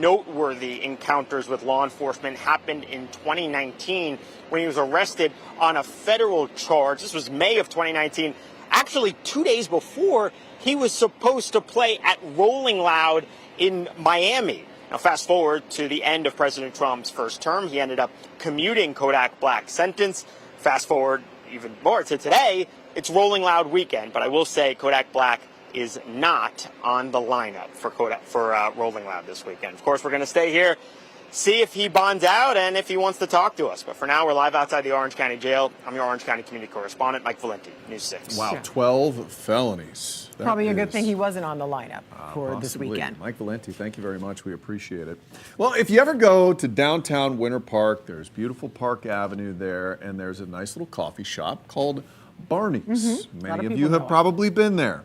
noteworthy encounters with law enforcement happened in 2019 when he was arrested on a federal charge. This was May of 2019, actually 2 days before he was supposed to play at Rolling Loud in Miami. Now, fast forward to the end of President Trump's first term, he ended up commuting Kodak Black's sentence. Fast forward even more to today, it's Rolling Loud weekend, but I will say Kodak Black is not on the lineup for Rolling Loud this weekend. Of course, we're going to stay here, see if he bonds out and if he wants to talk to us. But for now, we're live outside the Orange County Jail. I'm your Orange County community correspondent, Mike Valenti, News 6. Wow, 12 felonies. That Probably a good thing he wasn't on the lineup for possibly. this weekend. Mike Valenti, thank you very much. We appreciate it. Well, if you ever go to downtown Winter Park, there's beautiful Park Avenue there, and there's a nice little coffee shop called Barney's. Many of you have probably been there.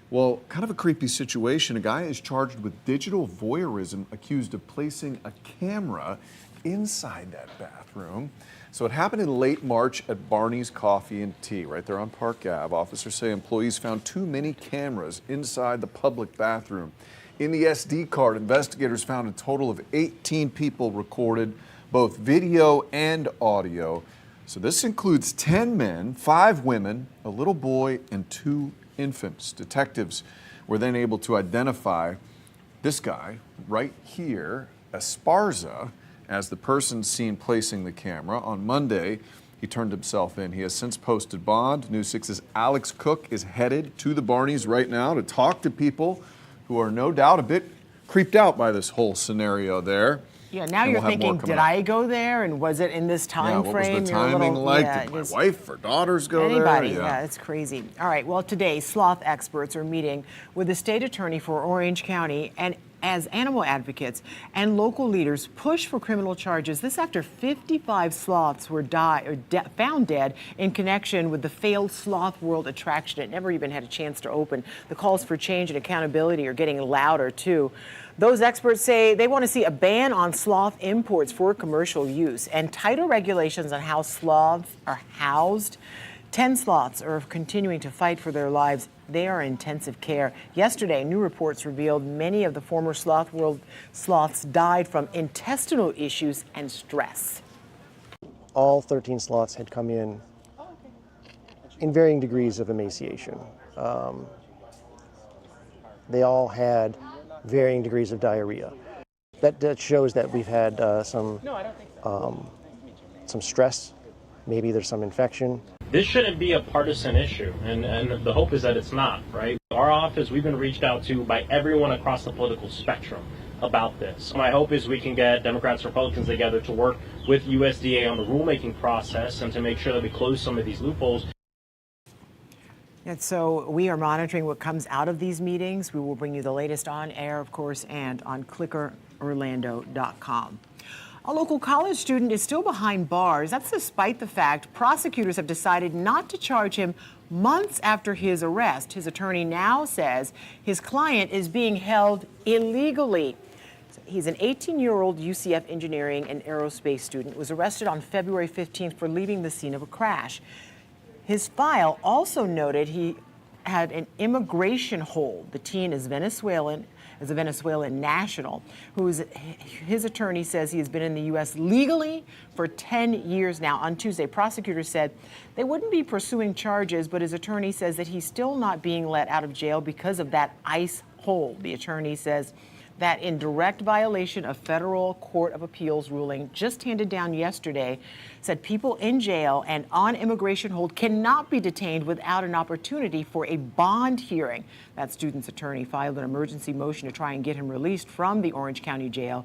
Well, kind of a creepy situation. A guy is charged with digital voyeurism, accused of placing a camera inside that bathroom. So it happened in late March at Barney's Coffee and Tea, right there on Park Ave. Officers say employees found too many cameras inside the public bathroom. In the SD card, investigators found a total of 18 people recorded, both video and audio. So this includes 10 men, 5 women, a little boy, and 2 infants. Detectives were then able to identify this guy right here, Esparza, as the person seen placing the camera. On Monday, he turned himself in. He has since posted bond. News 6's Alex Cook is headed to the Barneys right now to talk to people who are no doubt a bit creeped out by this whole scenario there. Yeah, now you're thinking, did I go there, and was it in this time frame? What was the timing like? Did my wife or daughters go there? Anybody, yeah, it's crazy. All right, well, today, Sloth experts are meeting with the state attorney for Orange County and as animal advocates and local leaders push for criminal charges. This after 55 sloths were found dead in connection with the failed Sloth World attraction. It never even had a chance to open. The calls for change and accountability are getting louder, too. Those experts say they want to see a ban on sloth imports for commercial use and tighter regulations on how sloths are housed. 10 sloths are continuing to fight for their lives. They are in intensive care. Yesterday, new reports revealed many of the former Sloth World sloths died from intestinal issues and stress. All 13 sloths had come in varying degrees of emaciation. They all had varying degrees of diarrhea. That shows that we've had some stress. Maybe there's some infection. This shouldn't be a partisan issue, and the hope is that it's not, right? Our office, we've been reached out to by everyone across the political spectrum about this. My hope is we can get Democrats and Republicans together to work with USDA on the rulemaking process and to make sure that we close some of these loopholes. And so we are monitoring what comes out of these meetings. We will bring you the latest on air, of course, and on clickerorlando.com. A local college student is still behind bars. That's despite the fact prosecutors have decided not to charge him months after his arrest. His attorney now says his client is being held illegally. He's an 18-year-old UCF engineering and aerospace student, was arrested on February 15th for leaving the scene of a crash. His file also noted he had an immigration hold. The teen is Venezuelan, is a Venezuelan national, his attorney says he has been in the U.S. legally for 10 years now. On Tuesday, prosecutors said they wouldn't be pursuing charges, but his attorney says that he's still not being let out of jail because of that ICE hold. The attorney says that in direct violation of federal court of appeals ruling just handed down yesterday, said people in jail and on immigration hold cannot be detained without an opportunity for a bond hearing. That student's attorney filed an emergency motion to try and get him released from the Orange County Jail.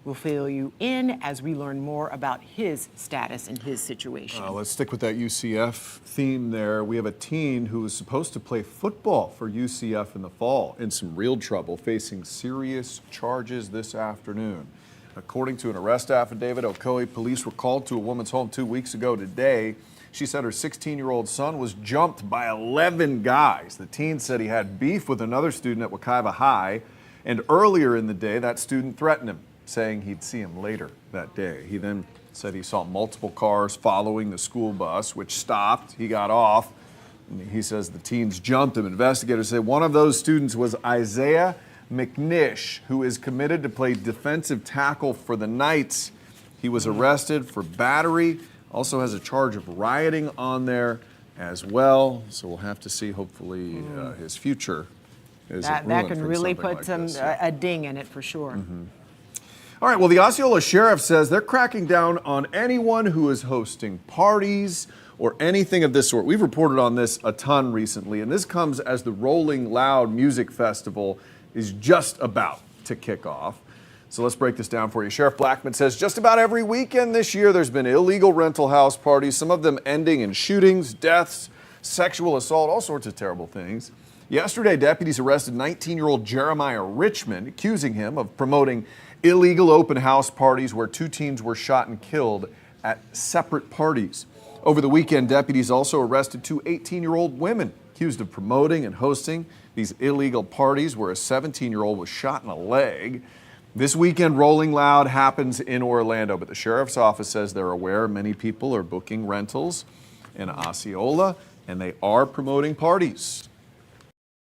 We'll fill you in as we learn more about his status and his situation. Let's stick with that UCF theme there. We have a teen who was supposed to play football for UCF in the fall in some real trouble, facing serious charges this afternoon. According to an arrest affidavit, Ocoee police were called to a woman's home 2 weeks ago today. She said her 16-year-old son was jumped by 11 guys. The teen said he had beef with another student at Wekiva High, and earlier in the day, that student threatened him, saying he'd see him later that day. He then said he saw multiple cars following the school bus, which stopped. He got off. He says the teens jumped him. Investigators say one of those students was Isaiah McNish, who is committed to play defensive tackle for the Knights. He was arrested for battery, also has a charge of rioting on there as well. So we'll have to see, hopefully, his future. That can really put a ding in it for sure. All right, well, the Osceola Sheriff says they're cracking down on anyone who is hosting parties or anything of this sort. We've reported on this a ton recently, and this comes as the Rolling Loud Music Festival is just about to kick off. So let's break this down for you. Sheriff Blackman says just about every weekend this year there's been illegal rental house parties, some of them ending in shootings, deaths, sexual assault, all sorts of terrible things. Yesterday, deputies arrested 19-year-old Jeremiah Richmond, accusing him of promoting illegal open house parties where 2 teens were shot and killed at separate parties. Over the weekend, deputies also arrested 2 18-year-old women accused of promoting and hosting these illegal parties where a 17-year-old was shot in the leg. This weekend, Rolling Loud happens in Orlando, but the sheriff's office says they're aware many people are booking rentals in Osceola, and they are promoting parties.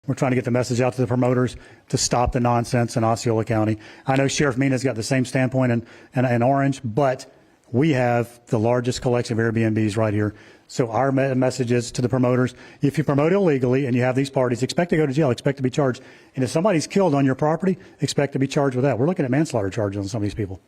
We're trying to get the message out to the promoters to stop the nonsense in Osceola County. I know Sheriff Mina's got the same standpoint in Orange, but we have the largest collection of Airbnbs right here. So our message is to the promoters, if you promote illegally and you have these parties, expect to go to jail, expect to be charged. And if somebody's killed on your property, expect to be charged with that. We're looking at manslaughter charges on some of these people.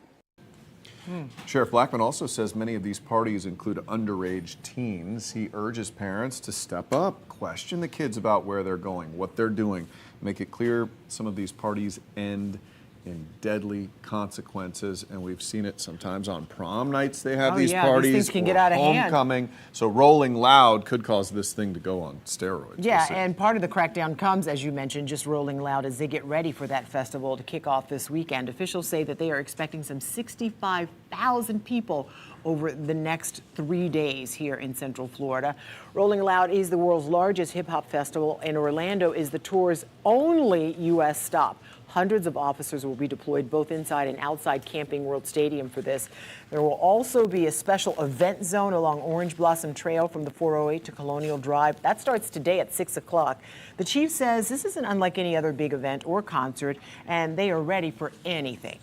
Sheriff Blackman also says many of these parties include underage teens. He urges parents to step up, question the kids about where they're going, what they're doing, make it clear some of these parties end in deadly consequences, and we've seen it sometimes on prom nights. They have these parties, these things can get out of hand. Homecoming. So Rolling Loud could cause this thing to go on steroids. Yeah, and part of the crackdown comes, as you mentioned, just Rolling Loud as they get ready for that festival to kick off this weekend. Officials say that they are expecting some 65,000 people over the next 3 days here in Central Florida. Rolling Loud is the world's largest hip-hop festival, and Orlando is the tour's only U.S. stop. Hundreds of officers will be deployed both inside and outside Camping World Stadium for this. There will also be a special event zone along Orange Blossom Trail from the 408 to Colonial Drive. That starts today at 6 o'clock. The chief says this isn't unlike any other big event or concert, and they are ready for anything.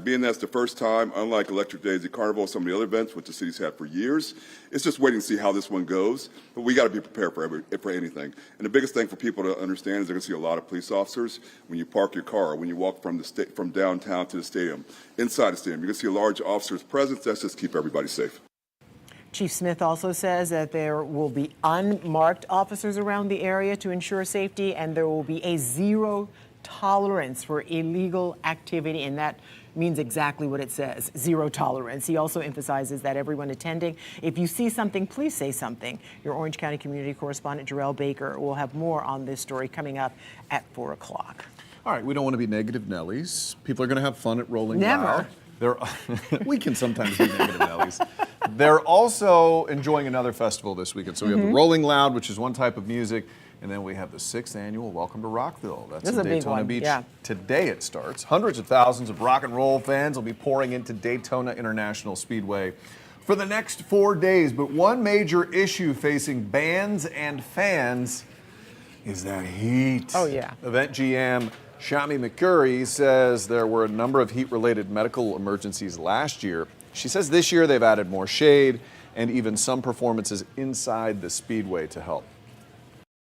Being that's the first time, unlike Electric Daisy Carnival, some of the other events which the city's had for years, it's just waiting to see how this one goes. But we got to be prepared for anything. And the biggest thing for people to understand is they're going to see a lot of police officers when you park your car, when you walk from downtown to the stadium, inside the stadium. You're going to see a large officer's presence. That's just keep everybody safe. Chief Smith also says that there will be unmarked officers around the area to ensure safety, and there will be a zero tolerance for illegal activity, and that means exactly what it says, zero tolerance. He also emphasizes that everyone attending, if you see something, please say something. Your Orange County community correspondent Jarrell Baker will have more on this story coming up at 4 o'clock. All right, we don't want to be negative Nellies. People are going to have fun at Rolling Never. Loud. We can sometimes be negative Nellies. They're also enjoying another festival this weekend. So we have the Rolling Loud, which is one type of music, and then we have the 6th annual Welcome to Rockville. That's in Daytona Beach. Yeah. Today it starts. Hundreds of thousands of rock and roll fans will be pouring into Daytona International Speedway for the next 4 days. But one major issue facing bands and fans is that heat. Oh, yeah. Event GM Shami McCurry says there were a number of heat-related medical emergencies last year. She says this year they've added more shade and even some performances inside the speedway to help.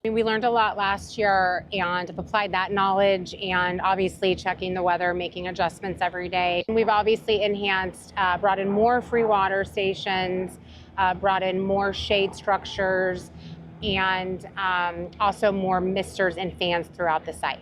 We learned a lot last year and have applied that knowledge, and obviously checking the weather, making adjustments every day. We've obviously enhanced, brought in more free water stations, brought in more shade structures, and also more misters and fans throughout the site.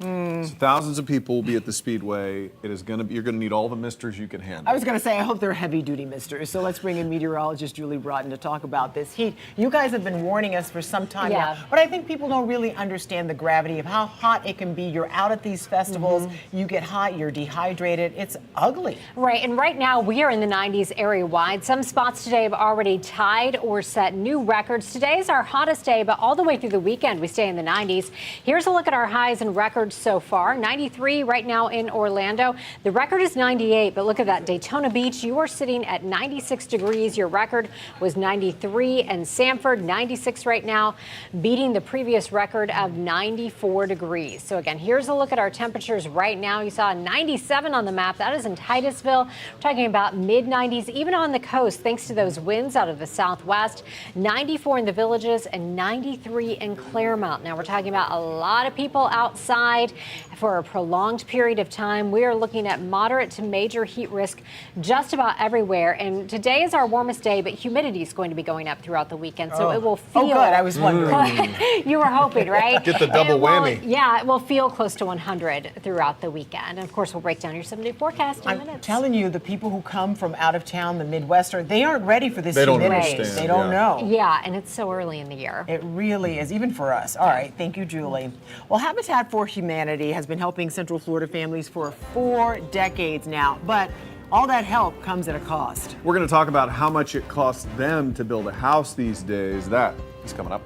So thousands of people will be at the Speedway. It is going to be, you're going to need all the misters you can handle. I was going to say, I hope they're heavy-duty misters. So let's bring in meteorologist Julie Broughton to talk about this heat. You guys have been warning us for some time now, but I think people don't really understand the gravity of how hot it can be. You're out at these festivals, you get hot, you're dehydrated. It's ugly. Right, and right now we are in the 90s area-wide. Some spots today have already tied or set new records. Today is our hottest day, but all the way through the weekend we stay in the 90s. Here's a look at our highs and records records so far. 93 right now in Orlando. The record is 98, but look at that. Daytona Beach, you are sitting at 96 degrees. Your record was 93, and Sanford, 96 right now, beating the previous record of 94 degrees. So again, here's a look at our temperatures right now. You saw 97 on the map. That is in Titusville. We're talking about mid-90s, even on the coast, thanks to those winds out of the southwest. 94 in the Villages and 93 in Claremont. Now we're talking about a lot of people outside for a prolonged period of time. We are looking at moderate to major heat risk just about everywhere. And today is our warmest day, but humidity is going to be going up throughout the weekend. So it will feel. Oh, good. I was wondering. You were hoping, right? Get the double whammy. Yeah, it will feel close to 100 throughout the weekend. And of course, we'll break down your 7-day forecast in I'm minutes. telling you, the people who come from out of town, the Midwestern, they aren't ready for this They don't humidity. understand, They don't know. Yeah, and it's so early in the year. It really is, even for us. All right, thank you, Julie. Well, Habitat for Humanity has been helping Central Florida families for 4 decades now, but all that help comes at a cost. We're going to talk about how much it costs them to build a house these days. That is coming up.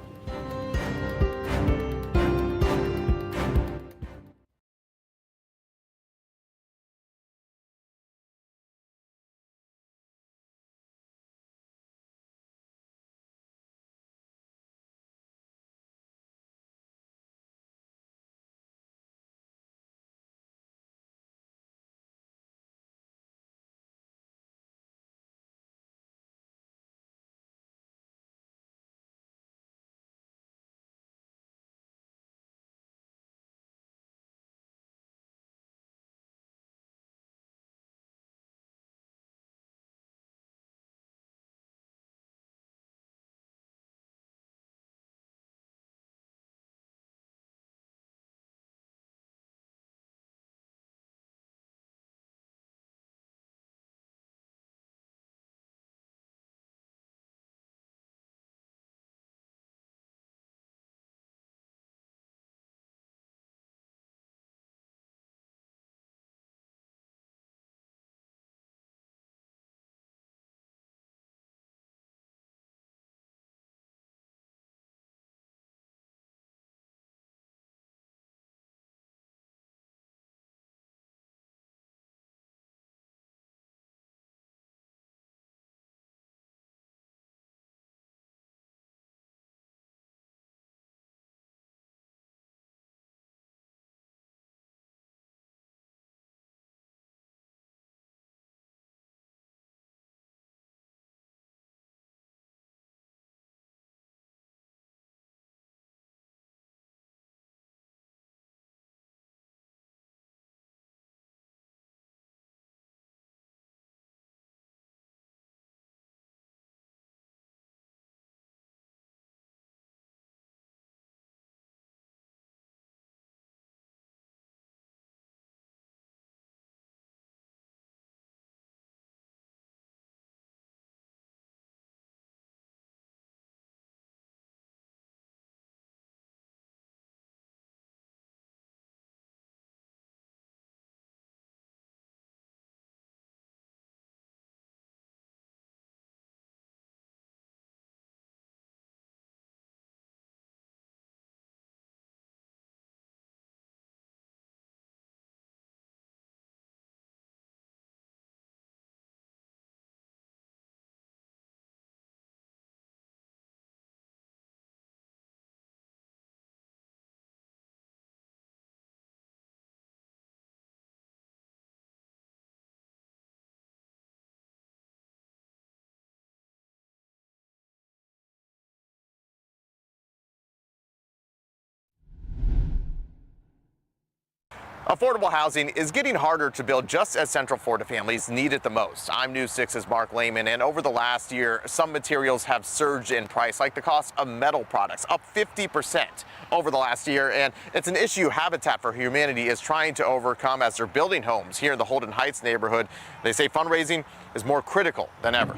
Affordable housing is getting harder to build just as Central Florida families need it the most. I'm News 6's Mark Lehman, and over the last year, some materials have surged in price, like the cost of metal products, up 50% over the last year. And it's an issue Habitat for Humanity is trying to overcome as they're building homes here in the Holden Heights neighborhood. They say fundraising is more critical than ever.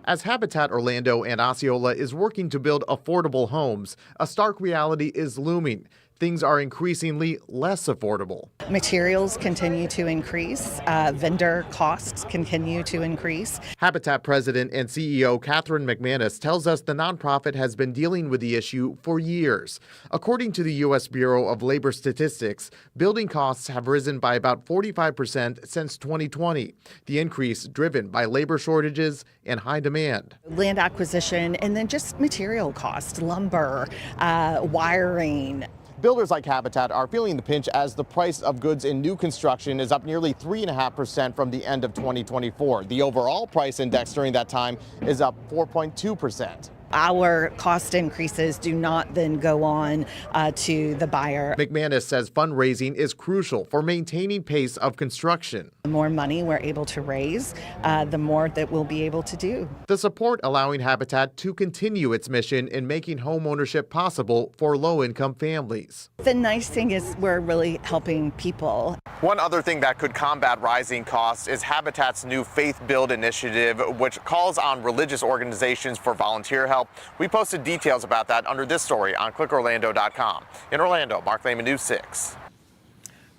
As Habitat Orlando and Osceola is working to build affordable homes, a stark reality is looming. things are increasingly less affordable. Materials continue to increase. Vendor costs continue to increase. Habitat President and CEO Catherine McManus tells us the nonprofit has been dealing with the issue for years. According to the U.S. Bureau of Labor Statistics, building costs have risen by about 45% since 2020. The increase driven by labor shortages and high demand. Land acquisition and then just material costs, lumber, wiring. Builders like Habitat are feeling the pinch as the price of goods in new construction is up nearly 3.5% from the end of 2024. The overall price index during that time is up 4.2%. Our cost increases do not then go on to the buyer. McManus says fundraising is crucial for maintaining pace of construction. The more money we're able to raise, the more that we'll be able to do. The support allowing Habitat to continue its mission in making home ownership possible for low-income families. The nice thing is we're really helping people. One other thing that could combat rising costs is Habitat's new Faith Build initiative, which calls on religious organizations for volunteer help. We posted details about that under this story on clickorlando.com. In Orlando, Mark Lehman, News 6.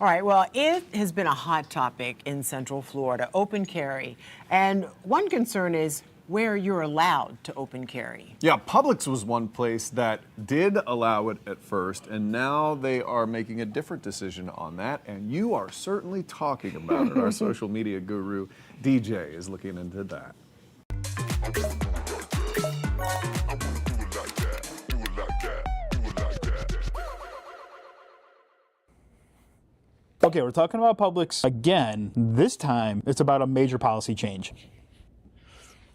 All right, well, it has been a hot topic in Central Florida, open carry. And one concern is where you're allowed to open carry. Yeah, Publix was one place that did allow it at first, and now they are making a different decision on that, and you are certainly talking about it. Our social media guru, DJ, is looking into that. Okay, we're talking about Publix again. This time, it's about a major policy change.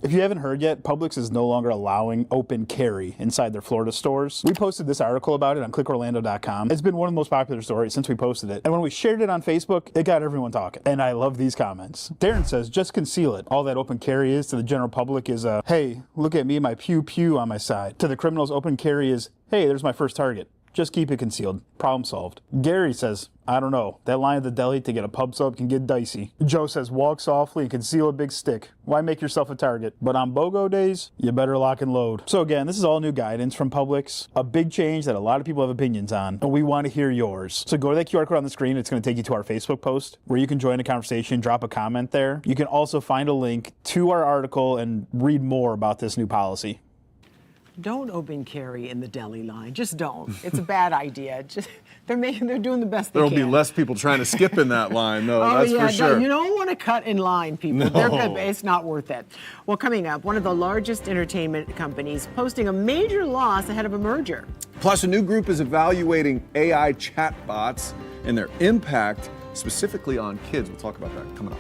If you haven't heard yet, Publix is no longer allowing open carry inside their Florida stores. We posted this article about it on clickorlando.com. It's been one of the most popular stories since we posted it. And when we shared it on Facebook, it got everyone talking. And I love these comments. Darren says, just conceal it. All that open carry is to the general public is a, hey, look at me, my pew pew on my side. To the criminals, open carry is, hey, there's my first target. Just keep it concealed. Problem solved. Gary says, I don't know. That line at the deli to get a pub sub can get dicey. Joe says, walk softly and conceal a big stick. Why make yourself a target? But on BOGO days, you better lock and load. So again, this is all new guidance from Publix. A big change that a lot of people have opinions on, and we want to hear yours. So go to that QR code on the screen. It's going to take you to our Facebook post where you can join a conversation, drop a comment there. You can also find a link to our article and read more about this new policy. Don't open carry in the deli line. Just don't. It's a bad idea. Just they're doing the best they can. There'll be less people trying to skip in that line, though. Oh, that's yeah, for sure. No, you don't want to cut in line, people. No. It's not worth it. Well, coming up, one of the largest entertainment companies posting a major loss ahead of a merger. Plus, a new group is evaluating AI chatbots and their impact specifically on kids. We'll talk about that coming up.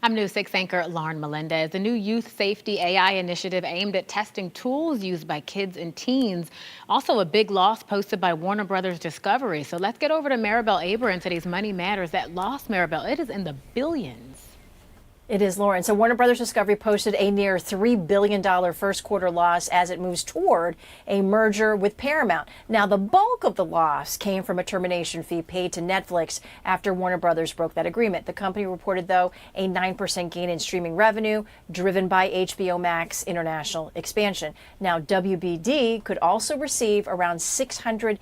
I'm News 6 anchor Lauren Melendez. The new Youth Safety AI initiative aimed at testing tools used by kids and teens. Also a big loss posted by Warner Brothers Discovery. So let's get over to Maribel Aber in today's Money Matters. That loss, Maribel, it is in the billions. It is, Lauren. So Warner Brothers Discovery posted a near $3 billion first quarter loss as it moves toward a merger with Paramount. Now, the bulk of the loss came from a termination fee paid to Netflix after Warner Brothers broke that agreement. The company reported, though, a 9% gain in streaming revenue driven by HBO Max international expansion. Now, WBD could also receive around $650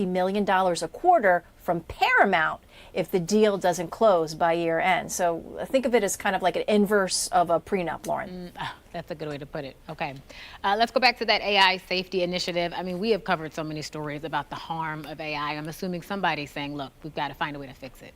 million a quarter from Paramount if the deal doesn't close by year end. So think of it as kind of like an inverse of a prenup, Lauren. That's a good way to put it. Okay. Let's go back to that AI safety initiative. I mean, we have covered so many stories about the harm of AI. I'm assuming somebody's saying, look, we've got to find a way to fix it.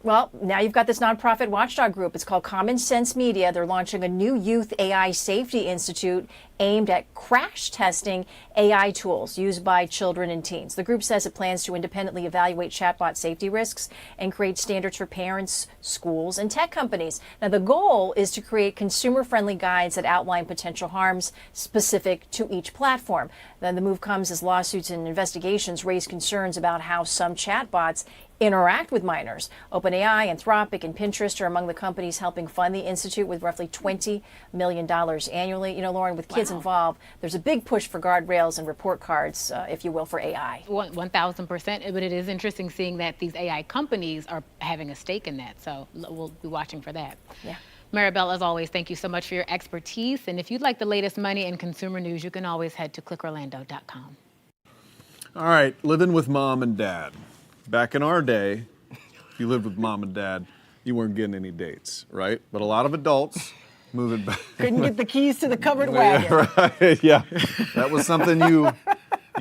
Well, now you've got this nonprofit watchdog group. It's called Common Sense Media. They're launching a new Youth AI Safety Institute aimed at crash testing AI tools used by children and teens. The group says it plans to independently evaluate chatbot safety risks and create standards for parents, schools, and tech companies. Now, the goal is to create consumer-friendly guides that outline potential harms specific to each platform. Then the move comes as lawsuits and investigations raise concerns about how some chatbots interact with minors. OpenAI, Anthropic, and Pinterest are among the companies helping fund the institute with roughly $20 million annually. You know, Lauren, with kids involved, there's a big push for guardrails and report cards, if you will, for AI. 1,000%. But it is interesting seeing that these AI companies are having a stake in that. So we'll be watching for that. Yeah. Maribel, as always, thank you so much for your expertise. And if you'd like the latest money and consumer news, you can always head to clickorlando.com. All right, living with mom and dad. Back in our day, if you lived with mom and dad, you weren't getting any dates, right? But a lot of adults moving back. Couldn't get the keys to the covered wagon. Right, yeah. That was something you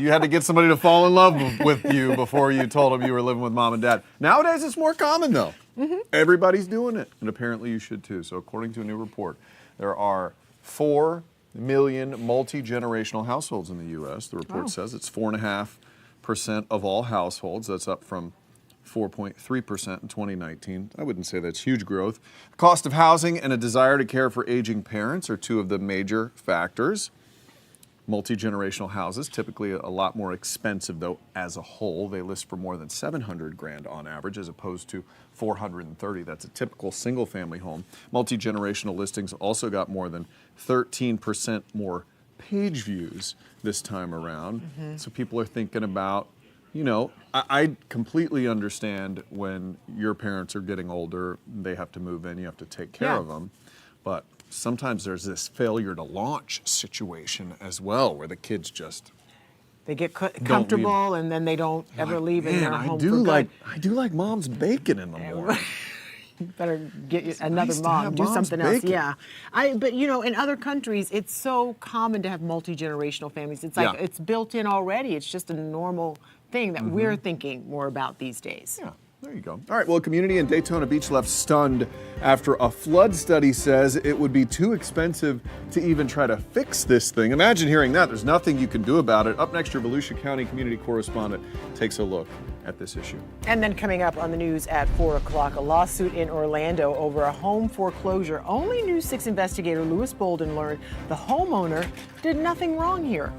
had to get somebody to fall in love with you before you told them you were living with mom and dad. Nowadays, it's more common, though. Mm-hmm. Everybody's doing it, and apparently you should, too. So according to a new report, there are 4 million multi-generational households in the U.S. The report says it's 4.5% of all households. That's up from 4.3% in 2019. I wouldn't say that's huge growth. The cost of housing and a desire to care for aging parents are 2 of the major factors. Multi-generational houses, typically a lot more expensive though as a whole. They list for more than $700,000 on average as opposed to $430,000. That's a typical single family home. Multi-generational listings also got more than 13% more page views this time around. Mm-hmm. So people are thinking about, you know, I completely understand when your parents are getting older, they have to move in, you have to take care of them. But sometimes there's this failure to launch situation as well, where the kids just they get comfortable and then they don't ever leave in their home for good. I do like mom's bacon in the morning. You better get another mom, do something else. Yeah, but you know, in other countries, it's so common to have multi-generational families. It's like it's built in already. It's just a normal thing that we're thinking more about these days. Yeah. There you go. All right, well, a community in Daytona Beach left stunned after a flood study says it would be too expensive to even try to fix this thing. Imagine hearing that. There's nothing you can do about it. Up next, your Volusia County community correspondent takes a look at this issue. And then coming up on the news at 4 o'clock, a lawsuit in Orlando over a home foreclosure. Only News 6 investigator Louis Bolden learned the homeowner did nothing wrong here.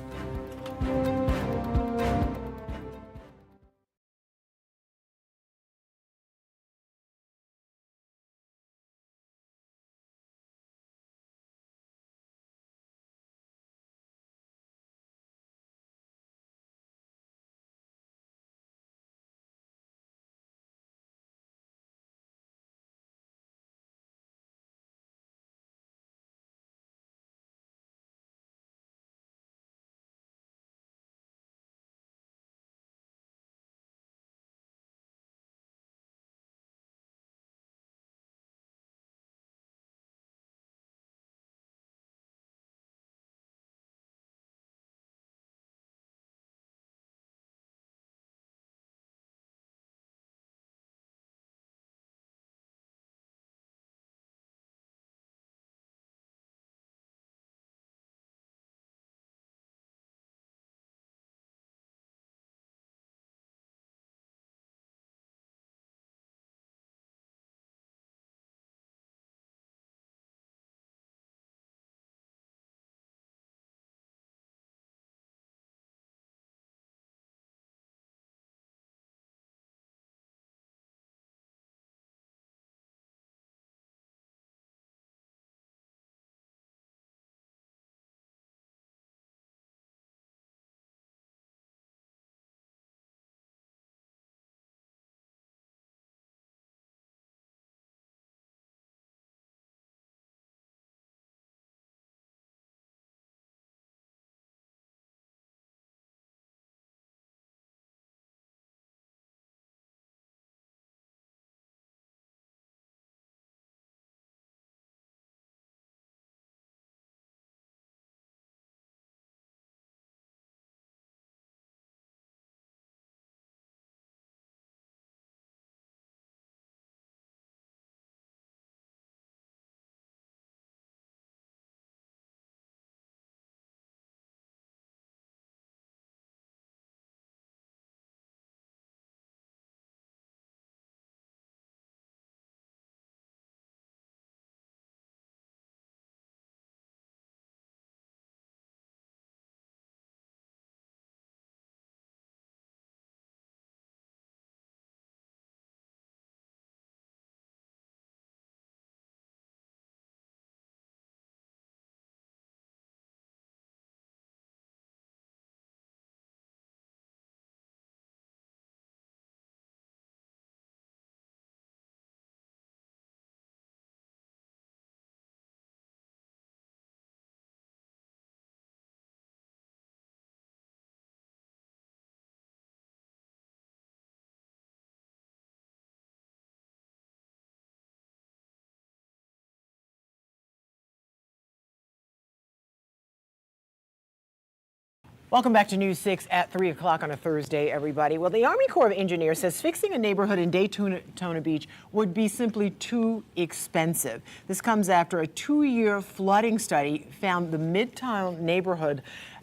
Welcome back to News 6 at 3 o'clock on a Thursday, everybody. Well, the Army Corps of Engineers says fixing a neighborhood in Daytona Beach would be simply too expensive. This comes after a 2-year flooding study found the Midtown neighborhood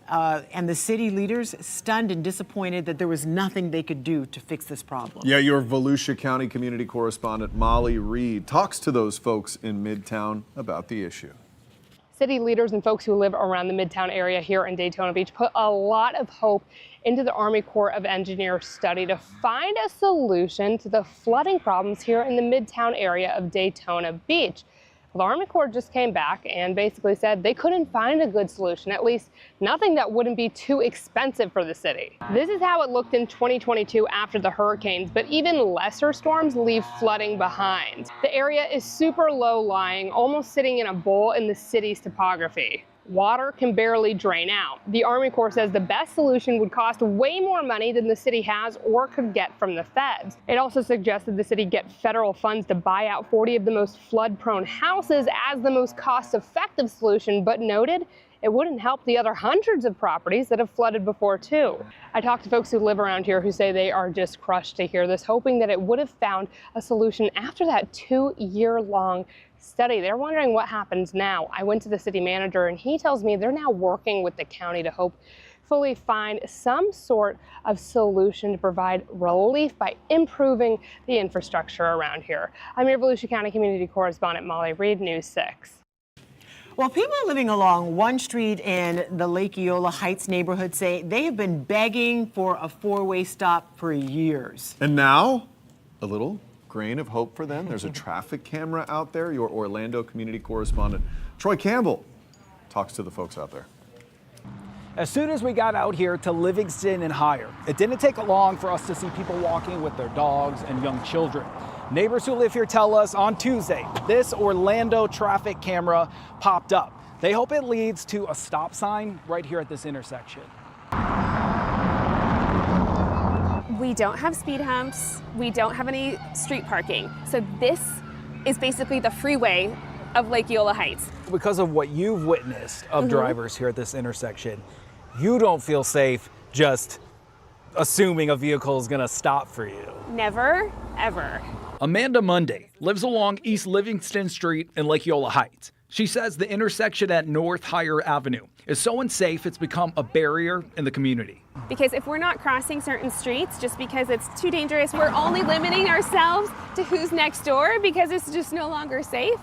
and the city leaders stunned and disappointed that there was nothing they could do to fix this problem. Yeah, your Volusia County community correspondent Molly Reed talks to those folks in Midtown about the issue. City leaders and folks who live around the Midtown area here in Daytona Beach put a lot of hope into the Army Corps of Engineers study to find a solution to the flooding problems here in the Midtown area of Daytona Beach. Well, the Army Corps just came back and basically said they couldn't find a good solution, at least nothing that wouldn't be too expensive for the city. This is how it looked in 2022 after the hurricanes, but even lesser storms leave flooding behind. The area is super low-lying, almost sitting in a bowl in the city's topography. Water can barely drain out. The Army Corps says the best solution would cost way more money than the city has or could get from the feds. It also suggested the city get federal funds to buy out 40 of the most flood-prone houses as the most cost-effective solution, but noted it wouldn't help the other hundreds of properties that have flooded before too. I talked to folks who live around here who say they are just crushed to hear this, hoping that it would have found a solution after that 2-year-long study. They're wondering what happens now. I went to the city manager and he tells me they're now working with the county to hopefully find some sort of solution to provide relief by improving the infrastructure around here. I'm your Volusia County community correspondent Molly Reed, News 6. Well, people living along one street in the Lake Eola Heights neighborhood say they have been begging for a four-way stop for years. And now, a little grain of hope for them. There's a traffic camera out there. Your Orlando community correspondent, Troy Campbell, talks to the folks out there. As soon as we got out here to Livingston and higher, it didn't take long for us to see people walking with their dogs and young children. Neighbors who live here tell us on Tuesday, this Orlando traffic camera popped up. They hope it leads to a stop sign right here at this intersection. We don't have speed humps. We don't have any street parking. So this is basically the freeway of Lake Eola Heights. Because of what you've witnessed of drivers here at this intersection, you don't feel safe just assuming a vehicle is gonna stop for you. Never, ever. Amanda Monday lives along East Livingston Street in Lake Eola Heights. She says the intersection at North Higher Avenue is so unsafe it's become a barrier in the community. Because if we're not crossing certain streets just because it's too dangerous, we're only limiting ourselves to who's next door because it's just no longer safe,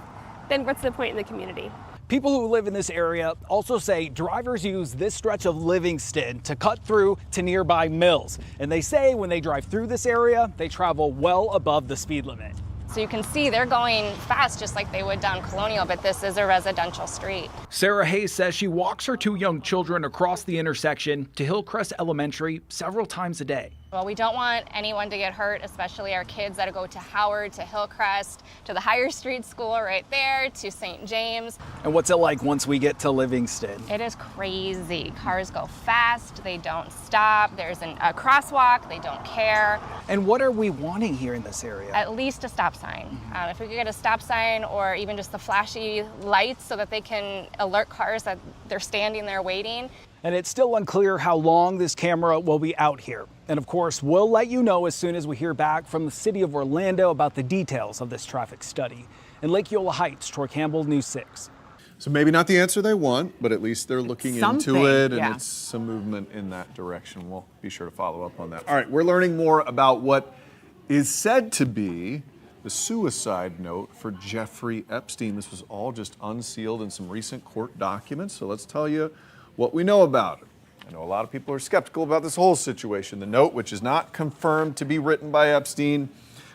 then what's the point in the community? People who live in this area also say drivers use this stretch of Livingston to cut through to nearby mills. And they say when they drive through this area, they travel well above the speed limit. So you can see they're going fast just like they would down Colonial, but this is a residential street. Sarah Hayes says she walks her 2 young children across the intersection to Hillcrest Elementary several times a day. Well, we don't want anyone to get hurt, especially our kids that go to Howard, to Hillcrest, to the Higher Street School right there, to St. James. And what's it like once we get to Livingston? It is crazy. Cars go fast, they don't stop, there's a crosswalk, they don't care. And what are we wanting here in this area? At least a stop sign. If we could get a stop sign or even just the flashy lights so that they can alert cars that they're standing there waiting. And it's still unclear how long this camera will be out here. And of course, we'll let you know as soon as we hear back from the city of Orlando about the details of this traffic study. In Lake Eola Heights, Troy Campbell, News 6. So maybe not the answer they want, but at least they're looking into it, and yeah. it's some movement in that direction. We'll be sure to follow up on that. All right, we're learning more about what is said to be the suicide note for Jeffrey Epstein. This was all just unsealed in some recent court documents, so let's tell you what we know about it. I know a lot of people are skeptical about this whole situation. The note, which is not confirmed to be written by Epstein,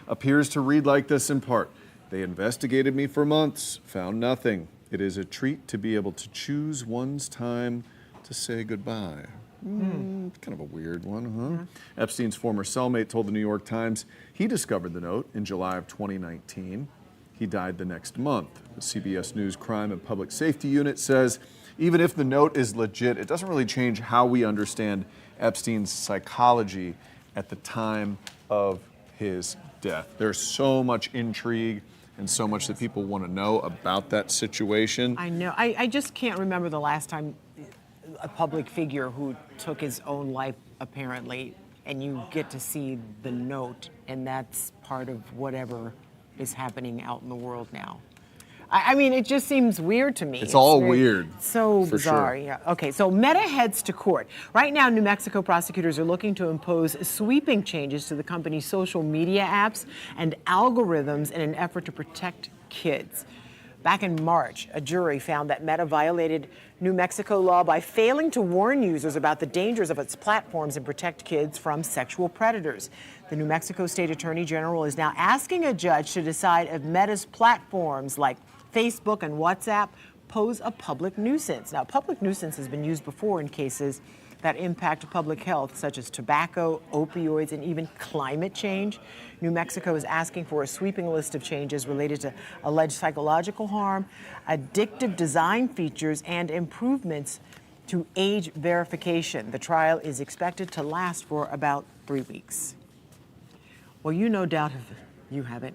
appears to read like this in part. They investigated me for months, found nothing. It is a treat to be able to choose one's time to say goodbye. Kind of a weird one, huh? Epstein's former cellmate told the New York Times he discovered the note in July of 2019. He died the next month. The CBS News Crime and Public Safety Unit says even if the note is legit, it doesn't really change how we understand Epstein's psychology at the time of his death. There's so much intrigue and so much that people want to know about that situation. I know. I just can't remember the last time a public figure who took his own life, apparently, and you get to see the note, and that's part of whatever is happening out in the world now. I mean, it just seems weird to me. It's all weird. So for bizarre, sure. yeah. Okay, so Meta heads to court. Right now, New Mexico prosecutors are looking to impose sweeping changes to the company's social media apps and algorithms in an effort to protect kids. Back in March, a jury found that Meta violated New Mexico law by failing to warn users about the dangers of its platforms and protect kids from sexual predators. The New Mexico State Attorney General is now asking a judge to decide if Meta's platforms like Facebook and WhatsApp pose a public nuisance. Now, public nuisance has been used before in cases that impact public health, such as tobacco, opioids, and even climate change. New Mexico is asking for a sweeping list of changes related to alleged psychological harm, addictive design features, and improvements to age verification. The trial is expected to last for about 3 weeks. Well, you no doubt you haven't,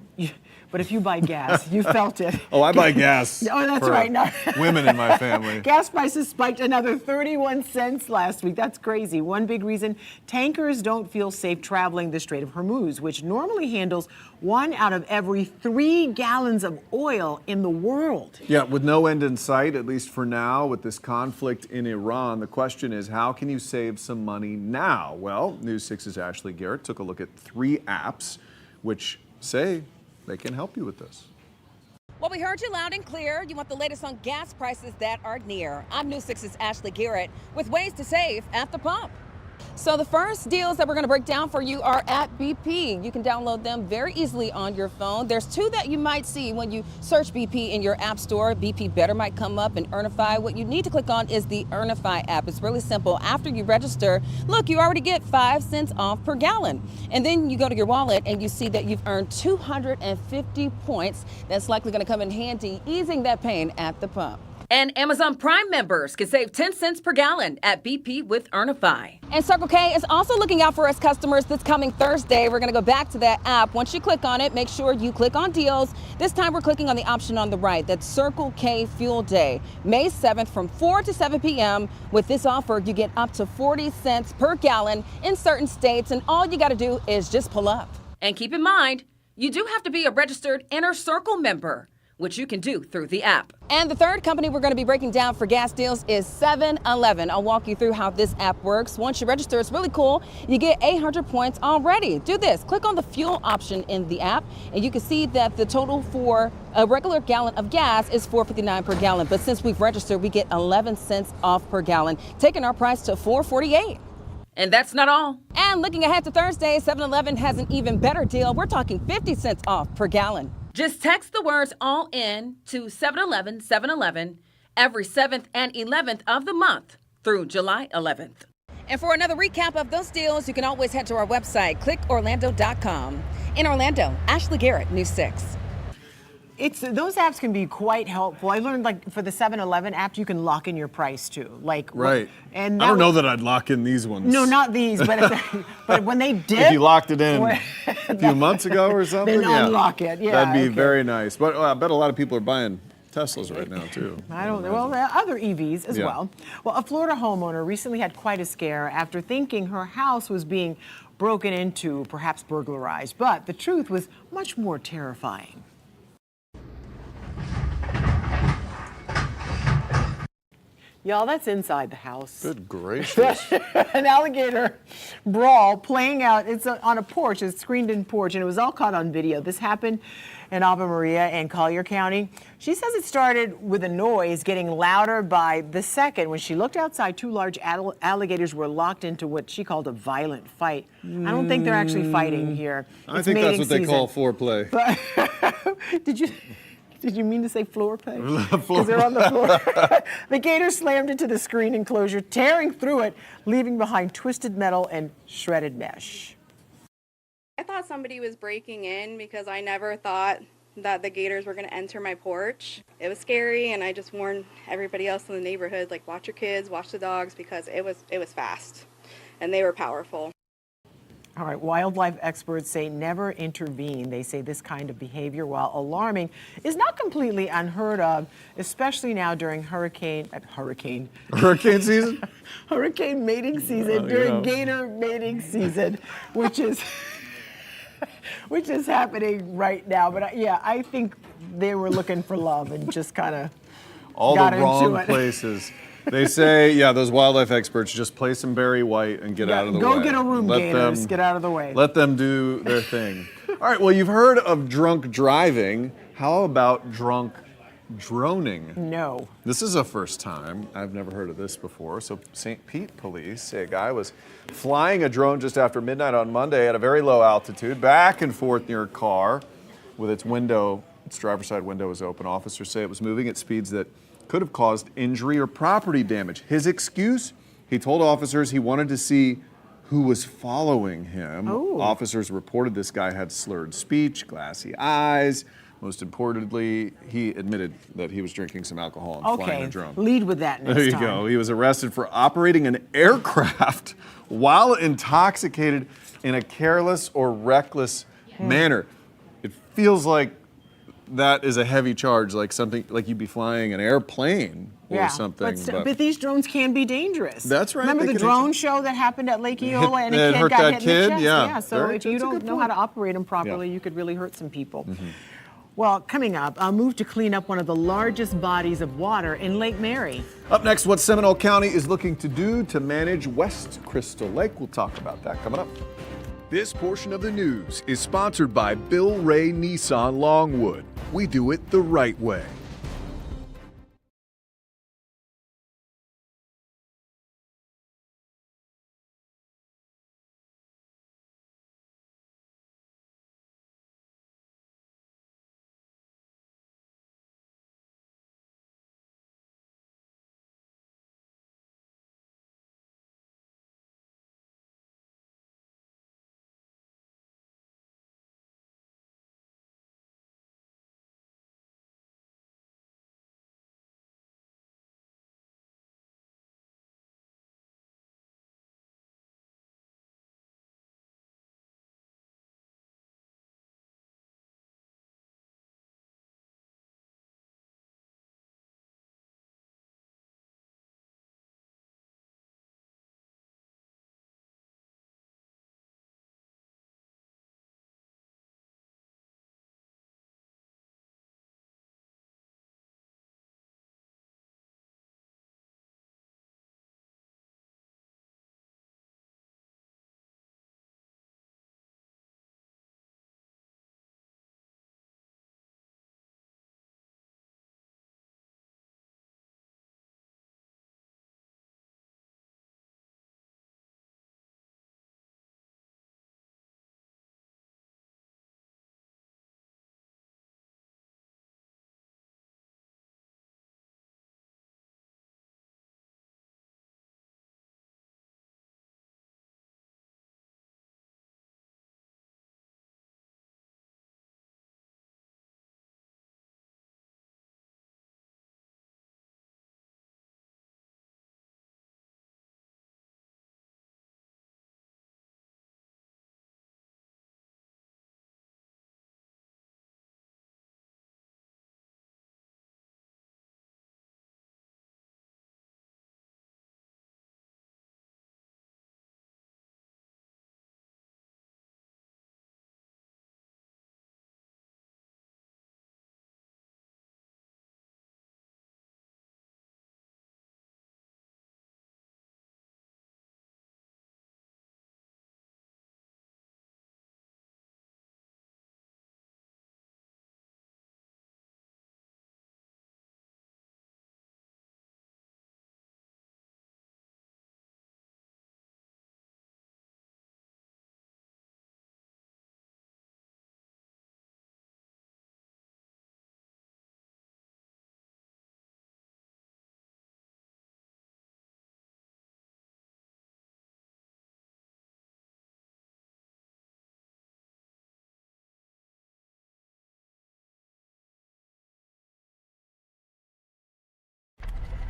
but if you buy gas, you felt it. Oh, I buy gas. Oh, that's for right. No. Women in my family. Gas prices spiked another 31 cents last week. That's crazy. One big reason, tankers don't feel safe traveling the Strait of Hormuz, which normally handles 1 out of every 3 gallons of oil in the world. Yeah, with no end in sight, at least for now, with this conflict in Iran, the question is, how can you save some money now? Well, News 6's Ashley Garrett took a look at 3 apps which say they can help you with this. Well, we heard you loud and clear. You want the latest on gas prices that are near. I'm News 6's Ashley Garrett with ways to save at the pump. So the first deals that we're going to break down for you are at BP. You can download them very easily on your phone. There's 2 that you might see when you search BP in your app store. BP Better might come up, and Earnify. What you need to click on is the Earnify app. It's really simple. After you register, look, you already get 5 cents off per gallon. And then you go to your wallet and you see that you've earned 250 points. That's likely going to come in handy, easing that pain at the pump. And Amazon Prime members can save 10 cents per gallon at BP with Earnify. And Circle K is also looking out for us customers this coming Thursday. We're going to go back to that app. Once you click on it, make sure you click on deals. This time we're clicking on the option on the right. That's Circle K Fuel Day, May 7th from 4 to 7 p.m. With this offer, you get up to 40 cents per gallon in certain states. And all you got to do is just pull up. And keep in mind, you do have to be a registered Inner Circle member, which you can do through the app. And the third company we're going to be breaking down for gas deals is 7-Eleven. I'll walk you through how this app works. Once you register, it's really cool. You get 800 points already. Do this. Click on the fuel option in the app, and you can see that the total for a regular gallon of gas is $4.59 per gallon. But since we've registered, we get 11 cents off per gallon, taking our price to $4.48. And that's not all. And looking ahead to Thursday, 7-Eleven has an even better deal. We're talking 50 cents off per gallon. Just text the words all in to 7-Eleven every 7th and 11th of the month through July 11th. And for another recap of those deals, you can always head to our website, clickorlando.com. In Orlando, Ashley Garrett, News 6. Those apps can be quite helpful. I learned, like, for the 7-Eleven app, you can lock in your price too. Like, right. And I don't know that I'd lock in these ones. No, not these, but when they did. If you locked it in a few months ago or something, then unlock it. Yeah, that'd be very nice. But I bet a lot of people are buying Teslas right now too. I don't know. Well, there are other EVs as well. Well, a Florida homeowner recently had quite a scare after thinking her house was being broken into, perhaps burglarized. But the truth was much more terrifying. Y'all, that's inside the house. Good gracious. An alligator brawl playing out. It's on a porch, a screened-in porch, and it was all caught on video. This happened in Ave Maria and Collier County. She says it started with a noise getting louder by the second. When she looked outside, 2 large alligators were locked into what she called a violent fight. I don't think they're actually fighting here. I think that's what they call foreplay. But Did you mean to say floor play? Because they're on the floor. The gator slammed into the screen enclosure, tearing through it, leaving behind twisted metal and shredded mesh. I thought somebody was breaking in because I never thought that the gators were going to enter my porch. It was scary, and I just warned everybody else in the neighborhood, like, watch your kids, watch the dogs, because it was fast, and they were powerful. All right, wildlife experts say never intervene. They say this kind of behavior, while alarming, is not completely unheard of, especially now during hurricane season? Hurricane mating season, during gator mating season, which is happening right now. But I think they were looking for love and just kind of all got the into wrong it. places. They say, those wildlife experts, just play some Barry White and get out of the way. Go get a room, gators. Get out of the way. Let them do their thing. All right, well, you've heard of drunk driving. How about drunk droning? No. This is a first time. I've never heard of this before. So St. Pete police say a guy was flying a drone just after midnight on Monday at a very low altitude, back and forth near a car with its driver's side window was open. Officers say it was moving at speeds that could have caused injury or property damage. His excuse? He told officers he wanted to see who was following him. Oh. Officers reported this guy had slurred speech, glassy eyes. Most importantly, he admitted that he was drinking some alcohol and flying a drone. Lead with that next time. There you go. He was arrested for operating an aircraft while intoxicated in a careless or reckless manner. It feels like that is a heavy charge, like something like you'd be flying an airplane or something. But these drones can be dangerous. That's right. Remember the drone show that happened at Lake Eola and a kid got hit in the chest? Yeah. So if you don't know how to operate them properly, you could really hurt some people. Well, coming up, a move to clean up one of the largest bodies of water in Lake Mary. Up next, what Seminole County is looking to do to manage West Crystal Lake. We'll talk about that coming up. This portion of the news is sponsored by Bill Ray Nissan Longwood. We do it the right way.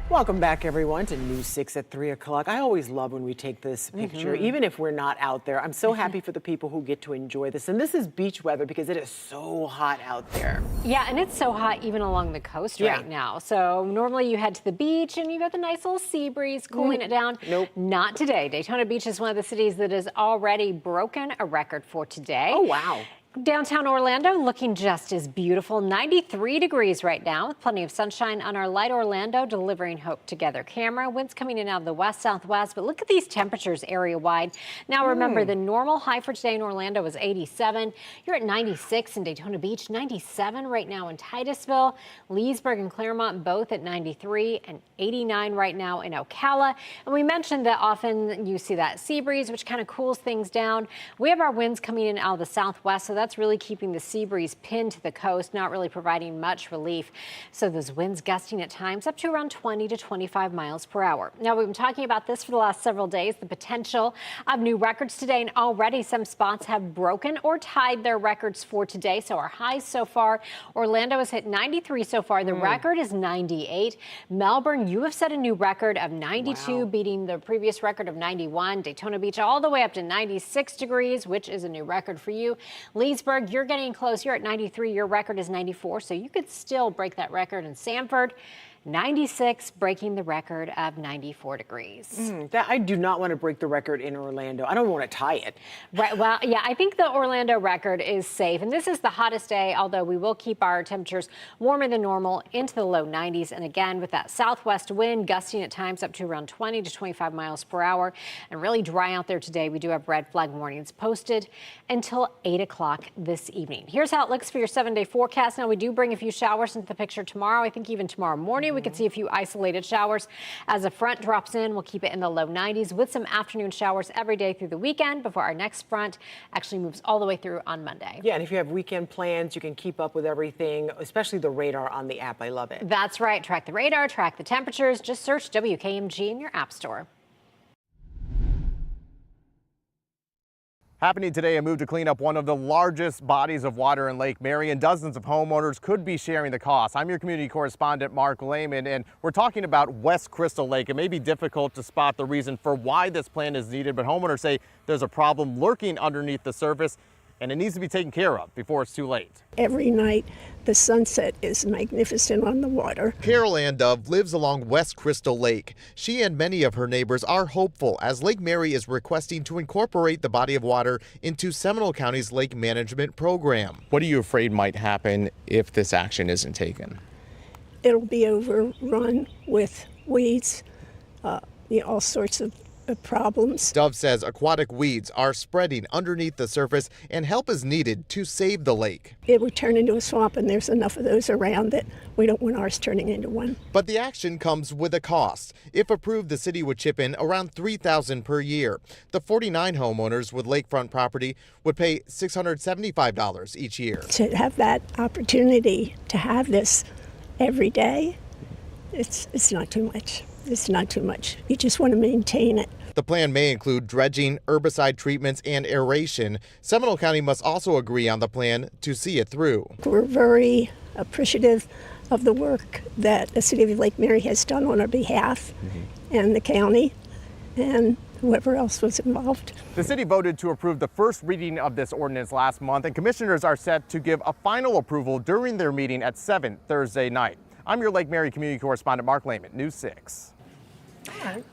Welcome back, everyone, to News 6 at 3 o'clock. I always love when we take this picture, even if we're not out there. I'm so happy for the people who get to enjoy this. And this is beach weather because it is so hot out there. Yeah, and it's so hot even along the coast right now. So normally you head to the beach and you got the nice little sea breeze cooling it down. Nope. Not today. Daytona Beach is one of the cities that has already broken a record for today. Oh, wow. Downtown Orlando looking just as beautiful. 93 degrees right now with plenty of sunshine on our Light Orlando Delivering Hope Together camera. Winds coming in out of the west-southwest, but look at these temperatures area-wide. Now remember, the normal high for today in Orlando was 87. You're at 96 in Daytona Beach, 97 right now in Titusville. Leesburg and Claremont both at 93 and 89 right now in Ocala. And we mentioned that often you see that sea breeze, which kind of cools things down. We have our winds coming in out of the southwest, so that's really keeping the sea breeze pinned to the coast, not really providing much relief. So those winds gusting at times up to around 20 to 25 miles per hour. Now, we've been talking about this for the last several days, the potential of new records today, and already some spots have broken or tied their records for today. So our highs so far, Orlando has hit 93 so far. The record is 98. Melbourne, you have set a new record of 92, beating the previous record of 91. Daytona Beach all the way up to 96 degrees, which is a new record for you. Leesburg, you're getting close. You're at 93. Your record is 94, so you could still break that record. In Sanford, 96, breaking the record of 94 degrees. I do not want to break the record in Orlando. I don't want to tie it. Right. Well, yeah, I think the Orlando record is safe. And this is the hottest day, although we will keep our temperatures warmer than normal into the low 90s. And again, with that southwest wind gusting at times up to around 20 to 25 miles per hour and really dry out there today. We do have red flag warnings posted until 8 o'clock this evening. Here's how it looks for your 7-day forecast. Now, we do bring a few showers into the picture tomorrow. I think even tomorrow morning. We can see a few isolated showers. As a front drops in, we'll keep it in the low 90s with some afternoon showers every day through the weekend before our next front actually moves all the way through on Monday. Yeah, and if you have weekend plans, you can keep up with everything, especially the radar on the app. I love it. That's right. Track the radar, track the temperatures. Just search WKMG in your app store. Happening today, a move to clean up one of the largest bodies of water in Lake Mary, and dozens of homeowners could be sharing the cost. I'm your community correspondent, Mark Lehman, and we're talking about West Crystal Lake. It may be difficult to spot the reason for why this plan is needed, but homeowners say there's a problem lurking underneath the surface, and it needs to be taken care of before it's too late. Every night, the sunset is magnificent on the water. Carol Ann Dove lives along West Crystal Lake. She and many of her neighbors are hopeful as Lake Mary is requesting to incorporate the body of water into Seminole County's lake management program. What are you afraid might happen if this action isn't taken? It'll be overrun with weeds, all sorts of problems. Dove says aquatic weeds are spreading underneath the surface and help is needed to save the lake. It would turn into a swamp, and there's enough of those around that we don't want ours turning into one. But the action comes with a cost. If approved, the city would chip in around $3,000 per year. The 49 homeowners with lakefront property would pay $675 each year. To have that opportunity to have this every day, it's not too much. It's not too much. You just want to maintain it. The plan may include dredging, herbicide treatments, and aeration. Seminole County must also agree on the plan to see it through. We're very appreciative of the work that the City of Lake Mary has done on our behalf, and the county, and whoever else was involved. The city voted to approve the first reading of this ordinance last month, and commissioners are set to give a final approval during their meeting at 7 Thursday night. I'm your Lake Mary community correspondent, Mark Lehman, News 6.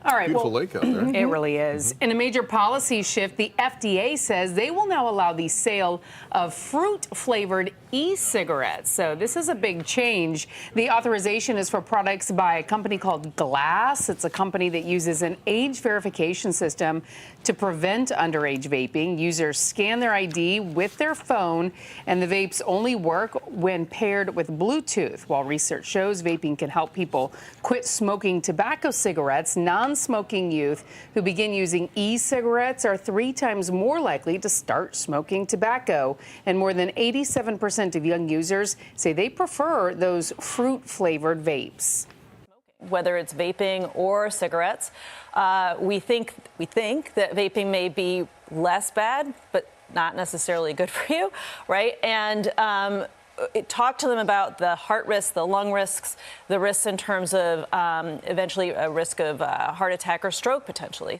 All right. Beautiful lake out there. It really is. In a major policy shift, the FDA says they will now allow the sale of fruit-flavored e-cigarettes. So this is a big change. The authorization is for products by a company called Glass. It's a company that uses an age verification system to prevent underage vaping. Users scan their ID with their phone, and the vapes only work when paired with Bluetooth. While research shows vaping can help people quit smoking tobacco cigarettes, non-smoking youth who begin using e-cigarettes are 3 times more likely to start smoking tobacco. And more than 87% of young users say they prefer those fruit-flavored vapes. Whether it's vaping or cigarettes, we think that vaping may be less bad, but not necessarily good for you, right? And talk to them about the heart risks, the lung risks, the risks in terms of eventually a risk of heart attack or stroke potentially.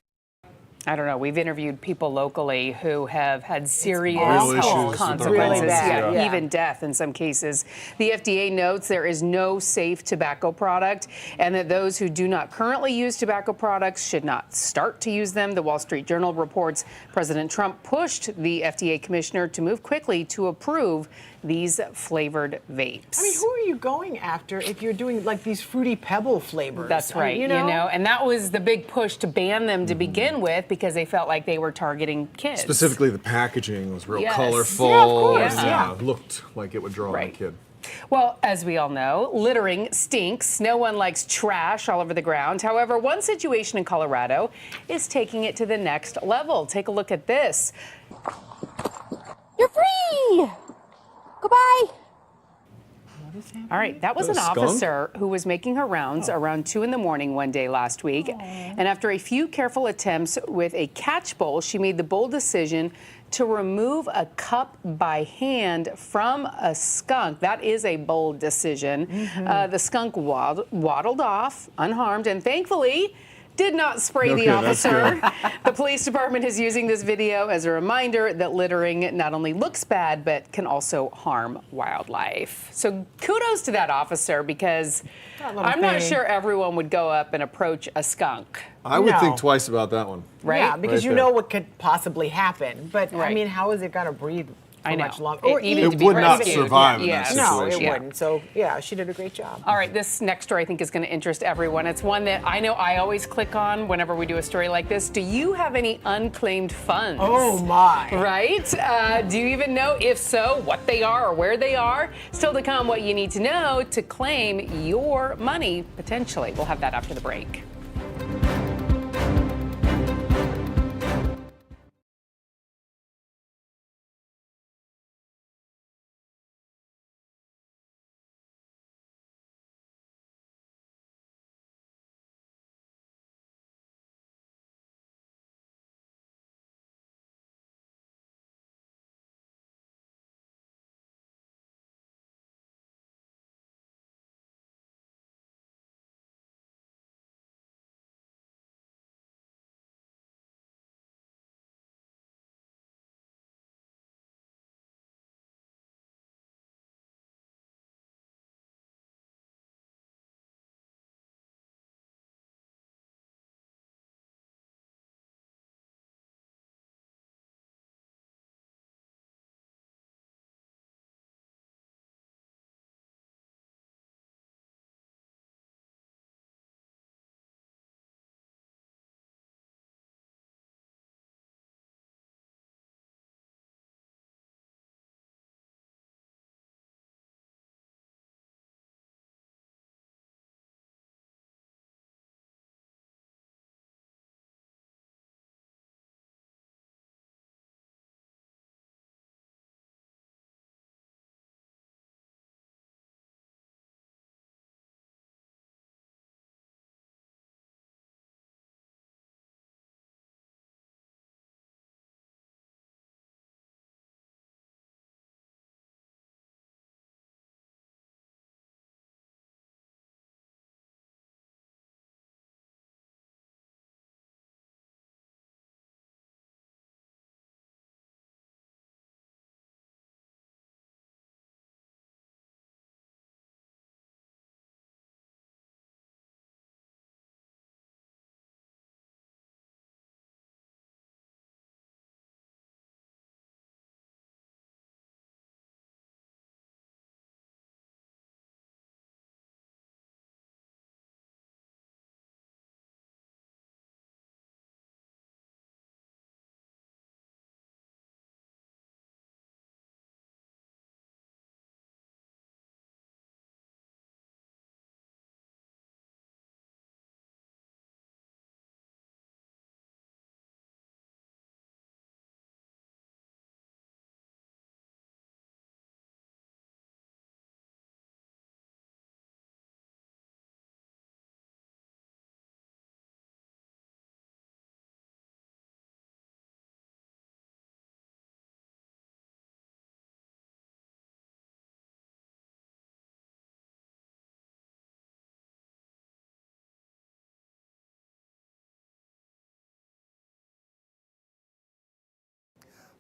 I don't know. We've interviewed people locally who have had serious Real issues health with consequences, Really bad, yeah. even death in some cases. The FDA notes there is no safe tobacco product and that those who do not currently use tobacco products should not start to use them. The Wall Street Journal reports President Trump pushed the FDA commissioner to move quickly to approve these flavored vapes. I mean, who are you going after if you're doing like these Fruity Pebble flavors? That's right. You know? And that was the big push to ban them to begin with because they felt like they were targeting kids. Specifically, the packaging was real Yes. colorful. Yeah, of course, and, yeah. Looked like it would draw on a kid. Well, as we all know, littering stinks. No one likes trash all over the ground. However, one situation in Colorado is taking it to the next level. Take a look at this. You're free! Goodbye. All right, that was an Skunk? officer who was making her rounds around 2 in the morning one day last week. And after a few careful attempts with a catch bowl, she made the bold decision to remove a cup by hand from a skunk. That is a bold decision. The skunk waddled off unharmed and thankfully did not spray the officer. The police department is using this video as a reminder that littering not only looks bad, but can also harm wildlife. So kudos to that officer because I'm not sure everyone would go up and approach a skunk. I would think twice about that one. Right? Yeah, because Right you there. know what could possibly happen. But I Right. mean, how is it going to breathe for I know. much longer? It needed eat? to be It would not rescued. survive in that No, situation. it wouldn't. So yeah, she did a great job. All right, this next story I think is going to interest everyone. It's one that I know I always click on whenever we do a story like this. Do you have any unclaimed funds? Oh, my. Right? Do you even know, if so, what they are or where they are? Still to come, what you need to know to claim your money, potentially. We'll have that after the break.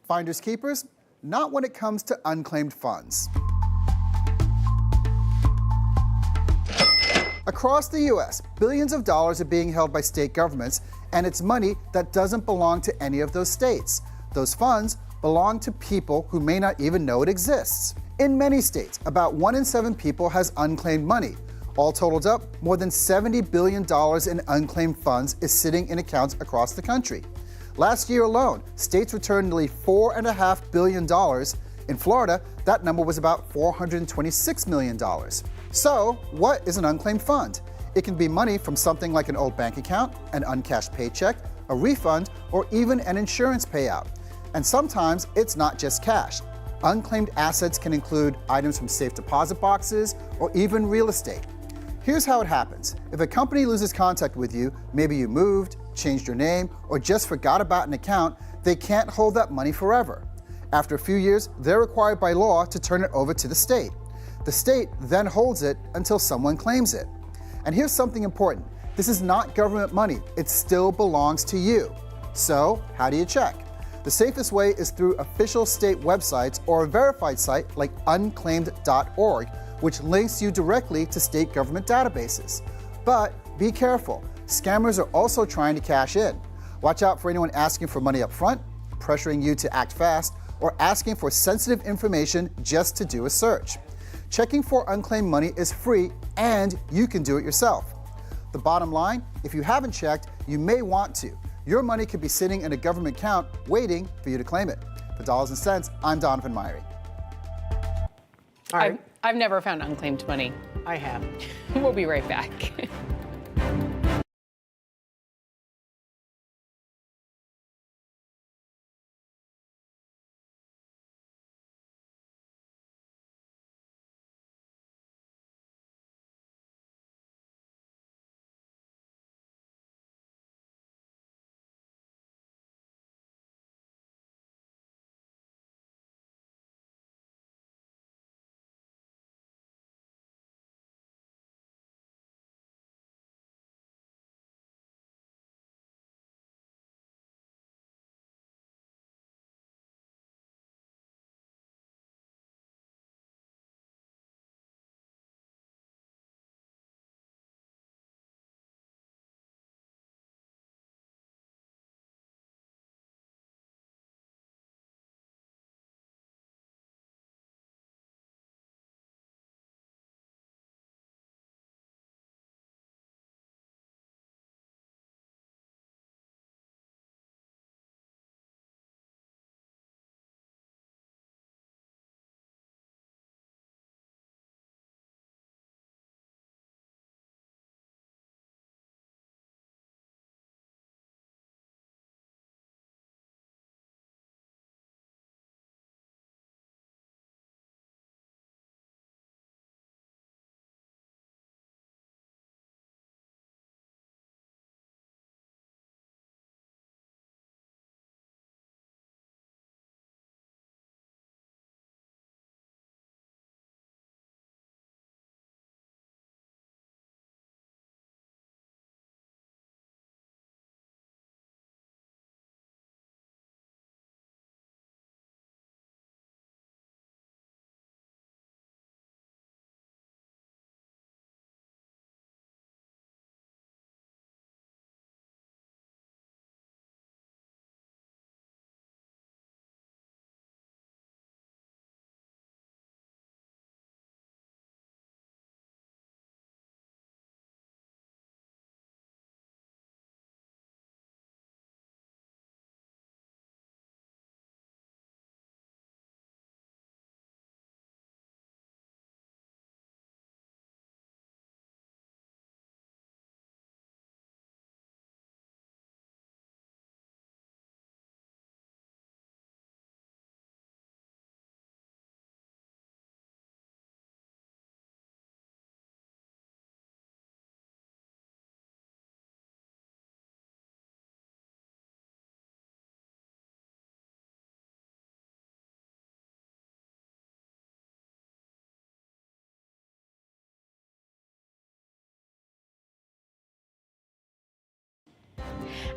Finders keepers, not when it comes to unclaimed funds. Across the U.S., billions of dollars are being held by state governments, and it's money that doesn't belong to any of those states. Those funds belong to people who may not even know it exists. In many states, about 1 in 7 people has unclaimed money. All totaled up, more than $70 billion in unclaimed funds is sitting in accounts across the country. Last year alone, states returned nearly $4.5 billion. In Florida, that number was about $426 million. So, what is an unclaimed fund? It can be money from something like an old bank account, an uncashed paycheck, a refund, or even an insurance payout. And sometimes it's not just cash. Unclaimed assets can include items from safe deposit boxes or even real estate. Here's how it happens. If a company loses contact with you, maybe you moved, changed your name, or just forgot about an account, they can't hold that money forever. After a few years, they're required by law to turn it over to the state. The state then holds it until someone claims it. And here's something important. This is not government money. It still belongs to you. So, how do you check? The safest way is through official state websites or a verified site like unclaimed.org, which links you directly to state government databases. But be careful. Scammers are also trying to cash in. Watch out for anyone asking for money up front, pressuring you to act fast, or asking for sensitive information just to do a search. Checking for unclaimed money is free, and you can do it yourself. The bottom line, if you haven't checked, you may want to. Your money could be sitting in a government account waiting for you to claim it. For Dollars and Cents, I'm Donovan Myrie. All right. I've never found unclaimed money. I have. We'll be right back.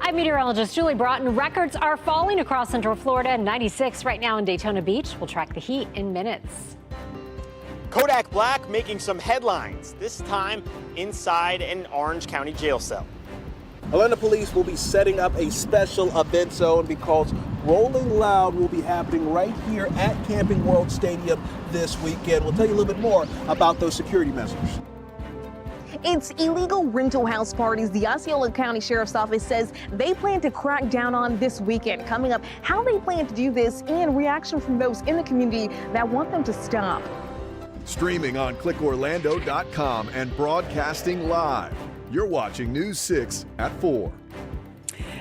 I'm meteorologist Julie Broughton. Records are falling across Central Florida. 96 right now in Daytona Beach. We'll track the heat in minutes. Kodak Black making some headlines, this time inside an Orange County jail cell. Atlanta police will be setting up a special event zone because Rolling Loud will be happening right here at Camping World Stadium this weekend. We'll tell you a little bit more about those security measures. It's illegal rental house parties the Osceola County Sheriff's Office says they plan to crack down on this weekend. Coming up, how they plan to do this and reaction from those in the community that want them to stop. Streaming on clickorlando.com and broadcasting live. You're watching News 6 at 4.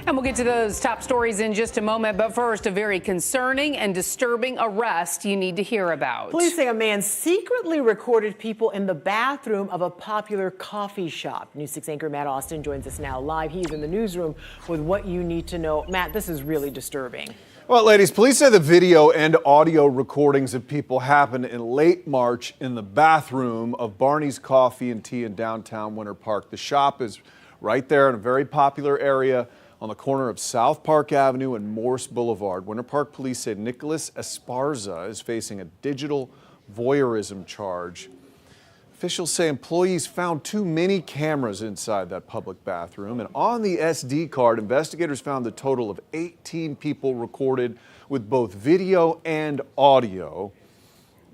And we'll get to those top stories in just a moment. But first, a very concerning and disturbing arrest you need to hear about. Police say a man secretly recorded people in the bathroom of a popular coffee shop. News 6 anchor Matt Austin joins us now live. He's in the newsroom with what you need to know. Matt, this is really disturbing. Well, ladies, police say the video and audio recordings of people happened in late March in the bathroom of Barney's Coffee and Tea in downtown Winter Park. The shop is right there in a very popular area on the corner of South Park Avenue and Morse Boulevard. Winter Park police said Nicholas Esparza is facing a digital voyeurism charge. Officials say employees found too many cameras inside that public bathroom, and on the SD card, investigators found a total of 18 people recorded with both video and audio.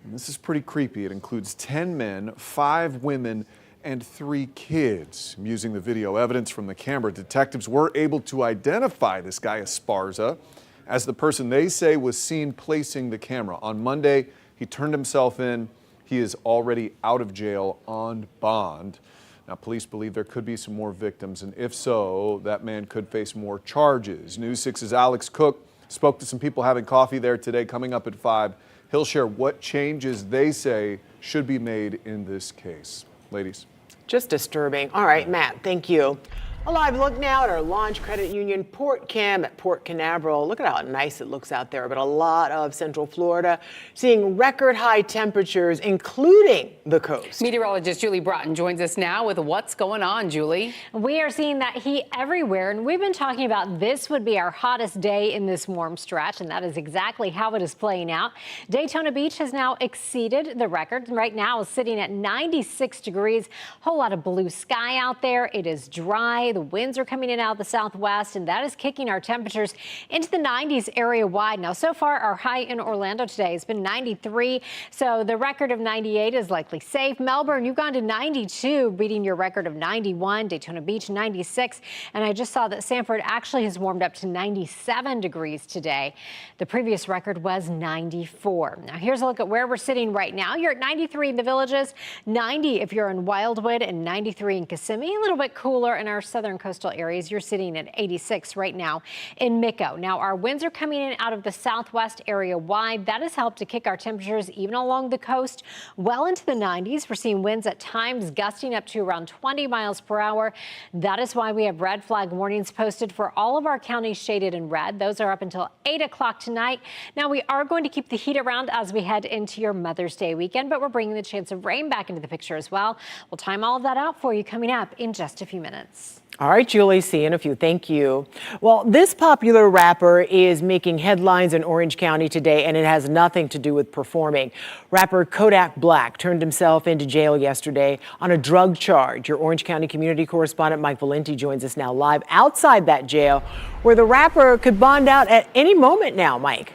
And this is pretty creepy. It includes 10 men, 5 women, and 3 kids. Using the video evidence from the camera, detectives were able to identify this guy Esparza as the person they say was seen placing the camera. On Monday, he turned himself in. He is already out of jail on bond. Now, police believe there could be some more victims, and if so, that man could face more charges. News 6's Alex Cook spoke to some people having coffee there today. Coming up at 5, he'll share what changes they say should be made in this case. Ladies. Just disturbing. All right, Matt, thank you. A live look now at our launch credit union, Port Cam at Port Canaveral. Look at how nice it looks out there, but a lot of Central Florida seeing record high temperatures, including the coast. Meteorologist Julie Broughton joins us now with what's going on, Julie. We are seeing that heat everywhere, and we've been talking about this would be our hottest day in this warm stretch, and that is exactly how it is playing out. Daytona Beach has now exceeded the record. Right now is sitting at 96 degrees. Whole lot of blue sky out there. It is dry. The winds are coming in out of the southwest, and that is kicking our temperatures into the 90s area-wide. Now, so far, our high in Orlando today has been 93, so the record of 98 is likely safe. Melbourne, you've gone to 92, beating your record of 91. Daytona Beach, 96, and I just saw that Sanford actually has warmed up to 97 degrees today. The previous record was 94. Now, here's a look at where we're sitting right now. You're at 93 in the Villages, 90 if you're in Wildwood, and 93 in Kissimmee. A little bit cooler in our southern coastal areas. You're sitting at 86 right now in Mico. Now, our winds are coming in out of the southwest area wide. That has helped to kick our temperatures even along the coast well into the 90s. We're seeing winds at times gusting up to around 20 miles per hour. That is why we have red flag warnings posted for all of our counties shaded in red. Those are up until 8 o'clock tonight. Now, we are going to keep the heat around as we head into your Mother's Day weekend, but we're bringing the chance of rain back into the picture as well. We'll time all of that out for you coming up in just a few minutes. All right, Julie, see you in a few. Thank you. Well, this popular rapper is making headlines in Orange County today, and it has nothing to do with performing. Rapper Kodak Black turned himself into jail yesterday on a drug charge. Your Orange County community correspondent Mike Valenti joins us now live outside that jail, where the rapper could bond out at any moment now, Mike.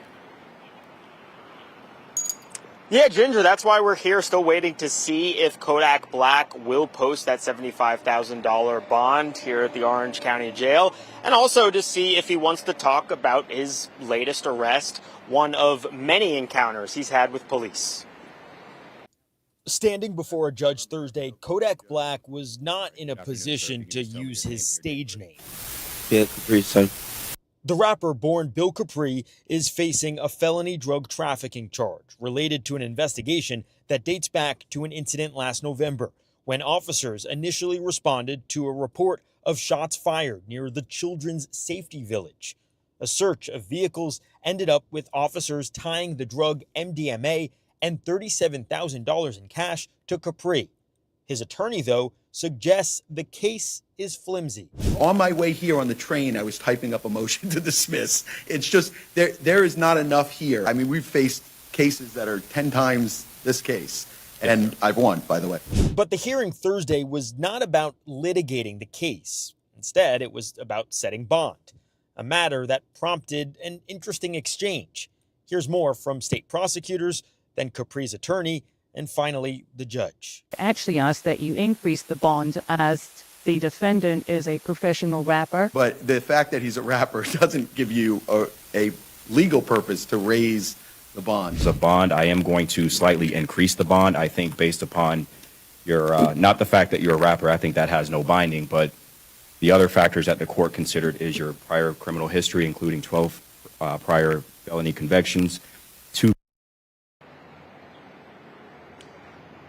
Yeah, Ginger, that's why we're here still waiting to see if Kodak Black will post that $75,000 bond here at the Orange County Jail, and also to see if he wants to talk about his latest arrest, one of many encounters he's had with police. Standing before a judge Thursday, Kodak Black was not in a position to use his stage name. Yeah, Capri Sun. The rapper born Bill Capri is facing a felony drug trafficking charge related to an investigation that dates back to an incident last November when officers initially responded to a report of shots fired near the Children's Safety Village. A search of vehicles ended up with officers tying the drug MDMA and $37,000 in cash to Capri. His attorney, though, suggests the case is flimsy. On my way here on the train, I was typing up a motion to dismiss. It's just, there is not enough here. I mean, we've faced cases that are 10 times this case, and I've won, by the way. But the hearing Thursday was not about litigating the case. Instead, it was about setting bond, a matter that prompted an interesting exchange. Here's more from state prosecutors, then Capri's attorney, and finally the judge. Actually asked that you increase the bond as the defendant is a professional rapper. But the fact that he's a rapper doesn't give you a legal purpose to raise the bond. The bond, I am going to slightly increase the bond, I think, based upon your, not the fact that you're a rapper, I think that has no binding, but the other factors that the court considered is your prior criminal history, including 12 prior felony convictions.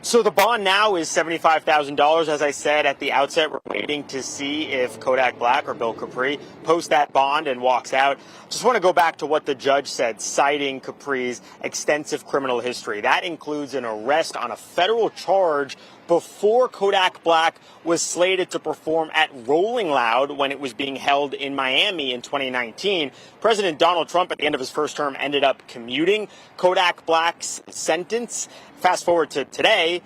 So the bond now is $75,000. As I said at the outset, we're waiting to see if Kodak Black or Bill Capri posts that bond and walks out. Just want to go back to what the judge said, citing Capri's extensive criminal history. That includes an arrest on a federal charge before Kodak Black was slated to perform at Rolling Loud when it was being held in Miami in 2019. President Donald Trump, at the end of his first term, ended up commuting Kodak Black's sentence. Fast forward to today,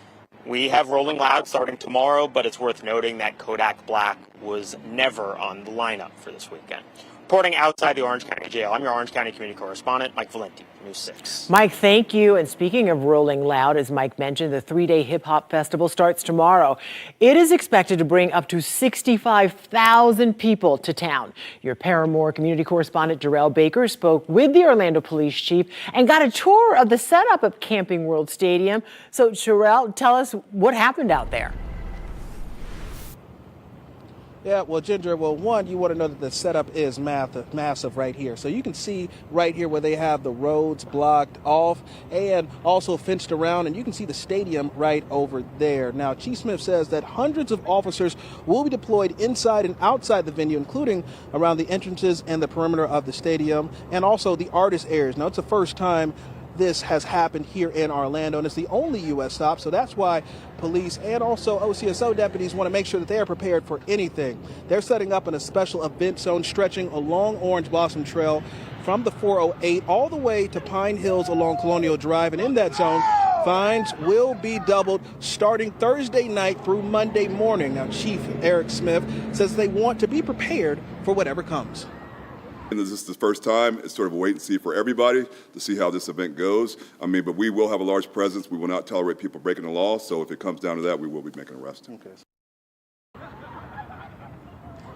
we have Rolling Loud starting tomorrow, but it's worth noting that Kodak Black was never on the lineup for this weekend. Reporting outside the Orange County Jail, I'm your Orange County community correspondent, Mike Valenti, News 6. Mike, thank you. And speaking of Rolling Loud, as Mike mentioned, the 3-day hip-hop festival starts tomorrow. It is expected to bring up to 65,000 people to town. Your Paramore community correspondent, Jarrell Baker, spoke with the Orlando police chief and got a tour of the setup of Camping World Stadium. So, Jarrell, tell us what happened out there. Yeah, well, Ginger, one, you want to know that the setup is massive right here. So you can see right here where they have the roads blocked off and also fenced around, and you can see the stadium right over there. Now, Chief Smith says that hundreds of officers will be deployed inside and outside the venue, including around the entrances and the perimeter of the stadium, and also the artist areas. Now, it's the first time this has happened here in Orlando, and it's the only U.S. stop, so that's why police and also OCSO deputies want to make sure that they are prepared for anything. They're setting up in a special event zone stretching along Orange Blossom Trail from the 408 all the way to Pine Hills along Colonial Drive, and in that zone, fines will be doubled starting Thursday night through Monday morning. Now, Chief Eric Smith says they want to be prepared for whatever comes. And this is the first time. It's sort of a wait and see for everybody to see how this event goes. I mean, but we will have a large presence. We will not tolerate people breaking the law. So if it comes down to that, we will be making arrests. Okay.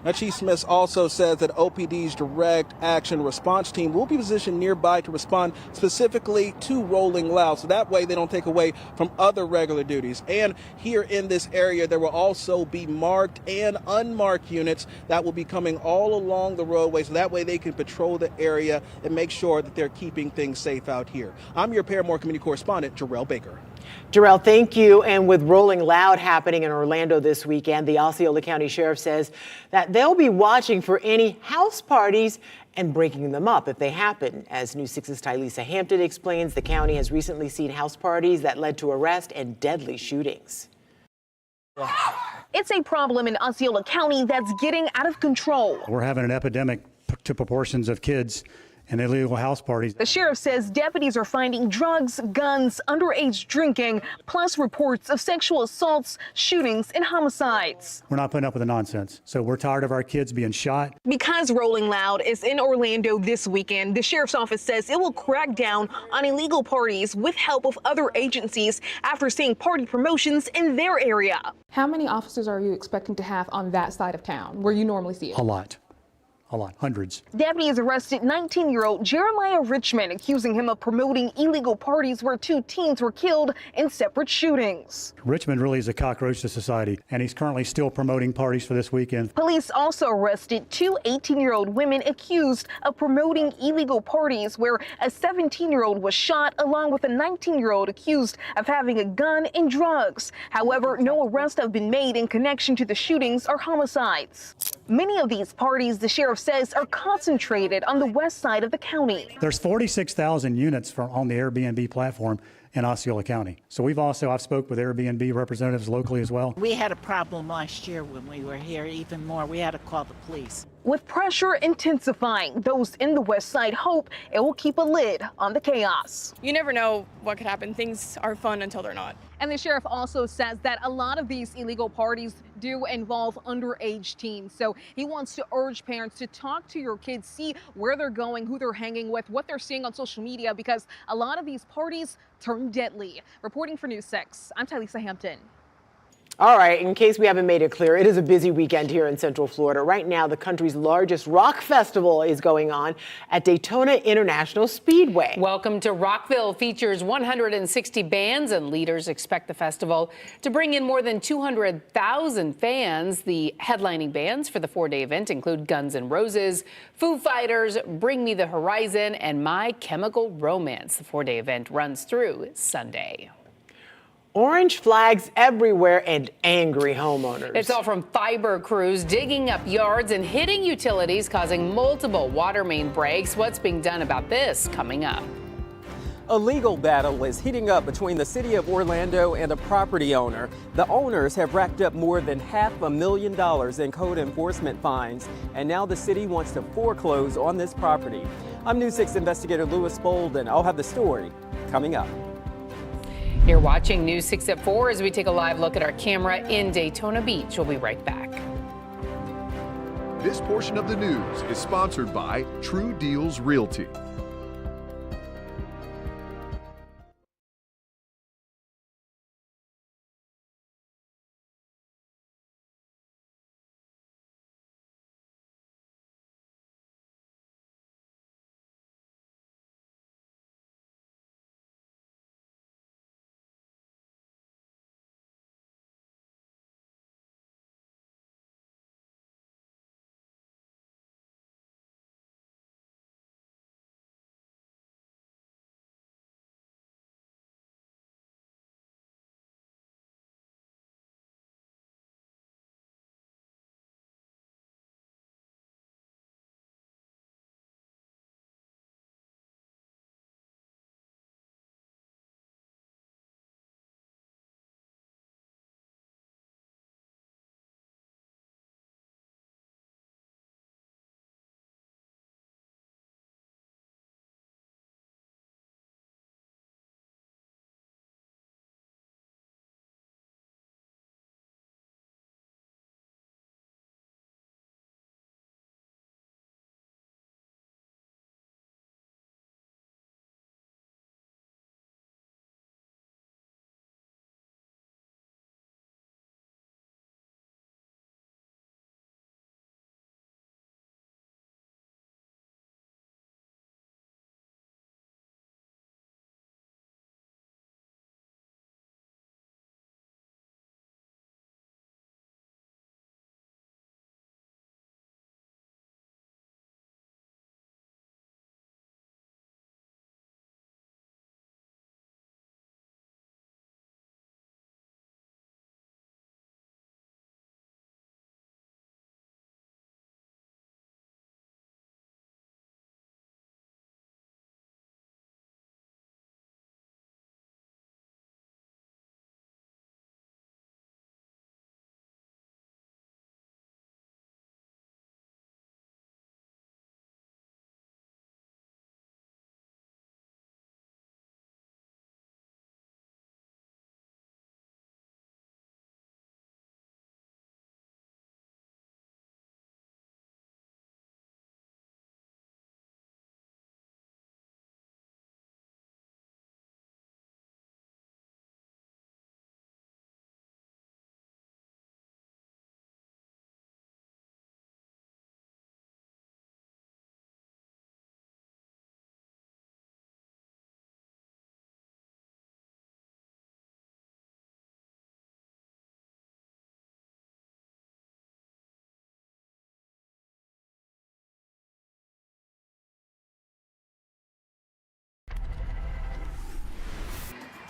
Now, Chief Smith also says that OPD's direct action response team will be positioned nearby to respond specifically to Rolling Loud, so that way they don't take away from other regular duties. And here in this area, there will also be marked and unmarked units that will be coming all along the roadway, so that way they can patrol the area and make sure that they're keeping things safe out here. I'm your Paramore community correspondent, Jarrell Baker. Jarrell, thank you. And with Rolling Loud happening in Orlando this weekend, the Osceola County Sheriff says that they'll be watching for any house parties and breaking them up if they happen. As News 6's Tylisa Hampton explains, the county has recently seen house parties that led to arrest and deadly shootings. It's a problem in Osceola County that's getting out of control. We're having an epidemic to proportions of kids and illegal house parties. The sheriff says deputies are finding drugs, guns, underage drinking, plus reports of sexual assaults, shootings, and homicides. We're not putting up with the nonsense. So we're tired of our kids being shot. Because Rolling Loud is in Orlando this weekend, the sheriff's office says it will crack down on illegal parties with help of other agencies after seeing party promotions in their area. How many officers are you expecting to have on that side of town where you normally see it? A lot. Hundreds. Deputies arrested 19-year-old Jeremiah Richmond, accusing him of promoting illegal parties where 2 teens were killed in separate shootings. Richmond really is a cockroach to society, and he's currently still promoting parties for this weekend. Police also arrested 2 18-year-old women accused of promoting illegal parties where a 17-year-old was shot, along with a 19-year-old accused of having a gun and drugs. However, no arrests have been made in connection to the shootings or homicides. Many of these parties, the sheriff says are concentrated on the west side of the county. There's 46,000 units on the Airbnb platform in Osceola County. So I've spoke with Airbnb representatives locally as well. We had a problem last year when we were here, even more. We had to call the police. With pressure intensifying, those in the west side hope it will keep a lid on the chaos. You never know what could happen. Things are fun until they're not. And the sheriff also says that a lot of these illegal parties do involve underage teens. So he wants to urge parents to talk to your kids, see where they're going, who they're hanging with, what they're seeing on social media, because a lot of these parties turn deadly. Reporting for News 6, I'm Tylisa Hampton. All right, in case we haven't made it clear, it is a busy weekend here in Central Florida. Right now, the country's largest rock festival is going on at Daytona International Speedway. Welcome to Rockville features 160 bands, and leaders expect the festival to bring in more than 200,000 fans. The headlining bands for the four-day event include Guns N' Roses, Foo Fighters, Bring Me the Horizon, and My Chemical Romance. The four-day event runs through Sunday. Orange flags everywhere and angry homeowners. It's all from fiber crews digging up yards and hitting utilities, causing multiple water main breaks. What's being done about this? Coming up. A legal battle is heating up between the city of Orlando and a property owner. The owners have racked up more than $500,000 in code enforcement fines, and now the city wants to foreclose on this property. I'm News 6 investigator Louis Bolden. I'll have the story coming up. You're watching News 6 at 4 as we take a live look at our camera in Daytona Beach. We'll be right back. This portion of the news is sponsored by True Deals Realty.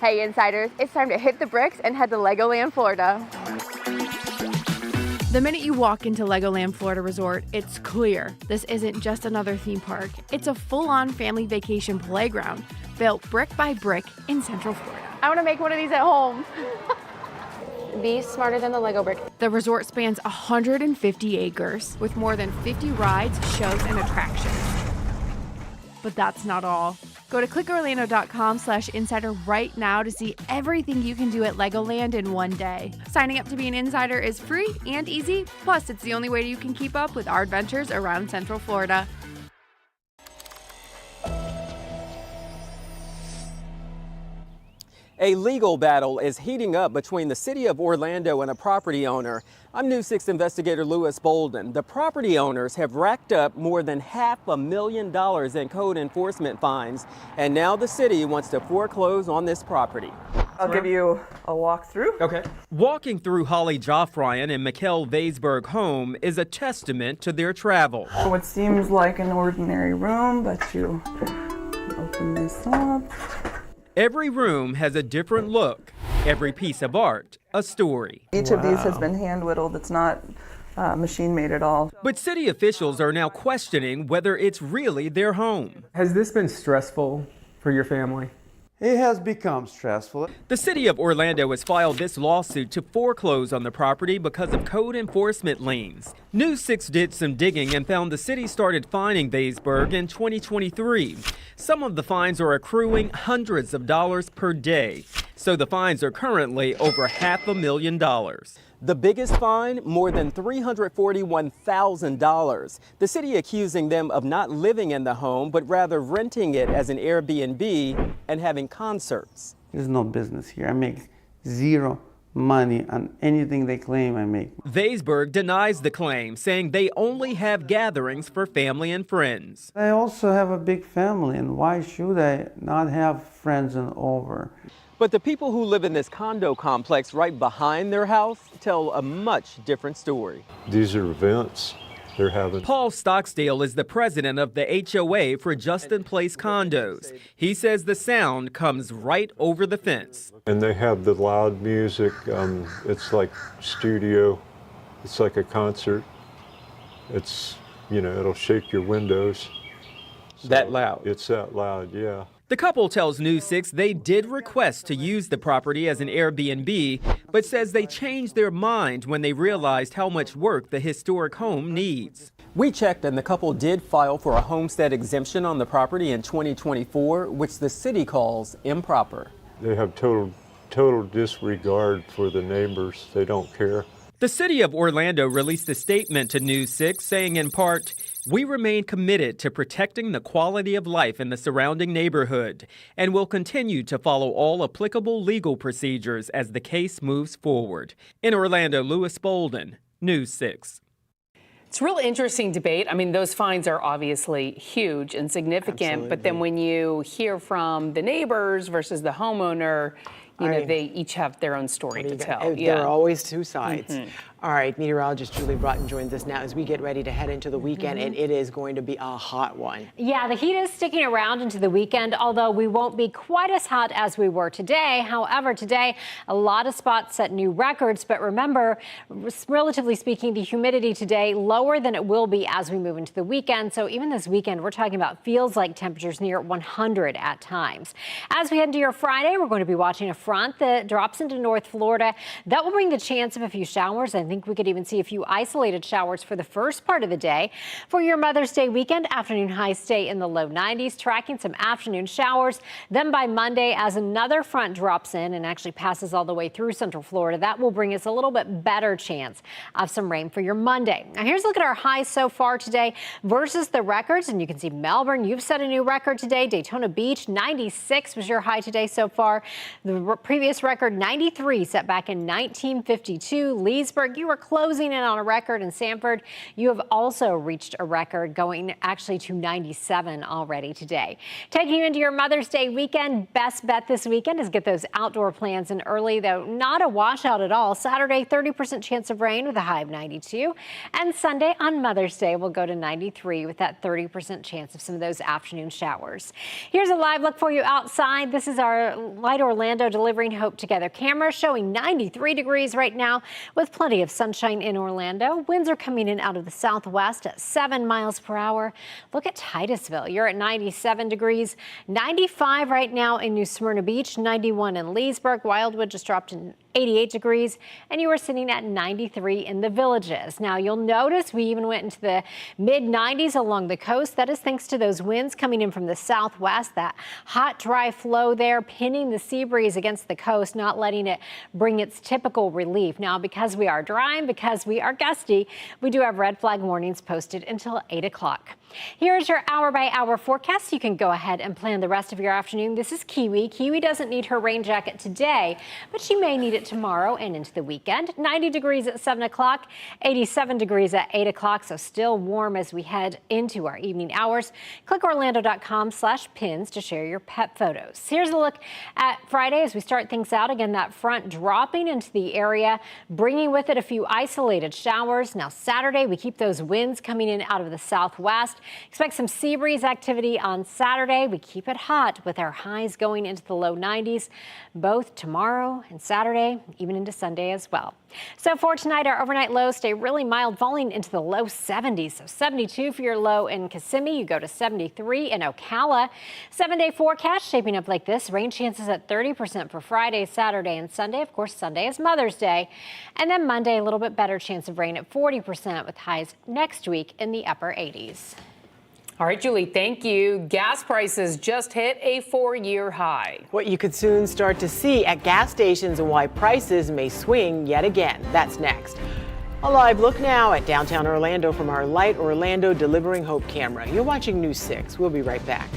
Hey Insiders, it's time to hit the bricks and head to Legoland, Florida. The minute you walk into Legoland Florida Resort, it's clear this isn't just another theme park. It's a full-on family vacation playground built brick by brick in Central Florida. I want to make one of these at home. Be smarter than the Lego brick. The resort spans 150 acres with more than 50 rides, shows, and attractions. But that's not all. Go to clickorlando.com/insider right now to see everything you can do at Legoland in one day. Signing up to be an insider is free and easy. Plus, it's the only way you can keep up with our adventures around Central Florida. A legal battle is heating up between the city of Orlando and a property owner. I'm News 6 investigator Lewis Bolden. The property owners have racked up more than $500,000 in code enforcement fines, and now the city wants to foreclose on this property. I'll give you a walkthrough. Okay. Walking through Holly Joffryan and Mikkel Vaisberg home is a testament to their travel. What seems like an ordinary room, but you open this up. Every room has a different look. Every piece of art, a story. Each of these has been hand whittled. It's not machine made at all. But city officials are now questioning whether it's really their home. Has this been stressful for your family? It has become stressful. The city of Orlando has filed this lawsuit to foreclose on the property because of code enforcement liens. News 6 did some digging and found the city started fining Vaisberg in 2023. Some of the fines are accruing hundreds of dollars per day, so the fines are currently over $500,000. The biggest fine, more than $341,000. The city accusing them of not living in the home, but rather renting it as an Airbnb and having concerts. There's no business here. I make zero money on anything they claim I make. Vaisberg denies the claim, saying they only have gatherings for family and friends. I also have a big family, and why should I not have friends and over? But the people who live in this condo complex right behind their house tell a much different story. These are events they're having. Paul Stocksdale is the president of the HOA for Justin Place condos. He says the sound comes right over the fence. And they have the loud music. It's like studio. It's like a concert. It's, it'll shake your windows. So that loud? It's that loud, yeah. The couple tells News 6 they did request to use the property as an Airbnb, but says they changed their mind when they realized how much work the historic home needs. We checked, and the couple did file for a homestead exemption on the property in 2024, which the city calls improper. They have total disregard for the neighbors. They don't care. The city of Orlando released a statement to News 6 saying in part, "We remain committed to protecting the quality of life in the surrounding neighborhood and will continue to follow all applicable legal procedures as the case moves forward." In Orlando, Lewis Bolden, News 6. It's a real interesting debate. I mean, those fines are obviously huge and significant, but then when you hear from the neighbors versus the homeowner, they each have their own story to tell. There are always two sides. Mm-hmm. All right, meteorologist Julie Broughton joins us now as we get ready to head into the weekend, and it is going to be a hot one. Yeah, the heat is sticking around into the weekend, although we won't be quite as hot as we were today. However, today, a lot of spots set new records, but remember, relatively speaking, the humidity today lower than it will be as we move into the weekend. So even this weekend, we're talking about feels like temperatures near 100 at times. As we head into your Friday, we're going to be watching a front that drops into North Florida. That will bring the chance of a few showers. I think we could even see a few isolated showers for the first part of the day. For your Mother's Day weekend, afternoon highs stay in the low 90s, tracking some afternoon showers. Then by Monday, as another front drops in and actually passes all the way through Central Florida, that will bring us a little bit better chance of some rain for your Monday. Now here's a look at our highs so far today versus the records. And you can see Melbourne, you've set a new record today. Daytona Beach, 96 was your high today so far. The previous record, 93, set back in 1952. Leesburg, you were closing in on a record. In Sanford, you have also reached a record, going actually to 97 already today. Taking you into your Mother's Day weekend, best bet this weekend is get those outdoor plans in early, though not a washout at all. Saturday, 30% chance of rain with a high of 92. And Sunday on Mother's Day will go to 93 with that 30% chance of some of those afternoon showers. Here's a live look for you outside. This is our Light Orlando Delivering Hope Together camera showing 93 degrees right now with plenty of of sunshine in Orlando. Winds are coming in out of the southwest at 7 miles per hour. Look at Titusville. You're at 97 degrees, 95 right now in New Smyrna Beach, 91 in Leesburg. Wildwood just dropped in 88 degrees, and you are sitting at 93 in the Villages. Now, you'll notice we even went into the mid-90s along the coast. That is thanks to those winds coming in from the southwest, that hot, dry flow there, pinning the sea breeze against the coast, not letting it bring its typical relief. Now, because we are dry and because we are gusty, we do have red flag warnings posted until 8 o'clock. Here's your hour-by-hour forecast. You can go ahead and plan the rest of your afternoon. This is Kiwi. Kiwi doesn't need her rain jacket today, but she may need it tomorrow and into the weekend. 90 degrees at 7 o'clock, 87 degrees at 8 o'clock, so still warm as we head into our evening hours. Click Orlando.com/pins to share your pet photos. Here's a look at Friday as we start things out. Again, that front dropping into the area, bringing with it a few isolated showers. Now, Saturday, we keep those winds coming in out of the southwest. Expect some sea breeze activity on Saturday. We keep it hot with our highs going into the low 90s, both tomorrow and Saturday, even into Sunday as well. So for tonight, our overnight lows stay really mild, falling into the low 70s. So 72 for your low in Kissimmee. You go to 73 in Ocala. 7-day forecast shaping up like this. Rain chances at 30% for Friday, Saturday, and Sunday. Of course, Sunday is Mother's Day. And then Monday, a little bit better chance of rain at 40% with highs next week in the upper 80s. All right, Julie, thank you. Gas prices just hit a 4-year high. What you could soon start to see at gas stations and why prices may swing yet again. That's next. A live look now at downtown Orlando from our Light Orlando Delivering Hope camera. You're watching News 6. We'll be right back.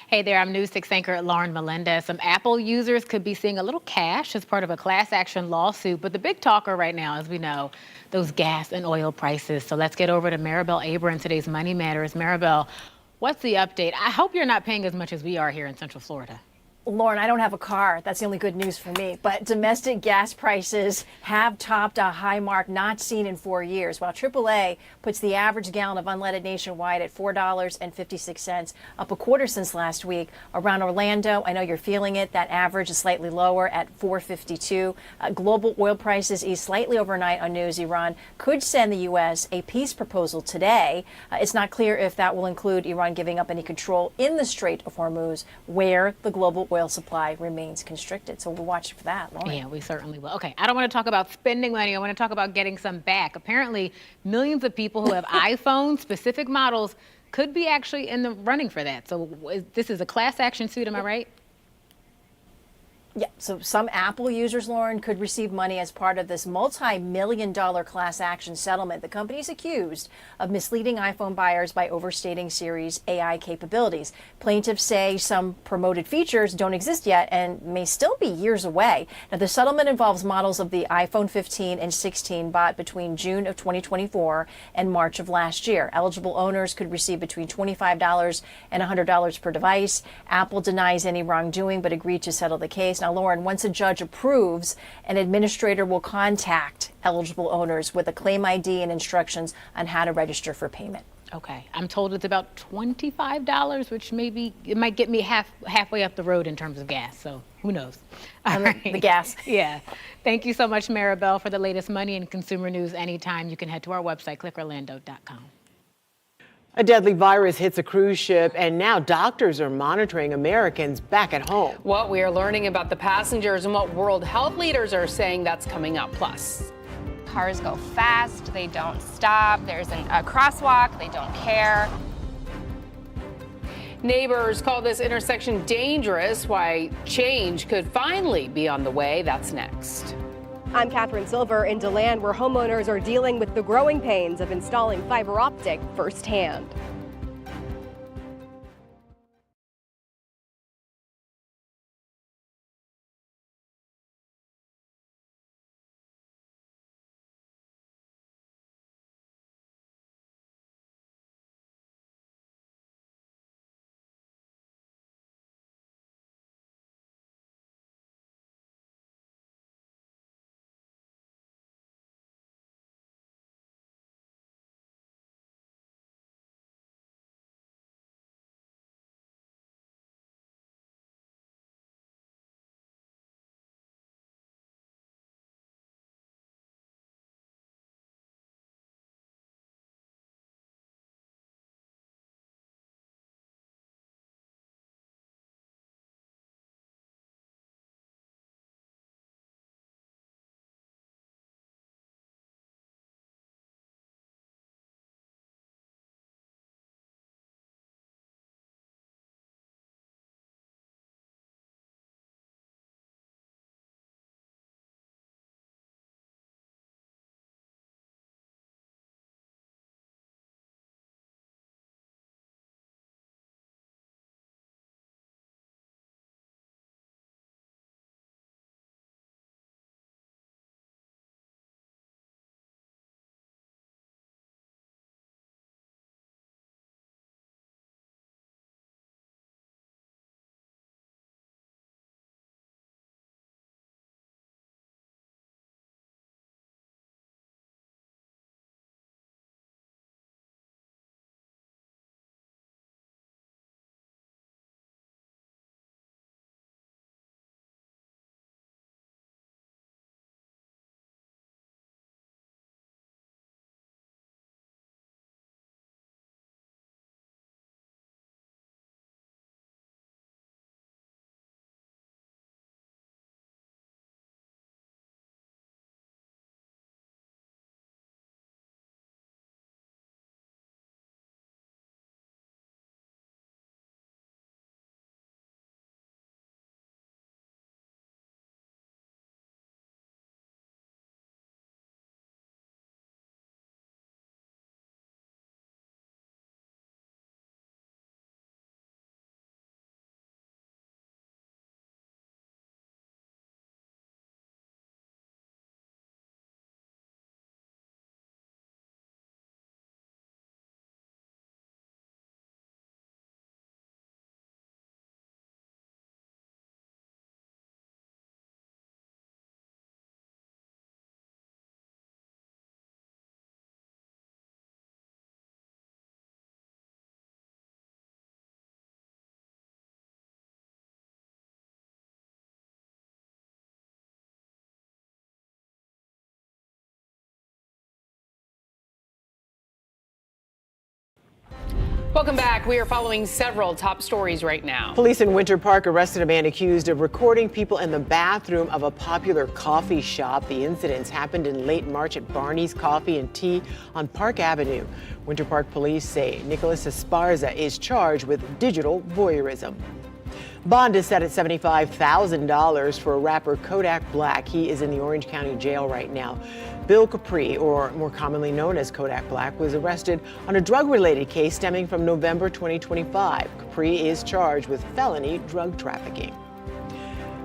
Hey there, I'm News 6 anchor Lauren Melendez. Some Apple users could be seeing a little cash as part of a class action lawsuit, but the big talker right now, as we know, those gas and oil prices. So let's get over to Mabel in today's Money Matters. Mabel, what's the update? I hope you're not paying as much as we are here in Central Florida. Lauren, I don't have a car. That's the only good news for me. But domestic gas prices have topped a high mark not seen in 4 years, while AAA puts the average gallon of unleaded nationwide at $4.56, up a quarter since last week. Around Orlando, I know you're feeling it. That average is slightly lower at $4.52. Global oil prices eased slightly overnight on news Iran could send the U.S. a peace proposal today. It's not clear if that will include Iran giving up any control in the Strait of Hormuz, where the global oil supply remains constricted. So we'll watch for that, Lauren. Yeah, we certainly will. Okay, I don't want to talk about spending money. I want to talk about getting some back. Apparently, millions of people who have iPhones, specific models, could be actually in the running for that. So this is a class action suit, am I right? Yeah, so some Apple users, Lauren, could receive money as part of this multi-million-dollar class action settlement. The company is accused of misleading iPhone buyers by overstating Siri's AI capabilities. Plaintiffs say some promoted features don't exist yet and may still be years away. Now, the settlement involves models of the iPhone 15 and 16 bought between June of 2024 and March of last year. Eligible owners could receive between $25 and $100 per device. Apple denies any wrongdoing but agreed to settle the case. Now, Lauren, once a judge approves, an administrator will contact eligible owners with a claim ID and instructions on how to register for payment. Okay, I'm told it's about $25, which it might get me halfway up the road in terms of gas. So who knows? All right. The gas. Yeah. Thank you so much, Maribel, for the latest money and consumer news. Anytime you can head to our website, clickorlando.com. A deadly virus hits a cruise ship, and now doctors are monitoring Americans back at home. What we are learning about the passengers and what world health leaders are saying that's coming up. Plus, Cars go fast, they don't stop, there's a crosswalk, they don't care. neighbors call this intersection dangerous, why change could finally be on the way. That's next. I'm Catherine Silver in DeLand, where homeowners are dealing with the growing pains of installing fiber optic firsthand. Welcome back. We are following several top stories right now. Police in Winter Park arrested a man accused of recording people in the bathroom of a popular coffee shop. The incidents happened in late March at Barney's Coffee and Tea on Park Avenue. Winter Park police say Nicholas Esparza is charged with digital voyeurism. Bond is set at $75,000 for rapper Kodak Black. He is in the Orange County jail right now. Bill Capri, or more commonly known as Kodak Black, was arrested on a drug-related case stemming from November 2025. Capri is charged with felony drug trafficking.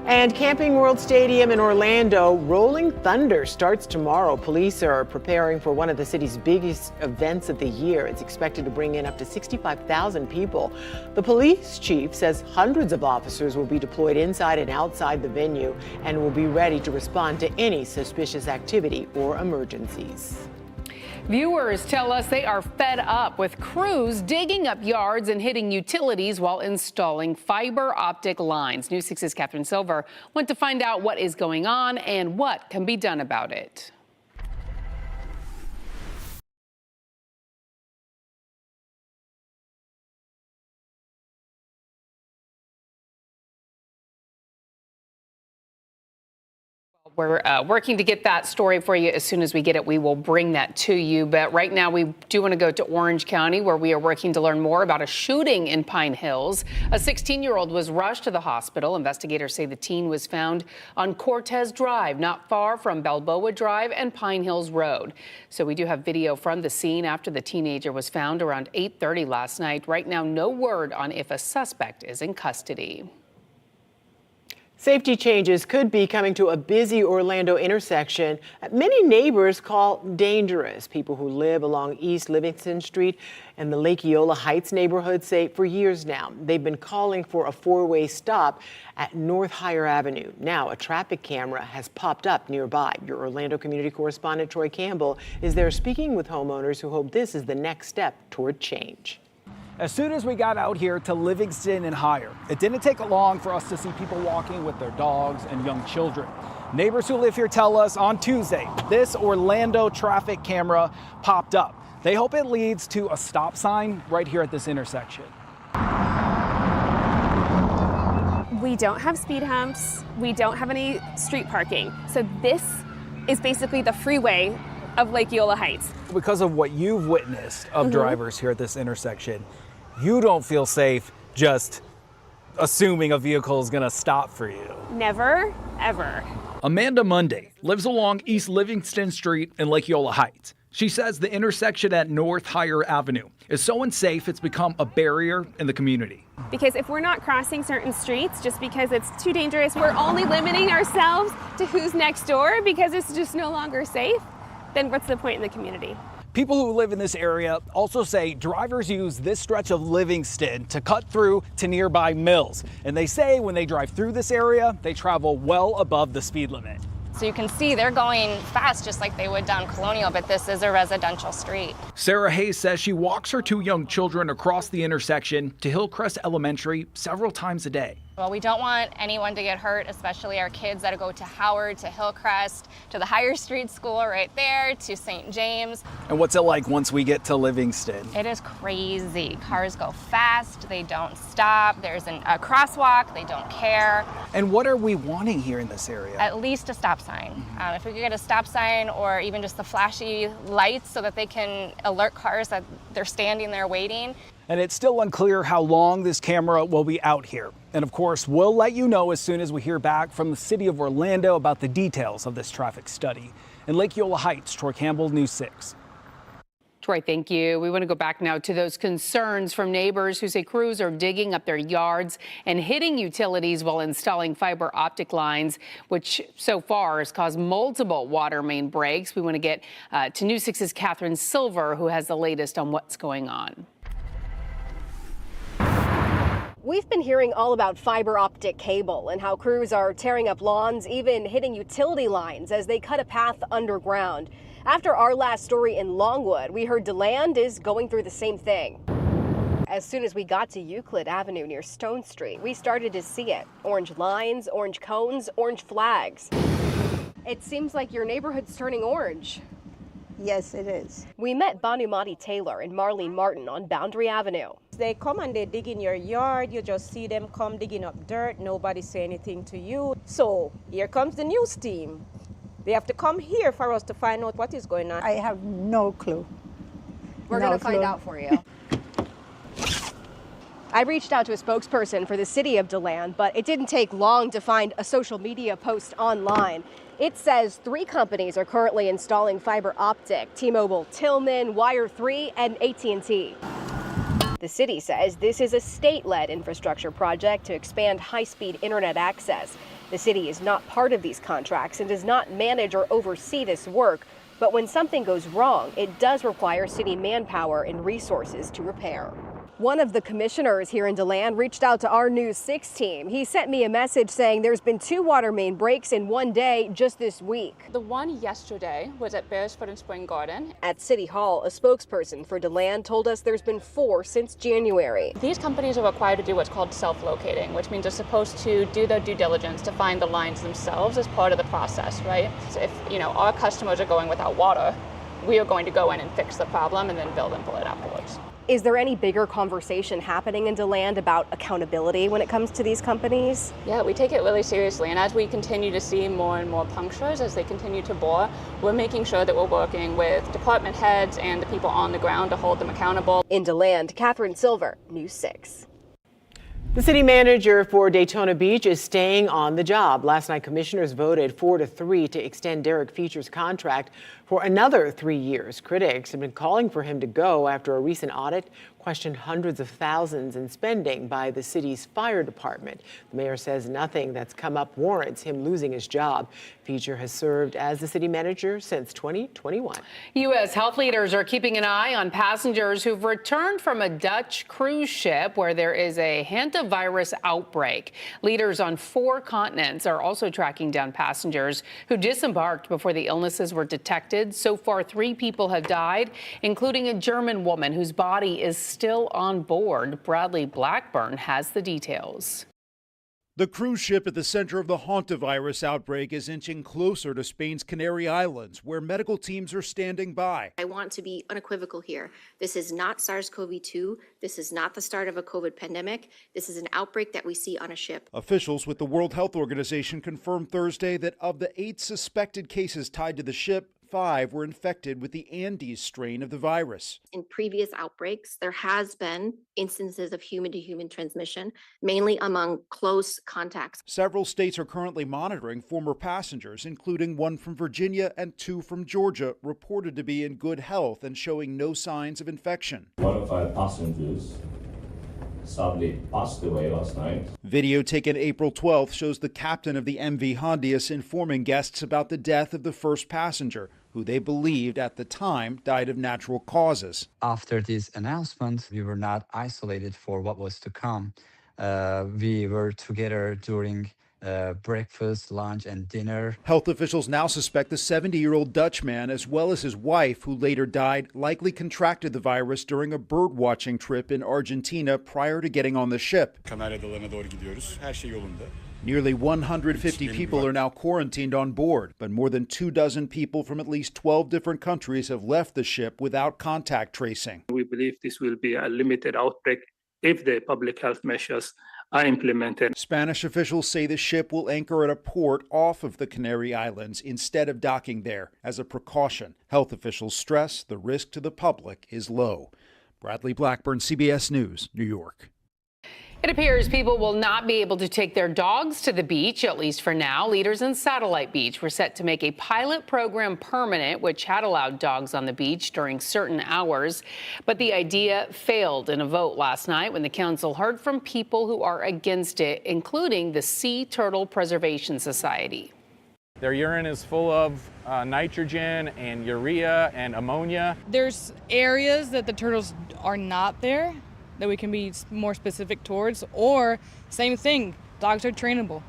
And Camping World Stadium in Orlando, Rolling Thunder starts tomorrow. Police are preparing for one of the city's biggest events of the year. It's expected to bring in up to 65,000 people. The police chief says hundreds of officers will be deployed inside and outside the venue and will be ready to respond to any suspicious activity or emergencies. Viewers tell us they are fed up with crews digging up yards and hitting utilities while installing fiber optic lines. News 6's Catherine Silver went to find out what is going on and what can be done about it. We're working to get that story for you. As soon as we get it, we will bring that to you. But right now, we do want to go to Orange County, where we are working to learn more about a shooting in Pine Hills. A 16-year-old was rushed to the hospital. Investigators say the teen was found on Cortez Drive, not far from Balboa Drive and Pine Hills Road. So we do have video from the scene after the teenager was found around 8:30 last night. Right now, no word on if a suspect is in custody. Safety changes could be coming to a busy Orlando intersection many neighbors call dangerous. People who live along East Livingston Street and the Lake Eola Heights neighborhood say for years now they've been calling for a four-way stop at North Higher Avenue. Now a traffic camera has popped up nearby. Your Orlando community correspondent Troy Campbell is there speaking with homeowners who hope this is the next step toward change. As soon as we got out here to Livingston and higher, it didn't take long for us to see people walking with their dogs and young children. Neighbors who live here tell us on Tuesday, this Orlando traffic camera popped up. They hope it leads to a stop sign right here at this intersection. We don't have speed humps. We don't have any street parking. So this is basically the freeway of Lake Eola Heights. Because of what you've witnessed of drivers here at this intersection, you don't feel safe just assuming a vehicle is going to stop for you. Never, ever. Amanda Monday lives along East Livingston Street in Lake Eola Heights. She says the intersection at North Higher Avenue is so unsafe it's become a barrier in the community. Because if we're not crossing certain streets just because it's too dangerous, we're only limiting ourselves to who's next door because it's just no longer safe, then what's the point in the community? People who live in this area also say drivers use this stretch of Livingston to cut through to nearby mills. And they say when they drive through this area, they travel well above the speed limit. So you can see they're going fast just like they would down Colonial, but this is a residential street. Sarah Hayes says she walks her two young children across the intersection to Hillcrest Elementary several times a day. Well, we don't want anyone to get hurt, especially our kids that go to Howard, to Hillcrest, to the Higher Street School right there, to St. James. And what's it like once we get to Livingston? It is crazy. Cars go fast, they don't stop, there's a crosswalk, they don't care. And what are we wanting here in this area? At least a stop sign. If we could get a stop sign or even just the flashy lights so that they can alert cars that they're standing there waiting. And it's still unclear how long this camera will be out here. And of course, we'll let you know as soon as we hear back from the city of Orlando about the details of this traffic study. In Lake Eola Heights, Troy Campbell, News 6. Troy, thank you. We want to go back now to those concerns from neighbors who say crews are digging up their yards and hitting utilities while installing fiber optic lines, which so far has caused multiple water main breaks. We want to get to News 6's Catherine Silver, who has the latest on what's going on. We've been hearing all about fiber optic cable and how crews are tearing up lawns, even hitting utility lines as they cut a path underground. After our last story in Longwood, we heard DeLand is going through the same thing. As soon as we got to Euclid Avenue near Stone Street, we started to see it. Orange lines, orange cones, orange flags. It seems like your neighborhood's turning orange. Yes, it is. We met Banumati Taylor and Marlene Martin on Boundary Avenue. They come and they dig in your yard. You just see them come digging up dirt. Nobody say anything to you. So here comes the news team. They have to come here for us to find out what is going on. I have no clue. We're going to find out for you. I reached out to a spokesperson for the city of DeLand, but it didn't take long to find a social media post online. It says 3 companies are currently installing fiber optic: T-Mobile, Tillman, Wire3, and AT&T. The city says this is a state-led infrastructure project to expand high-speed internet access. The city is not part of these contracts and does not manage or oversee this work. But when something goes wrong, it does require city manpower and resources to repair. One of the commissioners here in DeLand reached out to our News 6 team. He sent me a message saying there's been 2 water main breaks in one day just this week. The one yesterday was at Beresford and Spring Garden. At City Hall, a spokesperson for DeLand told us there's been 4 since January. These companies are required to do what's called self-locating, which means they're supposed to do their due diligence to find the lines themselves as part of the process, right? So if, our customers are going without water, we are going to go in and fix the problem and then bill them for it afterwards. Is there any bigger conversation happening in DeLand about accountability when it comes to these companies? Yeah, we take it really seriously. And as we continue to see more and more punctures, as they continue to bore, we're making sure that we're working with department heads and the people on the ground to hold them accountable. In DeLand, Catherine Silver, News 6. The city manager for Daytona Beach is staying on the job. Last night, commissioners voted 4-3 to extend Derek Feature's contract for another 3 years. Critics have been calling for him to go after a recent audit questioned hundreds of thousands in spending by the city's fire department. The mayor says nothing that's come up warrants him losing his job. Feature has served as the city manager since 2021. U.S. health leaders are keeping an eye on passengers who've returned from a Dutch cruise ship where there is a hantavirus outbreak. Leaders on 4 continents are also tracking down passengers who disembarked before the illnesses were detected. So far, 3 people have died, including a German woman whose body is still on board. Bradley Blackburn has the details. The cruise ship at the center of the hantavirus outbreak is inching closer to Spain's Canary Islands, where medical teams are standing by. I want to be unequivocal here. This is not SARS-CoV-2. This is not the start of a COVID pandemic. This is an outbreak that we see on a ship. Officials with the World Health Organization confirmed Thursday that of the 8 suspected cases tied to the ship, 5 were infected with the Andes strain of the virus. In previous outbreaks, there has been instances of human-to-human transmission, mainly among close contacts. Several states are currently monitoring former passengers, including one from Virginia and 2 from Georgia, reported to be in good health and showing no signs of infection. One of our passengers sadly passed away last night. Video taken April 12th shows the captain of the MV Hondius informing guests about the death of the first passenger, who they believed at the time died of natural causes. After this announcement, we were not isolated for what was to come. We were together during breakfast, lunch, and dinner. Health officials now suspect the 70-year-old Dutch man, as well as his wife, who later died, likely contracted the virus during a bird-watching trip in Argentina prior to getting on the ship. Kanarya Adalarına doğru gidiyoruz. Her şey yolunda. Nearly 150 people are now quarantined on board, but more than 24 people from at least 12 different countries have left the ship without contact tracing. We believe this will be a limited outbreak if the public health measures are implemented. Spanish officials say the ship will anchor at a port off of the Canary Islands instead of docking there as a precaution. Health officials stress the risk to the public is low. Bradley Blackburn, CBS News, New York. It appears people will not be able to take their dogs to the beach, at least for now. Leaders in Satellite Beach were set to make a pilot program permanent, which had allowed dogs on the beach during certain hours. But the idea failed in a vote last night when the council heard from people who are against it, including the Sea Turtle Preservation Society. Their urine is full of nitrogen and urea and ammonia. There's areas that the turtles are not there that we can be more specific towards, or same thing, dogs are trainable.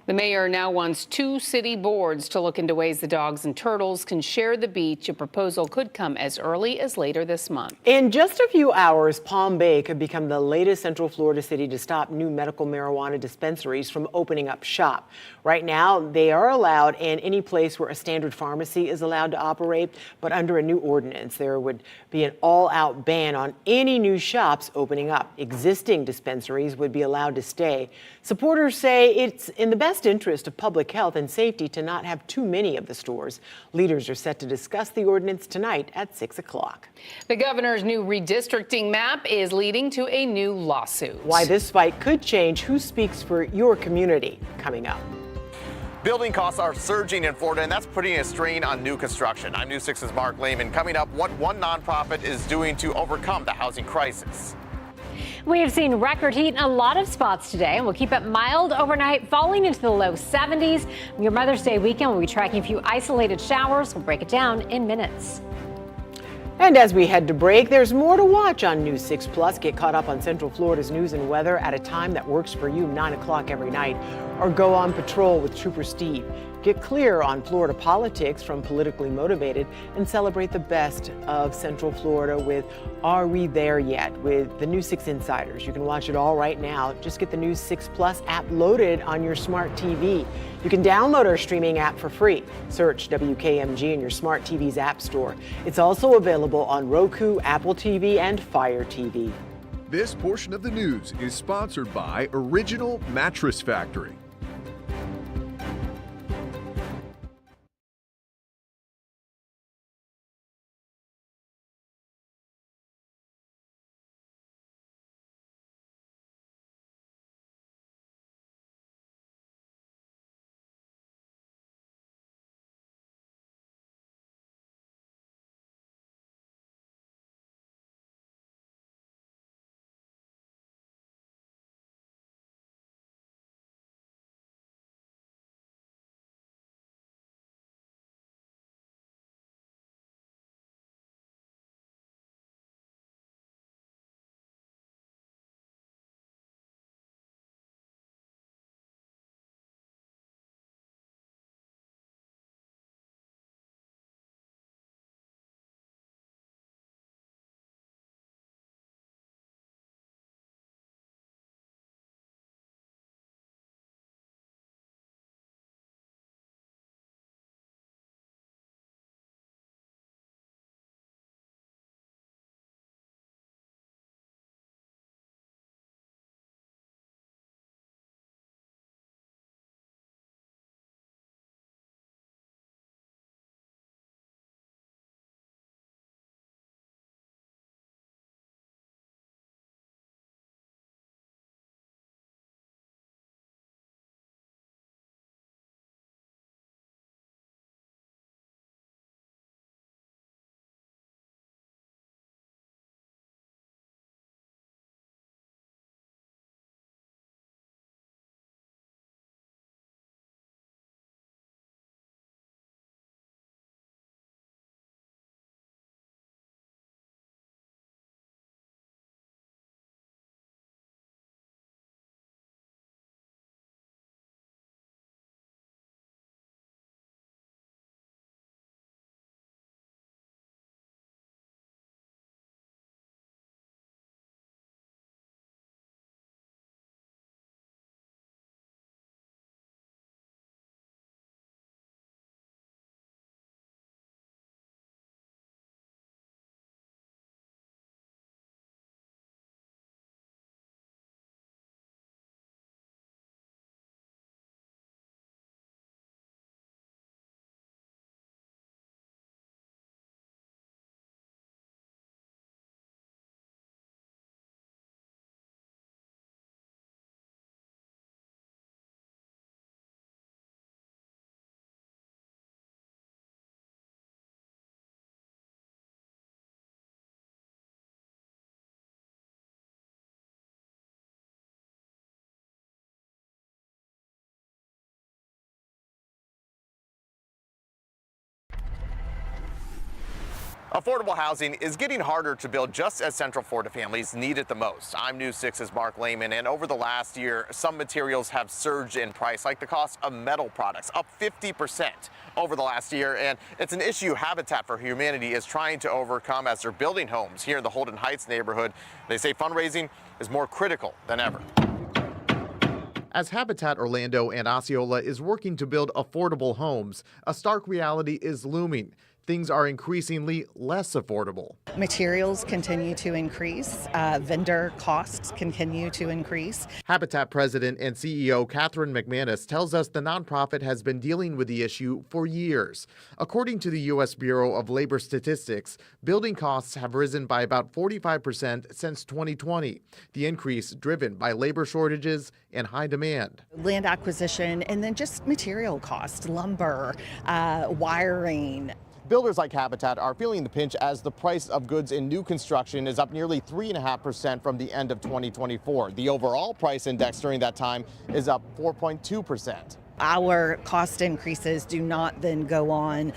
The mayor now wants 2 city boards to look into ways the dogs and turtles can share the beach. A proposal could come as early as later this month. In just a few hours, Palm Bay could become the latest Central Florida city to stop new medical marijuana dispensaries from opening up shop. Right now, they are allowed in any place where a standard pharmacy is allowed to operate, but under a new ordinance, there would be an all-out ban on any new shops opening up. Existing dispensaries would be allowed to stay. Supporters say it's in the best interest of public health and safety to not have too many of the stores. Leaders are set to discuss the ordinance tonight at 6 o'clock. The governor's new redistricting map is leading to a new lawsuit. Why this fight could change who speaks for your community, coming up. Building costs are surging in Florida, and that's putting a strain on new construction. I'm News 6's Mark Lehman. Coming up, what one nonprofit is doing to overcome the housing crisis. We have seen record heat in a lot of spots today, and we'll keep it mild overnight, falling into the low 70s. Your Mother's Day weekend, we'll be tracking a few isolated showers. We'll break it down in minutes. And as we head to break, there's more to watch on News 6 Plus. Get caught up on Central Florida's news and weather at a time that works for you, 9 o'clock every night. Or go on patrol with Trooper Steve. Get clear on Florida politics from Politically Motivated and celebrate the best of Central Florida with Are We There Yet? With the News 6 Insiders. You can watch it all right now. Just get the News 6 Plus app loaded on your smart TV. You can download our streaming app for free. Search WKMG in your smart TV's app store. It's also available on Roku, Apple TV, and Fire TV. This portion of the news is sponsored by Original Mattress Factory. Affordable housing is getting harder to build just as Central Florida families need it the most. I'm News 6's Mark Lehman, and over the last year, some materials have surged in price, like the cost of metal products, up 50% over the last year. And it's an issue Habitat for Humanity is trying to overcome as they're building homes here in the Holden Heights neighborhood. They say fundraising is more critical than ever. As Habitat Orlando and Osceola is working to build affordable homes, a stark reality is looming. Things are increasingly less affordable. Materials continue to increase. Vendor costs continue to increase. Habitat President and CEO Catherine McManus tells us the nonprofit has been dealing with the issue for years. According to the U.S. Bureau of Labor Statistics, building costs have risen by about 45% since 2020. The increase driven by labor shortages and high demand. Land acquisition and then just material costs, lumber, wiring. Builders like Habitat are feeling the pinch as the price of goods in new construction is up nearly 3.5% from the end of 2024. The overall price index during that time is up 4.2%. Our cost increases do not then go on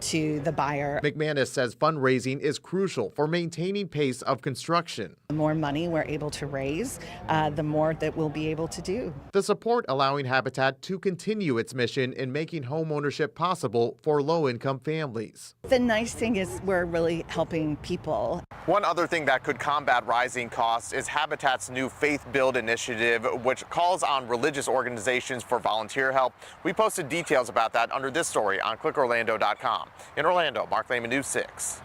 to the buyer. McManus says fundraising is crucial for maintaining pace of construction. The more money we're able to raise, the more that we'll be able to do. The support allowing Habitat to continue its mission in making home ownership possible for low-income families. The nice thing is we're really helping people. One other thing that could combat rising costs is Habitat's new Faith Build initiative, which calls on religious organizations for volunteer help. We posted details about that under this story on clickorlando.com. In Orlando, Mark Lehman, News 6.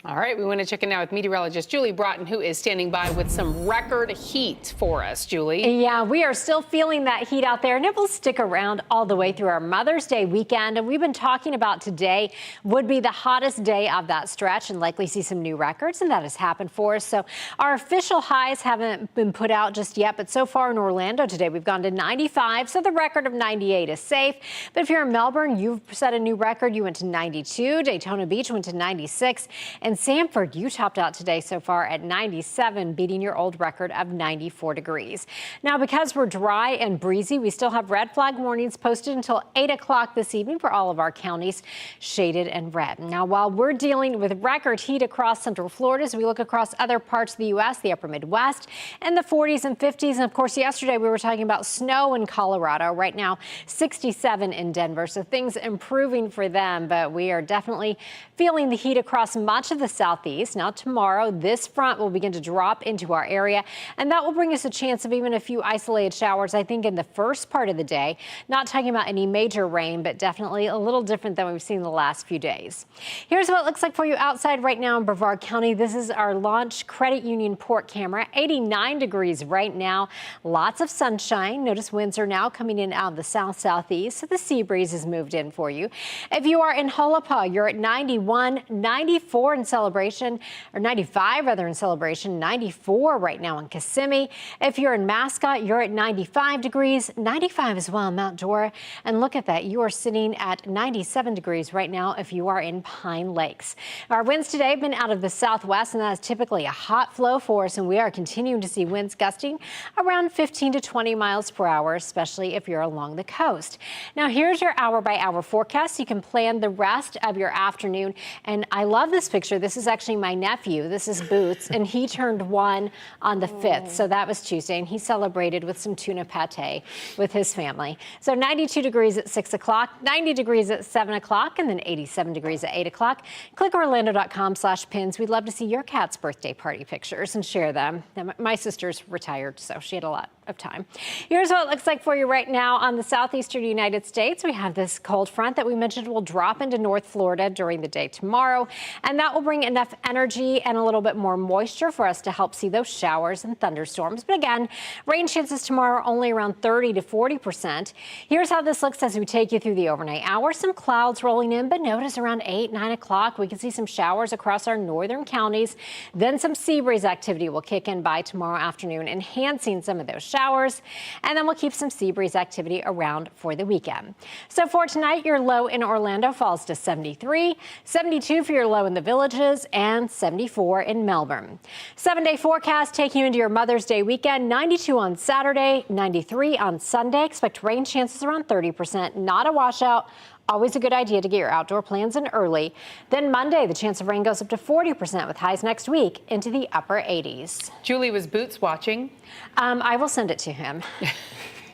All right, we want to check in now with meteorologist Julie Broughton, who is standing by with some record heat for us. Julie? Yeah, we are still feeling that heat out there, and it will stick around all the way through our Mother's Day weekend. And we've been talking about today would be the hottest day of that stretch and likely see some new records, and that has happened for us. So our official highs haven't been put out just yet, but so far in Orlando today, we've gone to 95, so the record of 98 is safe. But if you're in Melbourne, you've set a new record. You went to 92. Daytona Beach went to 96. And Sanford, you topped out today so far at 97, beating your old record of 94 degrees. Now, because we're dry and breezy, we still have red flag warnings posted until 8 o'clock this evening for all of our counties, shaded and red. Now, while we're dealing with record heat across Central Florida, as we look across other parts of the U.S., the upper Midwest, and the 40s and 50s. And of course, yesterday we were talking about snow in Colorado. Right now, 67 in Denver. So things improving for them, but we are definitely feeling the heat across much of the southeast. Now tomorrow, this front will begin to drop into our area, and that will bring us a chance of even a few isolated showers, I think, in the first part of the day. Not talking about any major rain, but definitely a little different than we've seen the last few days. Here's what it looks like for you outside right now in Brevard County. This is our Launch Credit Union port camera. 89 degrees right now. Lots of sunshine. Notice winds are now coming in out of the south-southeast, so the sea breeze has moved in for you. If you are in Hualapa, you're at 91, 94 in Celebration, or 95 rather in Celebration, 94 right now in Kissimmee. If you're in Mascot, you're at 95 degrees, 95 as well in Mount Dora. And look at that, you are sitting at 97 degrees right now if you are in Pine Lakes. Our winds today have been out of the southwest, and that is typically a hot flow for us, and we are continuing to see winds gusting around 15 to 20 miles per hour, especially if you're along the coast. Now here's your hour-by-hour forecast. You can plan the rest of your afternoon, and I love this picture. This is actually my nephew. This is Boots, and he turned 1 on the 5th, so that was Tuesday, and he celebrated with some tuna pate with his family. So 92 degrees at 6 o'clock, 90 degrees at 7 o'clock, and then 87 degrees at 8 o'clock. Clickorlando.com/pins. We'd love to see your cat's birthday party pictures and share them. My sister's retired, so she had a lot of time. Here's what it looks like for you right now on the southeastern United States. We have this cold front that we mentioned will drop into North Florida during the day tomorrow, and that will bring enough energy and a little bit more moisture for us to help see those showers and thunderstorms. But again, rain chances tomorrow are only around 30 to 40%. Here's how this looks as we take you through the overnight hours. Some clouds rolling in, but notice around 8, 9 o'clock, we can see some showers across our northern counties. Then some sea breeze activity will kick in by tomorrow afternoon, enhancing some of those showers. And then we'll keep some sea breeze activity around for the weekend. So for tonight, your low in Orlando falls to 73, 72 for your low in the Villages, and 74 in Melbourne. 7-day forecast taking you into your Mother's Day weekend. 92 on Saturday, 93 on Sunday. Expect rain chances around 30%. Not a washout Always a good idea to get your outdoor plans in early. Then Monday, the chance of rain goes up to 40% with highs next week into the upper 80s. Julie, was Boots watching? I will send it to him.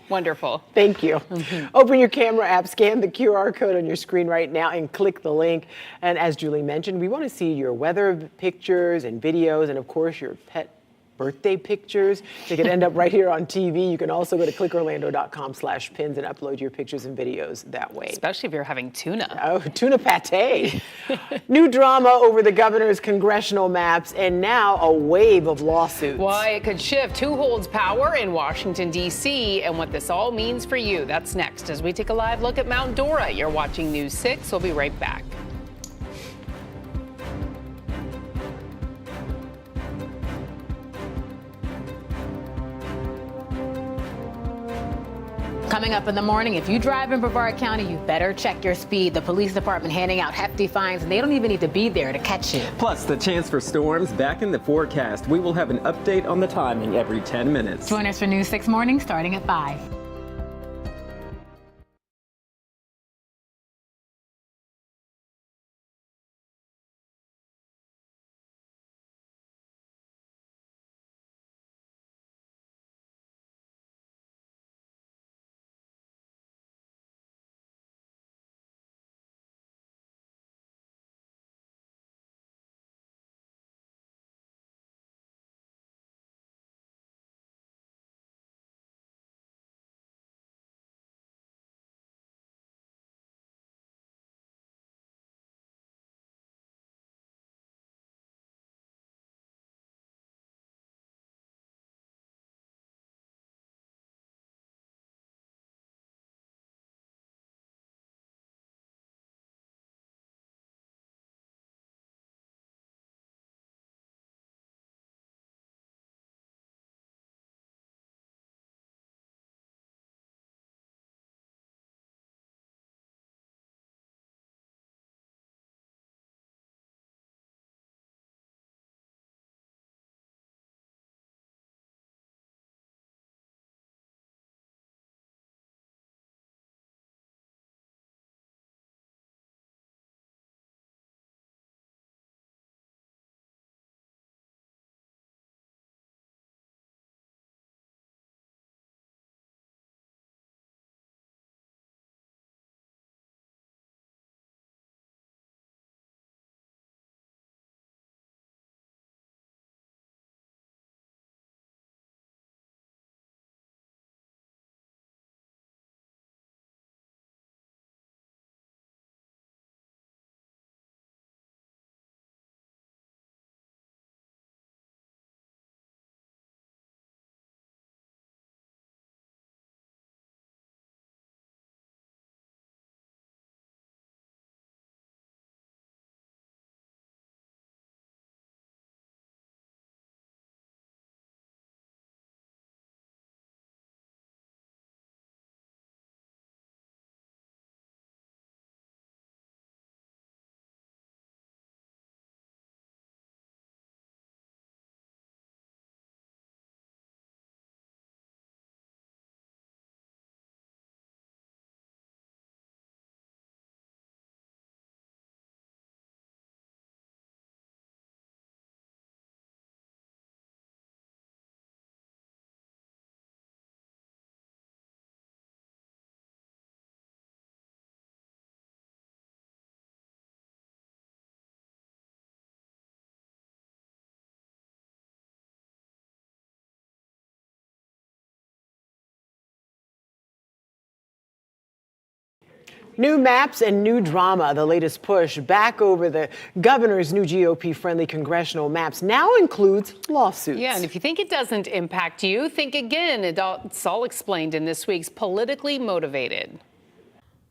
Wonderful. Thank you. Open your camera app, scan the QR code on your screen right now and click the link. And as Julie mentioned, we want to see your weather pictures and videos and, of course, your pet birthday pictures. They could end up right here on TV. You can also go to clickorlando.com/pins and upload your pictures and videos that way. Especially if you're having tuna. Oh, tuna pate. New drama over the governor's congressional maps and now a wave of lawsuits. Why it could shift who holds power in Washington, D.C. and what this all means for you. That's next as we take a live look at Mount Dora. You're watching News 6. We'll be right back. Coming up in the morning, if you drive in Brevard County, you better check your speed. The police department handing out hefty fines, and they don't even need to be there to catch you. Plus, the chance for storms back in the forecast. We will have an update on the timing every 10 minutes. Join us for News 6 Morning starting at 5. New maps and new drama. The latest push back over the governor's new GOP-friendly congressional maps now includes lawsuits. Yeah, and if you think it doesn't impact you, think again. It's all explained in this week's Politically Motivated.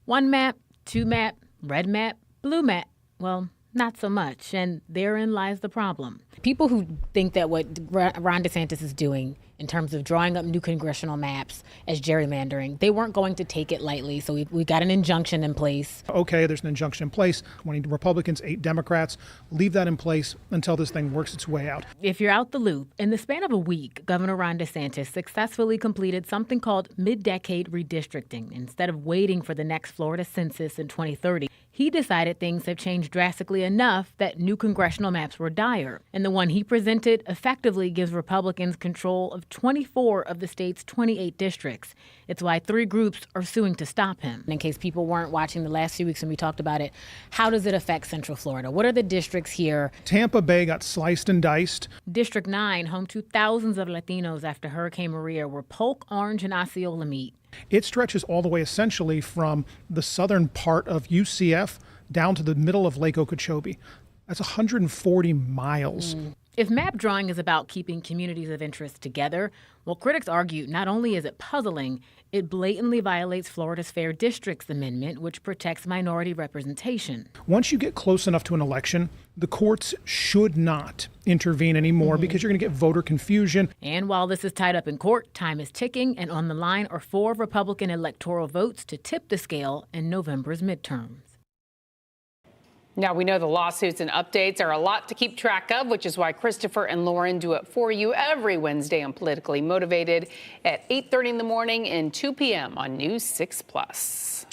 One map, two map, red map, blue map. Well, Not so much, and therein lies the problem. People who think that what Ron DeSantis is doing in terms of drawing up new congressional maps as gerrymandering, they weren't going to take it lightly, so we got an injunction in place. Okay, there's an injunction in place. 20 Republicans, 8 Democrats. Leave that in place until this thing works its way out. If you're out the loop, in the span of a week, Governor Ron DeSantis successfully completed something called mid-decade redistricting. Instead of waiting for the next Florida census in 2030, he decided things have changed drastically enough that new congressional maps were dire. And the one he presented effectively gives Republicans control of 24 of the state's 28 districts. It's why 3 groups are suing to stop him. In case people weren't watching the last few weeks when we talked about it, how does it affect Central Florida? What are the districts here? Tampa Bay got sliced and diced. District 9, home to thousands of Latinos after Hurricane Maria, were Polk, Orange, and Osceola meet. It stretches all the way essentially from the southern part of UCF down to the middle of Lake Okeechobee. That's 140 miles. If map drawing is about keeping communities of interest together, well, critics argue not only is it puzzling, it blatantly violates Florida's Fair Districts Amendment, which protects minority representation. Once you get close enough to an election, the courts should not intervene anymore because you're going to get voter confusion. And while this is tied up in court, time is ticking, and on the line are 4 Republican electoral votes to tip the scale in November's midterms. Now, we know the lawsuits and updates are a lot to keep track of, which is why Christopher and Lauren do it for you every Wednesday on Politically Motivated at 8:30 in the morning and 2 p.m. on News 6+.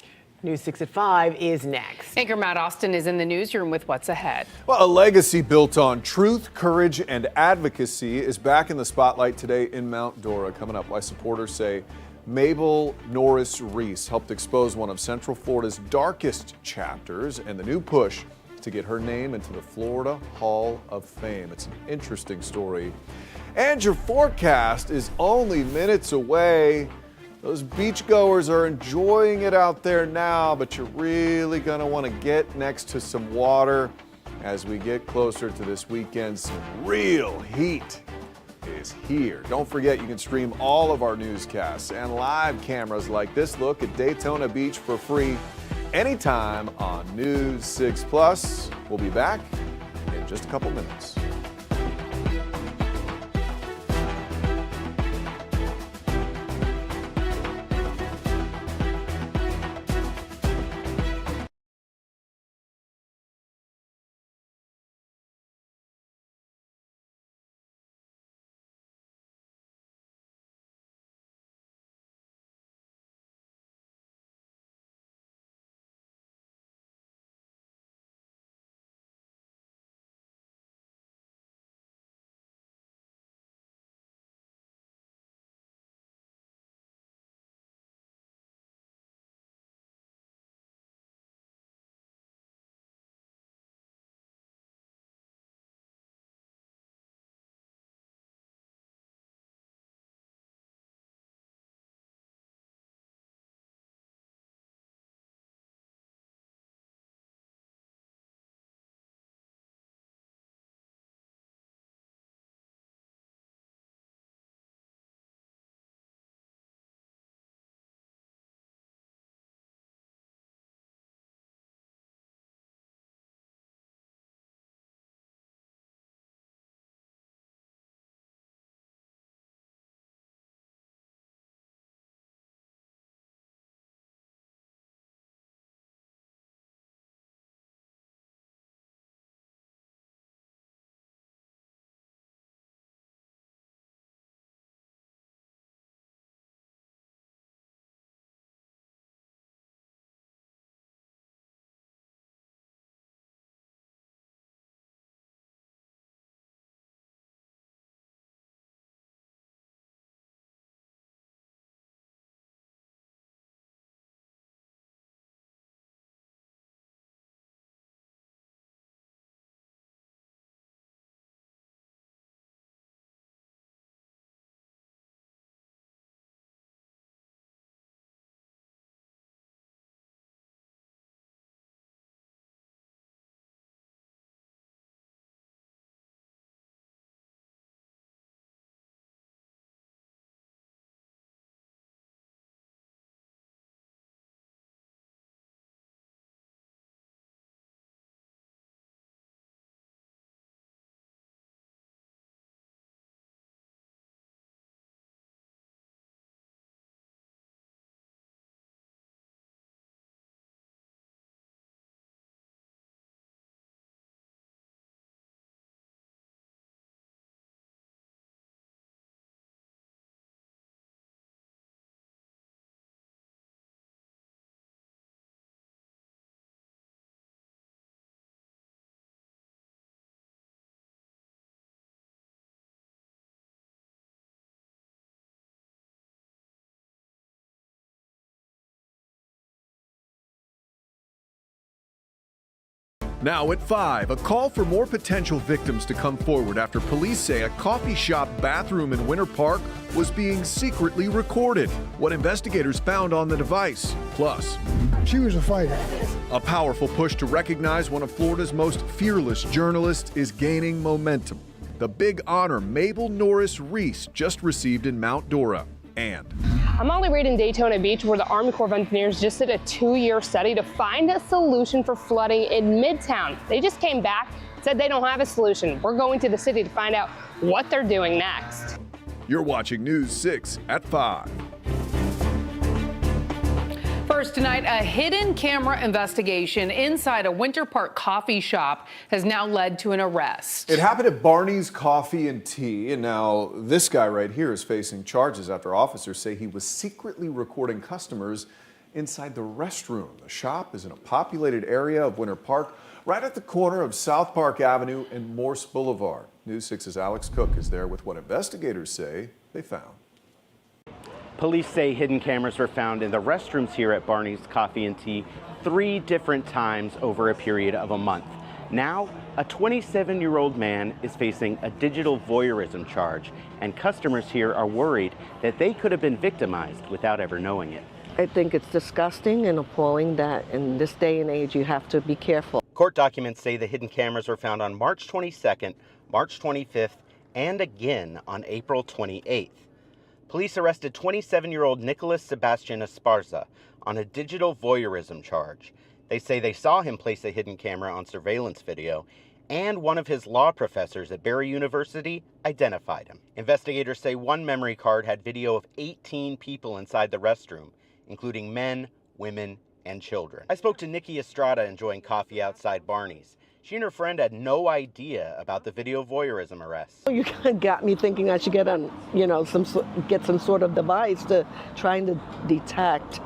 News 6 at 5 is next. Anchor Matt Austin is in the newsroom with what's ahead. Well, a legacy built on truth, courage, and advocacy is back in the spotlight today in Mount Dora. Coming up, why supporters say Mabel Norris Reese helped expose one of Central Florida's darkest chapters and the new push to get her name into the Florida Hall of Fame. It's an interesting story. And your forecast is only minutes away. Those beachgoers are enjoying it out there now, but you're really going to want to get next to some water as we get closer to this weekend. Some real heat is here. Don't forget, you can stream all of our newscasts and live cameras like this look at Daytona Beach for free anytime on News 6+. We'll be back in just a couple minutes. Now at 5, a call for more potential victims to come forward after police say a coffee shop bathroom in Winter Park was being secretly recorded. What investigators found on the device. Plus, she was a fighter. A powerful push to recognize one of Florida's most fearless journalists is gaining momentum. The big honor Mabel Norris Reese just received in Mount Dora. And I'm on my way in Daytona Beach, where the Army Corps of Engineers just did a 2-year study to find a solution for flooding in Midtown. They just came back, said they don't have a solution. We're going to the city to find out what they're doing next. You're watching News 6 at 5. First tonight, a hidden camera investigation inside a Winter Park coffee shop has now led to an arrest. It happened at Barney's Coffee and Tea, and now this guy right here is facing charges after officers say he was secretly recording customers inside the restroom. The shop is in a populated area of Winter Park, right at the corner of South Park Avenue and Morse Boulevard. News 6's Alex Cook is there with what investigators say they found. Police say hidden cameras were found in the restrooms here at Barney's Coffee and Tea 3 different times over a period of a month. Now, a 27-year-old man is facing a digital voyeurism charge, and customers here are worried that they could have been victimized without ever knowing it. I think it's disgusting and appalling that in this day and age you have to be careful. Court documents say the hidden cameras were found on March 22nd, March 25th, and again on April 28th. Police arrested 27-year-old Nicholas Sebastian Esparza on a digital voyeurism charge. They say they saw him place a hidden camera on surveillance video, and one of his law professors at Barry University identified him. Investigators say one memory card had video of 18 people inside the restroom, including men, women, and children. I spoke to Nikki Estrada enjoying coffee outside Barney's. She and her friend had no idea about the video voyeurism arrest. You got me thinking I should get on, get some sort of device to trying to detect,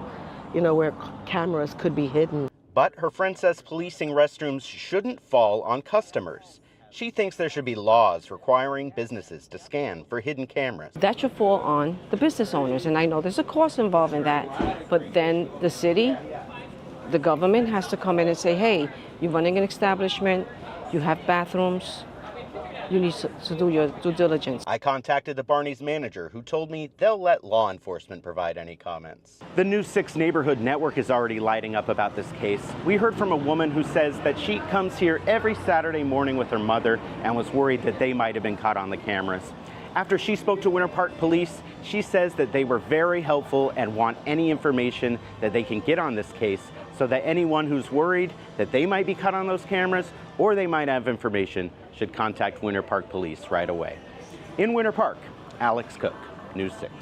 where cameras could be hidden. But her friend says policing restrooms shouldn't fall on customers. She thinks there should be laws requiring businesses to scan for hidden cameras. That should fall on the business owners, and I know there's a cost involved in that, but then the city, the government has to come in and say, hey, you're running an establishment, you have bathrooms, you need to do your due diligence. I contacted the Barney's manager, who told me they'll let law enforcement provide any comments. The News 6 Neighborhood Network is already lighting up about this case. We heard from a woman who says that she comes here every Saturday morning with her mother and was worried that they might have been caught on the cameras. After she spoke to Winter Park Police, she says that they were very helpful and want any information that they can get on this case, so that anyone who's worried that they might be caught on those cameras or they might have information should contact Winter Park Police right away. In Winter Park, Alex Cook, News 6.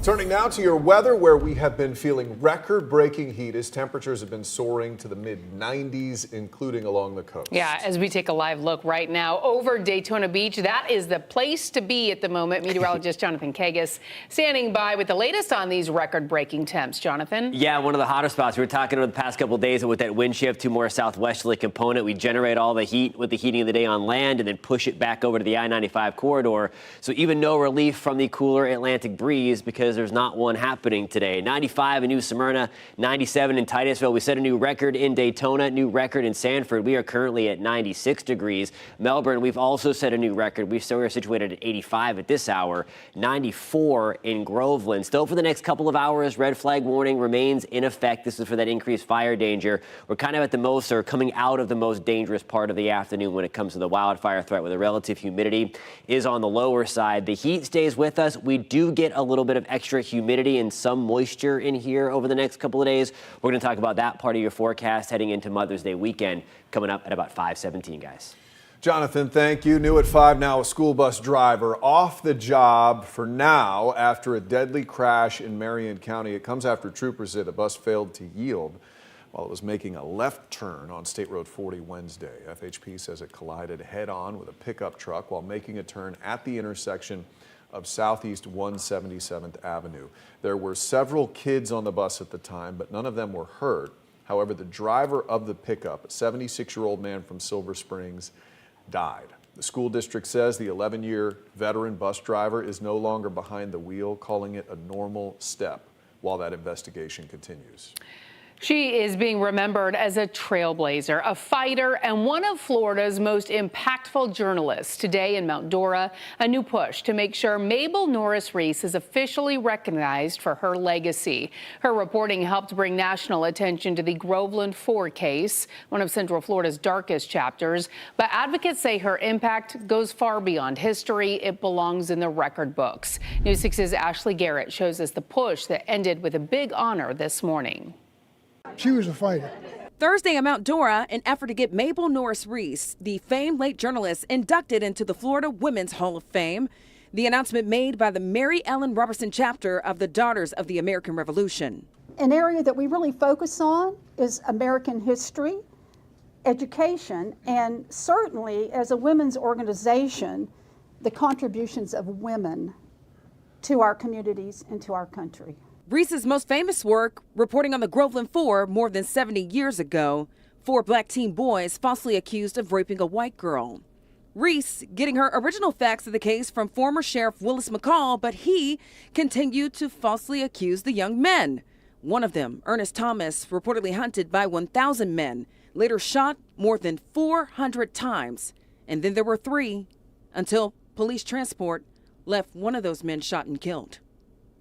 Turning now to your weather, where we have been feeling record-breaking heat as temperatures have been soaring to the mid-90s, including along the coast. Yeah, as we take a live look right now over Daytona Beach, that is the place to be at the moment. Meteorologist Jonathan Kagas standing by with the latest on these record-breaking temps. Jonathan? Yeah, one of the hotter spots. We were talking over the past couple of days with that wind shift to more southwesterly component. We generate all the heat with the heating of the day on land and then push it back over to the I-95 corridor. So even no relief from the cooler Atlantic breeze because there's not one happening today. 95 in New Smyrna, 97 in Titusville. We set a new record in Daytona, new record in Sanford. We are currently at 96 degrees. Melbourne, we've also set a new record. We're situated at 85 at this hour, 94 in Groveland. Still for the next couple of hours, red flag warning remains in effect. This is for that increased fire danger. We're kind of at the most, or coming out of the most dangerous part of the afternoon when it comes to the wildfire threat, where the relative humidity is on the lower side. The heat stays with us. We do get a little bit of extra humidity and some moisture in here over the next couple of days. We're going to talk about that part of your forecast heading into Mother's Day weekend, coming up at about 5:17, guys. Jonathan, thank you. New at 5 now, a school bus driver off the job for now after a deadly crash in Marion County. It comes after troopers say the bus failed to yield while it was making a left turn on State Road 40 Wednesday. FHP says it collided head-on with a pickup truck while making a turn at the intersection of Southeast 177th Avenue. There were several kids on the bus at the time, but none of them were hurt. However, the driver of the pickup, a 76-year-old man from Silver Springs, died. The school district says the 11-year veteran bus driver is no longer behind the wheel, calling it a normal step while that investigation continues. She is being remembered as a trailblazer, a fighter, and one of Florida's most impactful journalists. Today in Mount Dora, a new push to make sure Mabel Norris Reese is officially recognized for her legacy. Her reporting helped bring national attention to the Groveland 4 case, one of Central Florida's darkest chapters. But advocates say her impact goes far beyond history. It belongs in the record books. News 6's Ashley Garrett shows us the push that ended with a big honor this morning. She was a fighter. Thursday in Mount Dora, an effort to get Mabel Norris Reese, the famed late journalist, inducted into the Florida Women's Hall of Fame. The announcement made by the Mary Ellen Robertson chapter of the Daughters of the American Revolution. An area that we really focus on is American history, education, and certainly as a women's organization, the contributions of women to our communities and to our country. Reese's most famous work, reporting on the Groveland 4 more than 70 years ago, 4 black teen boys falsely accused of raping a white girl. Reese getting her original facts of the case from former Sheriff Willis McCall, but he continued to falsely accuse the young men. One of them, Ernest Thomas, reportedly hunted by 1,000 men, later shot more than 400 times. And then there were 3, until police transport left one of those men shot and killed,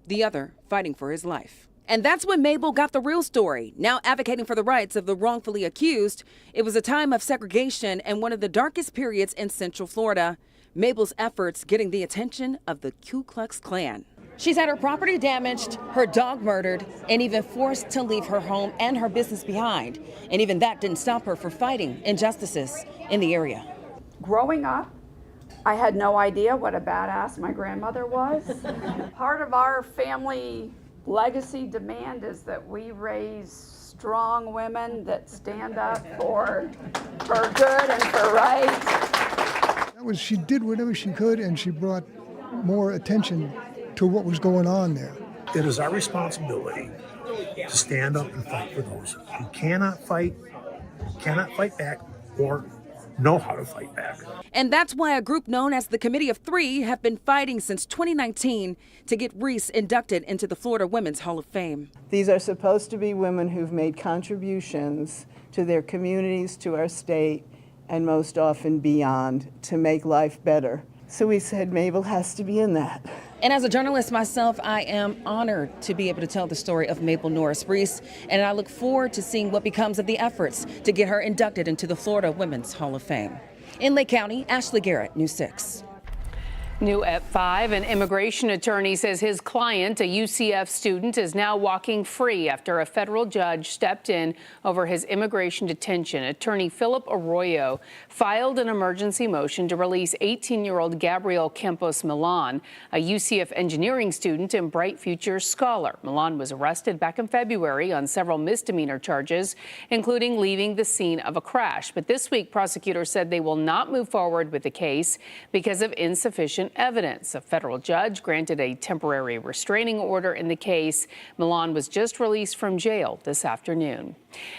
the other fighting for his life. And that's when Mabel got the real story, now advocating for the rights of the wrongfully accused. It was a time of segregation and one of the darkest periods in Central Florida. Mabel's efforts getting the attention of the Ku Klux Klan. She's had her property damaged, her dog murdered, and even forced to leave her home and her business behind. And even that didn't stop her from fighting injustices in the area. Growing up, I had no idea what a badass my grandmother was. Part of our family legacy demand is that we raise strong women that stand up for good and for right. She did whatever she could, and she brought more attention to what was going on there. It is our responsibility to stand up and fight for those who cannot fight back, or know how to fight back. And that's why a group known as the Committee of 3 have been fighting since 2019 to get Reese inducted into the Florida Women's Hall of Fame. These are supposed to be women who've made contributions to their communities, to our state, and most often beyond, to make life better. So we said Mabel has to be in that. And as a journalist myself, I am honored to be able to tell the story of Mabel Norris Reese, and I look forward to seeing what becomes of the efforts to get her inducted into the Florida Women's Hall of Fame. In Lake County, Ashley Garrett, News 6. New at 5, an immigration attorney says his client, a UCF student, is now walking free after a federal judge stepped in over his immigration detention. Attorney Philip Arroyo filed an emergency motion to release 18-year-old Gabriel Campos Milan, a UCF engineering student and Bright Futures scholar. Milan was arrested back in February on several misdemeanor charges, including leaving the scene of a crash. But this week, prosecutors said they will not move forward with the case because of insufficient evidence. A federal judge granted a temporary restraining order in the case. Milan was just released from jail this afternoon.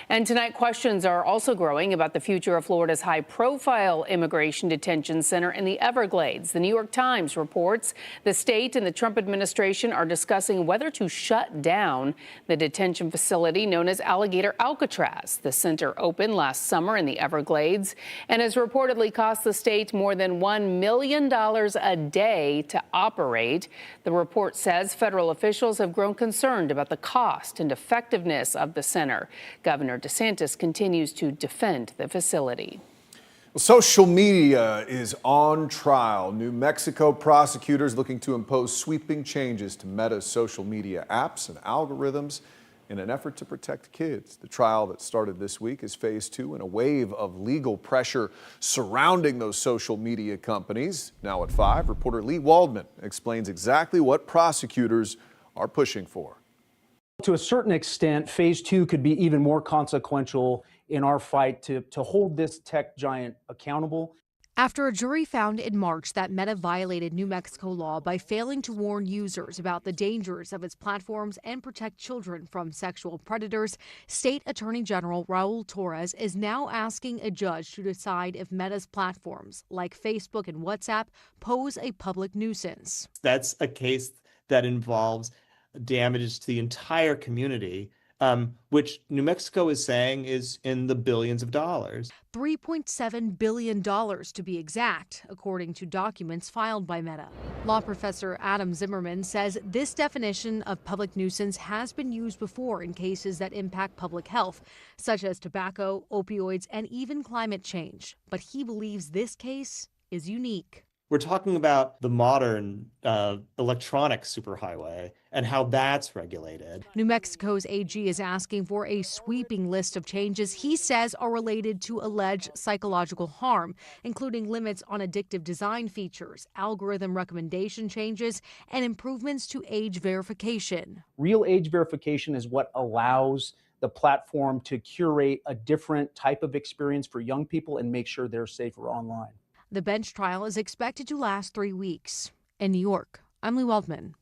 And tonight, questions are also growing about the future of Florida's high-profile immigration detention center in the Everglades. The New York Times reports the state and the Trump administration are discussing whether to shut down the detention facility known as Alligator Alcatraz. The center opened last summer in the Everglades and has reportedly cost the state more than $1 million a day to operate. The report says federal officials have grown concerned about the cost and effectiveness of the center. Governor DeSantis continues to defend the facility. Social media is on trial. New Mexico prosecutors looking to impose sweeping changes to Meta's social media apps and algorithms in an effort to protect kids. The trial that started this week is phase 2 in a wave of legal pressure surrounding those social media companies. Now at 5, reporter Lee Waldman explains exactly what prosecutors are pushing for. To a certain extent, phase 2 could be even more consequential in our fight to hold this tech giant accountable. After a jury found in March that Meta violated New Mexico law by failing to warn users about the dangers of its platforms and protect children from sexual predators, State Attorney General Raul Torres is now asking a judge to decide if Meta's platforms, like Facebook and WhatsApp, pose a public nuisance. That's a case that involves damages to the entire community which New Mexico is saying is in the billions of dollars. $3.7 billion to be exact, according to documents filed by Meta. Law professor Adam Zimmerman says this definition of public nuisance has been used before in cases that impact public health, such as tobacco, opioids, and even climate change. But he believes this case is unique. We're talking about the modern electronic superhighway and how that's regulated. New Mexico's AG is asking for a sweeping list of changes he says are related to alleged psychological harm, including limits on addictive design features, algorithm recommendation changes, and improvements to age verification. Real age verification is what allows the platform to curate a different type of experience for young people and make sure they're safer online. The bench trial is expected to last 3 weeks. In New York, I'm Lee Waldman.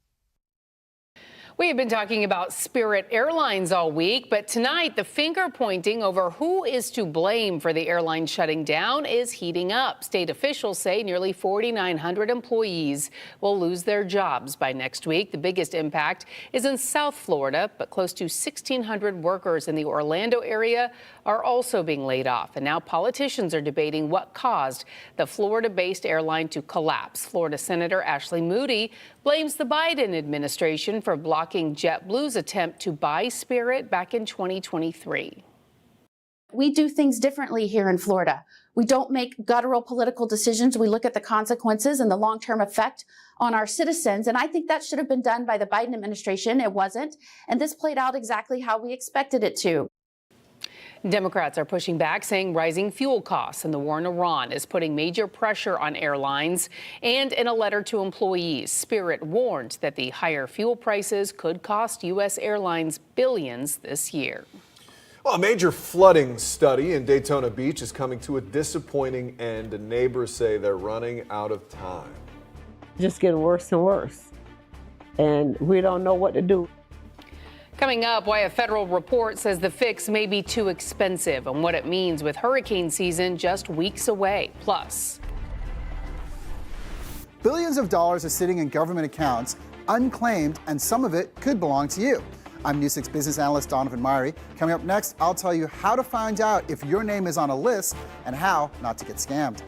We have been talking about Spirit Airlines all week, but tonight the finger pointing over who is to blame for the airline shutting down is heating up. State officials say nearly 4,900 employees will lose their jobs by next week. The biggest impact is in South Florida, but close to 1,600 workers in the Orlando area are also being laid off. And now politicians are debating what caused the Florida-based airline to collapse. Florida Senator Ashley Moody blames the Biden administration for blocking JetBlue's attempt to buy Spirit back in 2023. We do things differently here in Florida. We don't make guttural political decisions. We look at the consequences and the long-term effect on our citizens. And I think that should have been done by the Biden administration. It wasn't. And this played out exactly how we expected it to. Democrats are pushing back, saying rising fuel costs and the war in Iran is putting major pressure on airlines. And in a letter to employees, Spirit warned that the higher fuel prices could cost U.S. airlines billions this year. Well, a major flooding study in Daytona Beach is coming to a disappointing end, and neighbors say they're running out of time. Just getting worse and worse, and we don't know what to do. Coming up, why a federal report says the fix may be too expensive and what it means with hurricane season just weeks away. Plus, billions of dollars are sitting in government accounts, unclaimed, and some of it could belong to you. I'm News 6 business analyst Donovan Myrie. Coming up next, I'll tell you how to find out if your name is on a list and how not to get scammed.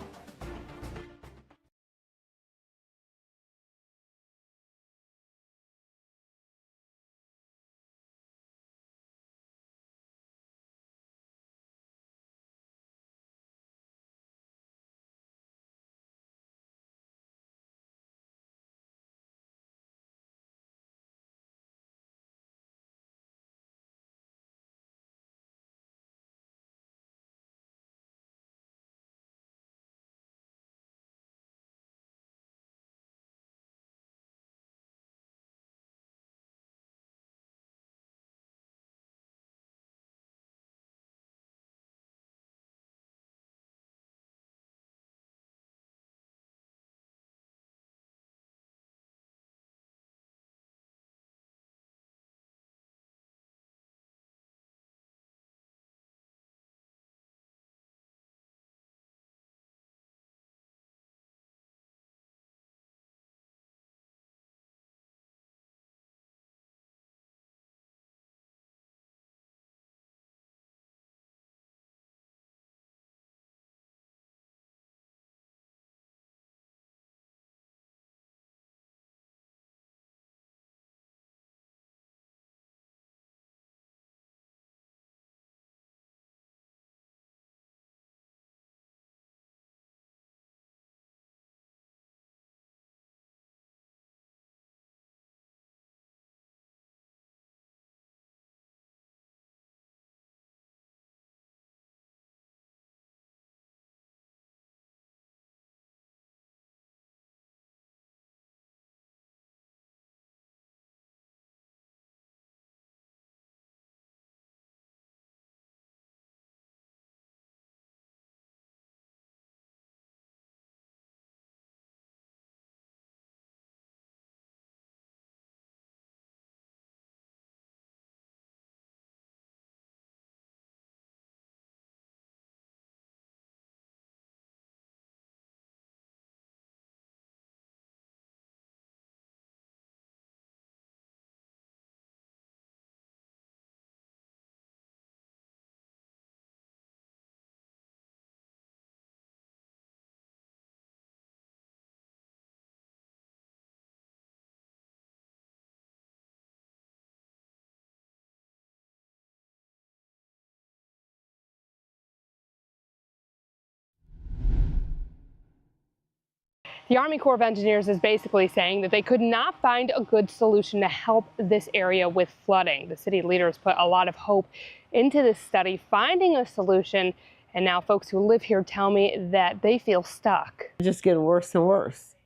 The Army Corps of Engineers is basically saying that they could not find a good solution to help this area with flooding. The city leaders put a lot of hope into this study, finding a solution, and now folks who live here tell me that they feel stuck. It's just getting worse and worse,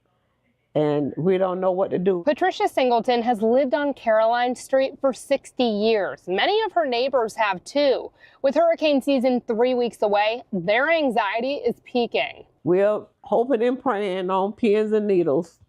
and we don't know what to do. Patricia Singleton has lived on Caroline Street for 60 years. Many of her neighbors have too. With hurricane season 3 weeks away, their anxiety is peaking. We're hoping and praying on pins and needles,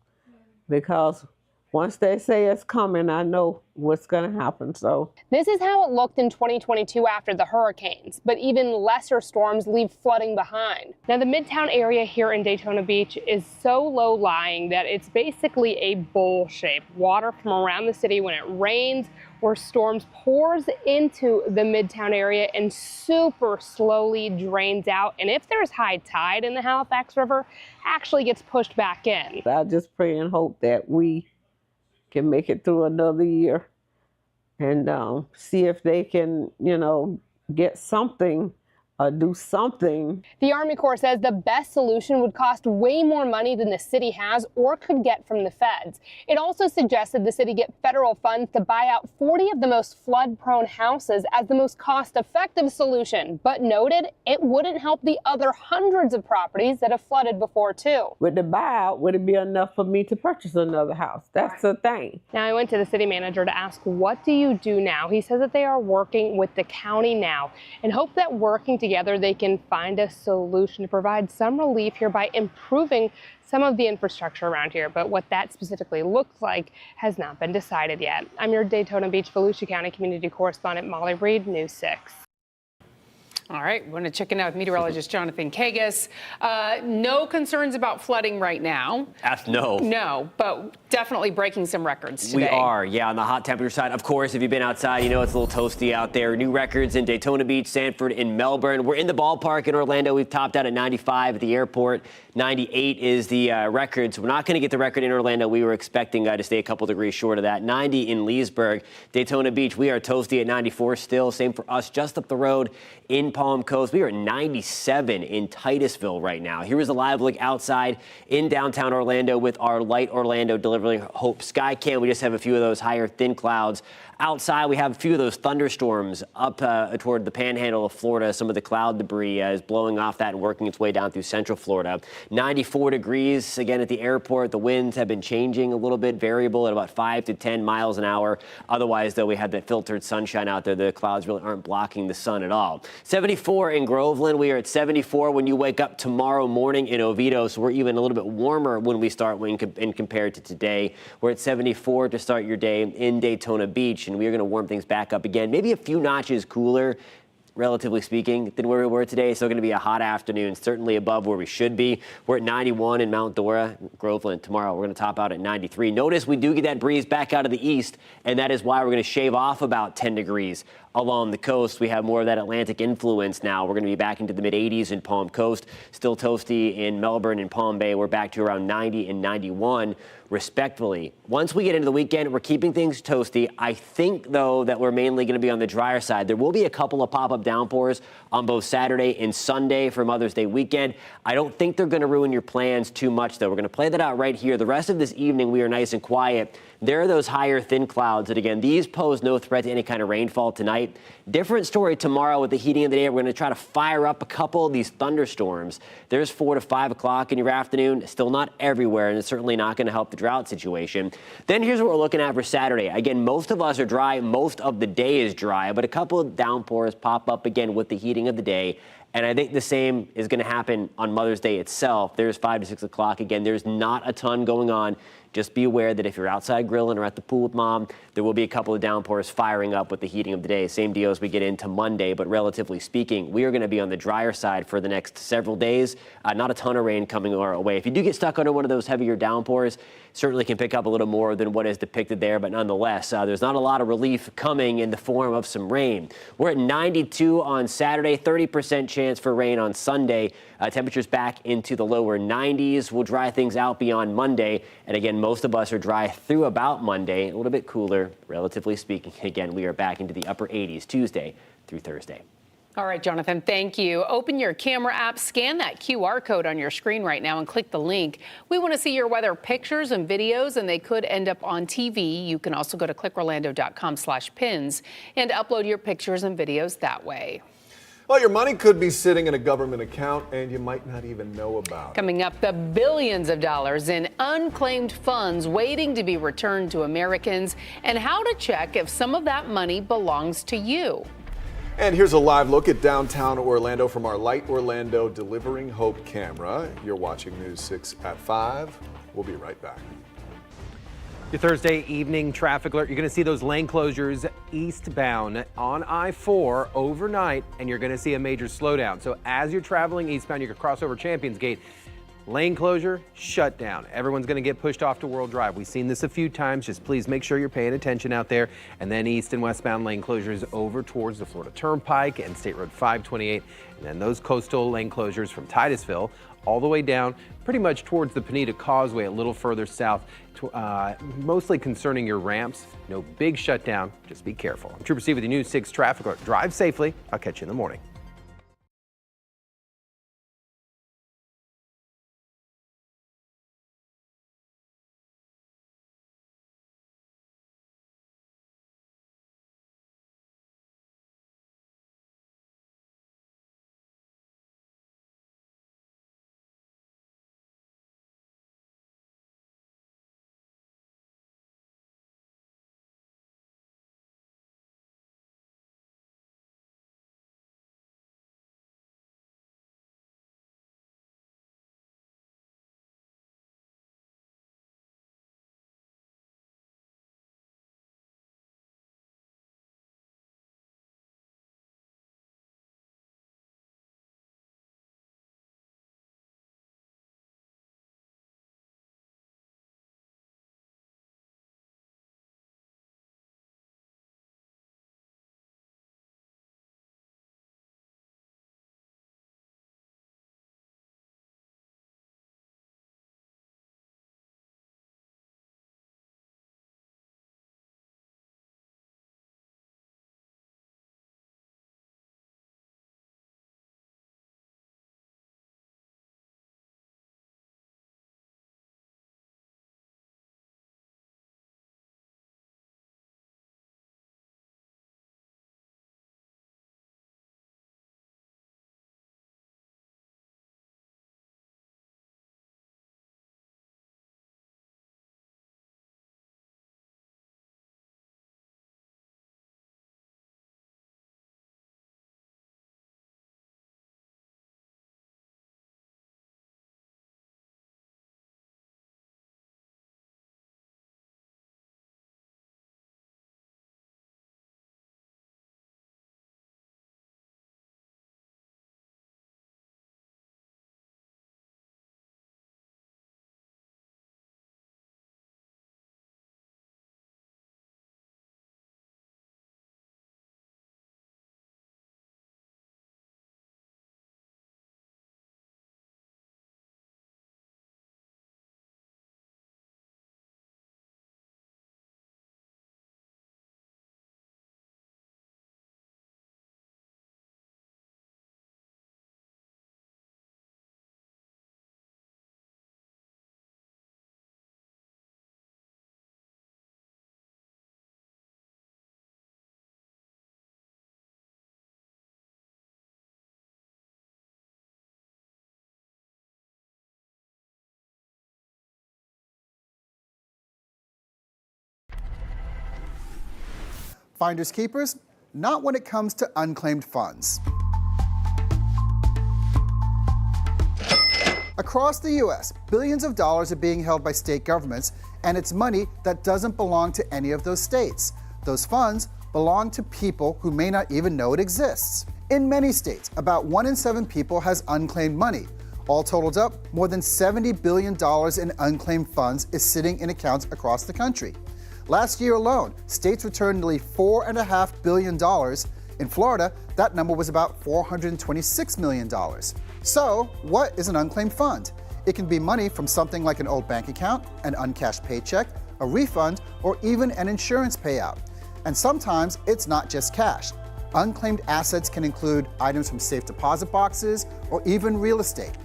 because once they say it's coming, I know what's going to happen. So this is how it looked in 2022 after the hurricanes, but even lesser storms leave flooding behind. Now, the Midtown area here in Daytona Beach is so low-lying that it's basically a bowl shape. Water from around the city when it rains or storms pours into the Midtown area and super slowly drains out. And if there's high tide in the Halifax River, actually gets pushed back in. I just pray and hope that we can make it through another year and see if they can, get something or do something. The Army Corps says the best solution would cost way more money than the city has or could get from the feds. It also suggested the city get federal funds to buy out 40 of the most flood-prone houses as the most cost-effective solution, but noted it wouldn't help the other hundreds of properties that have flooded before too. With the buyout, would it be enough for me to purchase another house? That's the thing. Now, I went to the city manager to ask, what do you do now? He says that they are working with the county now and hope that working together they can find a solution to provide some relief here by improving some of the infrastructure around here. But what that specifically looks like has not been decided yet. I'm your Daytona Beach, Volusia County community correspondent Molly Reed, News 6. All right, we're going to check in now with meteorologist Jonathan Kagas. No concerns about flooding right now. No. No, but definitely breaking some records today. We are, yeah, on the hot temperature side. Of course, if you've been outside, you know it's a little toasty out there. New records in Daytona Beach, Sanford, and Melbourne. We're in the ballpark in Orlando. We've topped out at 95 at the airport. 98 is the record, so we're not going to get the record in Orlando. We were expecting to stay a couple degrees short of that. 90 in Leesburg. Daytona Beach, we are toasty at 94 still. Same for us just up the road in Palm Coast. We are at 97 in Titusville right now. Here is a live look outside in downtown Orlando with our Light Orlando delivering Hope Skycam. We just have a few of those higher thin clouds. Outside, we have a few of those thunderstorms up toward the panhandle of Florida. Some of the cloud debris is blowing off that and working its way down through central Florida. 94 degrees again at the airport. The winds have been changing a little bit, variable at about 5 to 10 miles an hour. Otherwise, though, we have that filtered sunshine out there. The clouds really aren't blocking the sun at all. 74 in Groveland. We are at 74 when you wake up tomorrow morning in Oviedo. So we're even a little bit warmer when we start when compared to today. We're at 74 to start your day in Daytona Beach. And we are going to warm things back up again, maybe a few notches cooler, relatively speaking, than where we were today. Still going to be a hot afternoon, certainly above where we should be. We're at 91 in Mount Dora, Groveland. Tomorrow we're going to top out at 93. Notice we do get that breeze back out of the east, and that is why we're going to shave off about 10 degrees along the coast. We have more of that Atlantic influence now. We're going to be back into the mid-80s in Palm Coast. Still toasty in Melbourne and Palm Bay. We're back to around 90 and 91, respectively. Once we get into the weekend, we're keeping things toasty. I think, though, that we're mainly going to be on the drier side. There will be a couple of pop-up downpours on both Saturday and Sunday for Mother's Day weekend. I don't think they're going to ruin your plans too much, though. We're going to play that out right here. The rest of this evening, we are nice and quiet. There are those higher thin clouds that, again, these pose no threat to any kind of rainfall tonight. Different story tomorrow with the heating of the day. We're going to try to fire up a couple of these thunderstorms. There's 4 to 5 o'clock in your afternoon. Still not everywhere, and it's certainly not going to help the drought situation. Then here's what we're looking at for Saturday. Again, most of us are dry. Most of the day is dry, but a couple of downpours pop up again with the heating of the day. And I think the same is going to happen on Mother's Day itself. There's 5 to 6 o'clock again. There's not a ton going on. Just be aware that if you're outside grilling or at the pool with mom, there will be a couple of downpours firing up with the heating of the day. Same deal as we get into Monday, but relatively speaking, we are going to be on the drier side for the next several days. Not a ton of rain coming our way. If you do get stuck under one of those heavier downpours, certainly can pick up a little more than what is depicted there, but nonetheless, there's not a lot of relief coming in the form of some rain. We're at 92 on Saturday, 30% chance for rain on Sunday. Temperatures back into the lower 90s. We'll dry things out beyond Monday. And again, most of us are dry through about Monday, a little bit cooler, relatively speaking. Again, we are back into the upper 80s Tuesday through Thursday. All right, Jonathan, thank you. Open your camera app, scan that QR code on your screen right now and click the link. We want to see your weather pictures and videos, and they could end up on TV. You can also go to clickorlando.com/pins and upload your pictures and videos that way. Well, your money could be sitting in a government account and you might not even know about it. Coming up, the billions of dollars in unclaimed funds waiting to be returned to Americans, and how to check if some of that money belongs to you. And here's a live look at downtown Orlando from our Light Orlando Delivering Hope camera. You're watching News 6 at 5. We'll be right back. Your Thursday evening traffic alert. You're going to see those lane closures eastbound on I-4 overnight, and you're going to see a major slowdown. So as you're traveling eastbound, you can cross over Champions Gate. Lane closure, shut down. Everyone's going to get pushed off to World Drive. We've seen this a few times. Just please make sure you're paying attention out there. And then east and westbound lane closures over towards the Florida Turnpike and State Road 528. And then those coastal lane closures from Titusville all the way down pretty much towards the Pineda Causeway, a little further south, mostly concerning your ramps. No big shutdown. Just be careful. I'm Trooper Steve with the News 6 traffic alert. Drive safely. I'll catch you in the morning. Finders keepers, not when it comes to unclaimed funds. Across the U.S., billions of dollars are being held by state governments, and it's money that doesn't belong to any of those states. Those funds belong to people who may not even know it exists. In many states, about 1 in 7 people has unclaimed money. All totaled up, more than $70 billion in unclaimed funds is sitting in accounts across the country. Last year alone, states returned nearly $4.5 billion. In Florida, that number was about $426 million. So, what is an unclaimed fund? It can be money from something like an old bank account, an uncashed paycheck, a refund, or even an insurance payout. And sometimes it's not just cash. Unclaimed assets can include items from safe deposit boxes or even real estate.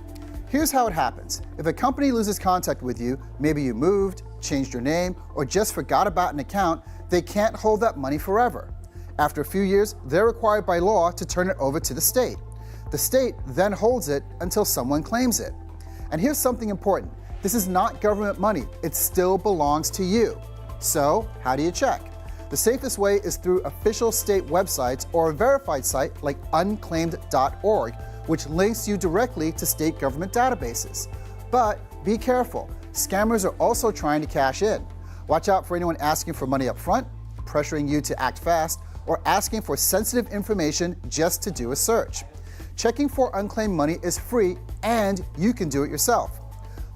Here's how it happens. If a company loses contact with you, maybe you moved, changed your name, or just forgot about an account, they can't hold that money forever. After a few years, they're required by law to turn it over to the state. The state then holds it until someone claims it. And here's something important. This is not government money. It still belongs to you. So, how do you check? The safest way is through official state websites or a verified site like unclaimed.org, which links you directly to state government databases. But be careful. Scammers are also trying to cash in. Watch out for anyone asking for money up front, pressuring you to act fast, or asking for sensitive information just to do a search. Checking for unclaimed money is free and you can do it yourself.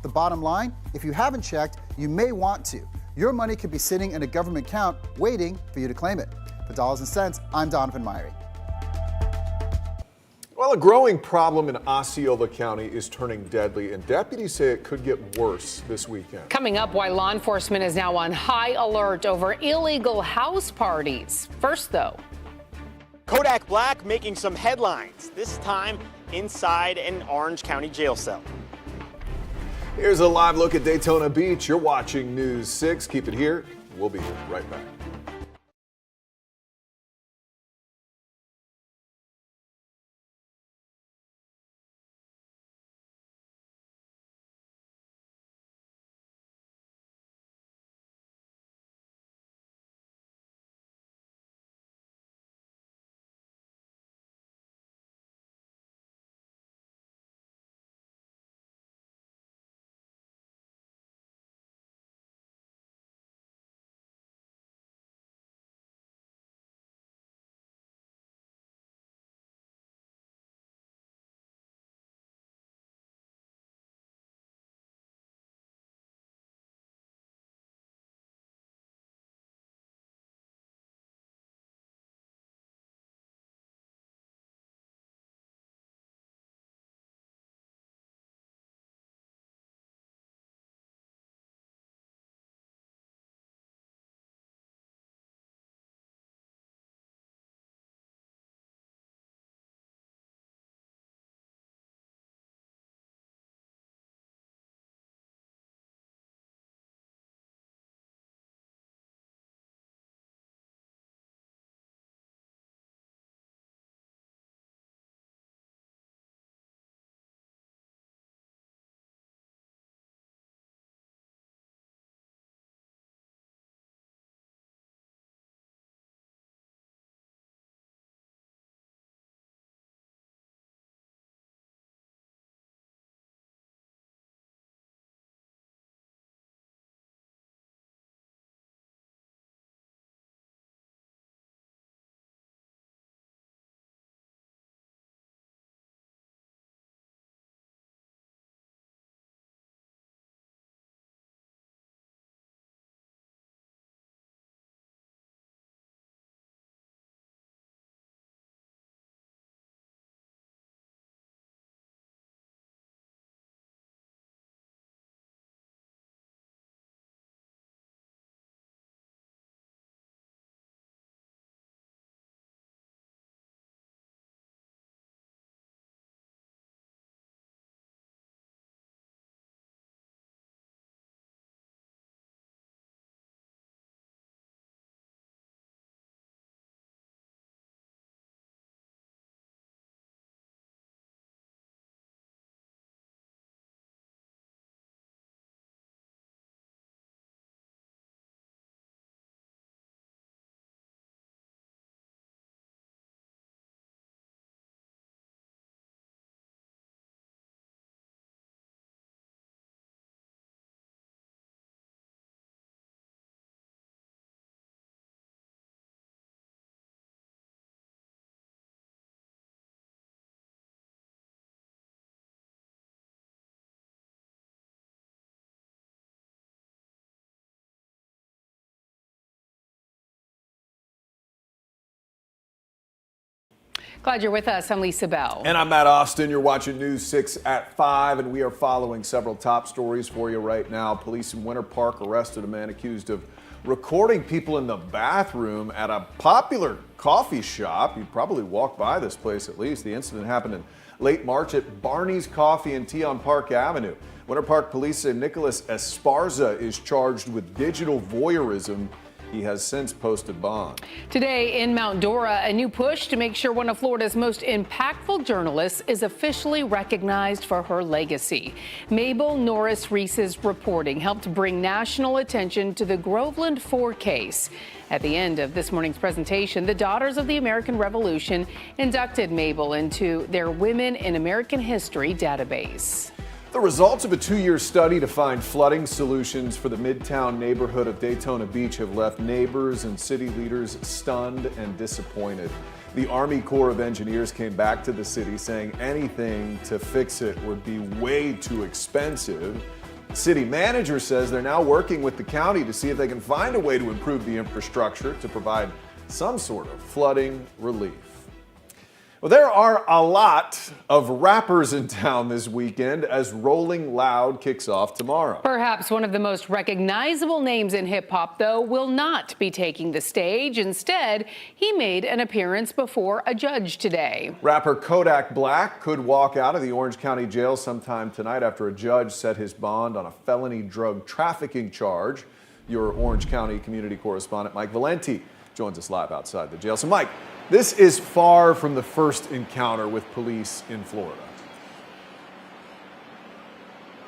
The bottom line, if you haven't checked, you may want to. Your money could be sitting in a government account waiting for you to claim it. For Dollars and Cents, I'm Donovan Myrie. Well, a growing problem in Osceola County is turning deadly, and deputies say it could get worse this weekend. Coming up, why law enforcement is now on high alert over illegal house parties. First, though, Kodak Black making some headlines, this time inside an Orange County jail cell. Here's a live look at Daytona Beach. You're watching News 6. Keep it here. We'll be right back. Glad you're with us. I'm Lisa Bell. And I'm Matt Austin. You're watching News 6 at 5, and we are following several top stories for you right now. Police in Winter Park arrested a man accused of recording people in the bathroom at a popular coffee shop. You'd probably walk by this place at least. The incident happened in late March at Barney's Coffee and Tea on Park Avenue. Winter Park police say Nicholas Esparza is charged with digital voyeurism. He has since posted bond. Today in Mount Dora, a new push to make sure one of Florida's most impactful journalists is officially recognized for her legacy. Mabel Norris Reese's reporting helped bring national attention to the Groveland 4 case. At the end of this morning's presentation, the Daughters of the American Revolution inducted Mabel into their Women in American History database. The results of a 2-year study to find flooding solutions for the Midtown neighborhood of Daytona Beach have left neighbors and city leaders stunned and disappointed. The Army Corps of Engineers came back to the city saying anything to fix it would be way too expensive. The city manager says they're now working with the county to see if they can find a way to improve the infrastructure to provide some sort of flooding relief. Well, there are a lot of rappers in town this weekend as Rolling Loud kicks off tomorrow. Perhaps one of the most recognizable names in hip-hop, though, will not be taking the stage. Instead, he made an appearance before a judge today. Rapper Kodak Black could walk out of the Orange County Jail sometime tonight after a judge set his bond on a felony drug trafficking charge. Your Orange County community correspondent Mike Valenti joins us live outside the jail. So, Mike, this is far from the first encounter with police in Florida.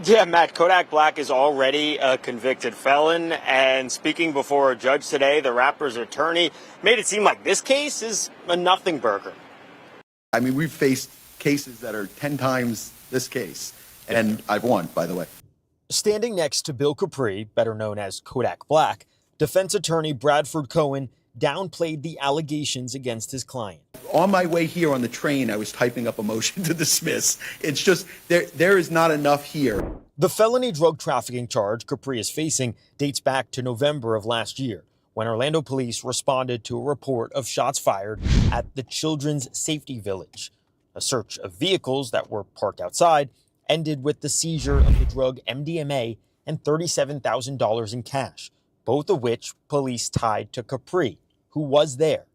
Yeah, Matt, Kodak Black is already a convicted felon, and speaking before a judge today, the rapper's attorney made it seem like this case is a nothing burger. I mean, we've faced cases that are 10 times this case, and I've won, by the way. Standing next to Bill Capri, better known as Kodak Black, defense attorney Bradford Cohen downplayed the allegations against his client. On my way here on the train, I was typing up a motion to dismiss. It's just, there is not enough here. The felony drug trafficking charge Capri is facing dates back to November of last year, when Orlando police responded to a report of shots fired at the Children's Safety Village. A search of vehicles that were parked outside ended with the seizure of the drug MDMA and $37,000 in cash, both of which police tied to Capri, who was there.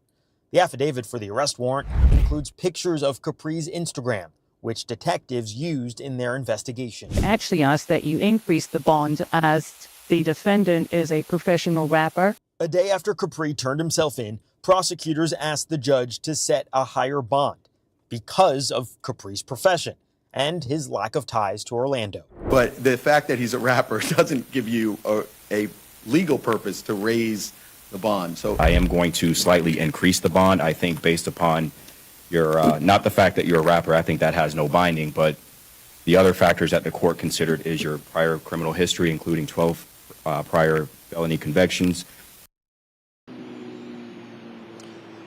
The affidavit for the arrest warrant includes pictures of Capri's Instagram, which detectives used in their investigation. Actually asked that you increase the bond as the defendant is a professional rapper. A day after Capri turned himself in, prosecutors asked the judge to set a higher bond because of Capri's profession and his lack of ties to Orlando. But the fact that he's a rapper doesn't give you a legal purpose to raise the bond. So I am going to slightly increase the bond. I think based upon your, not the fact that you're a rapper, I think that has no binding, but the other factors that the court considered is your prior criminal history, including 12 prior felony convictions.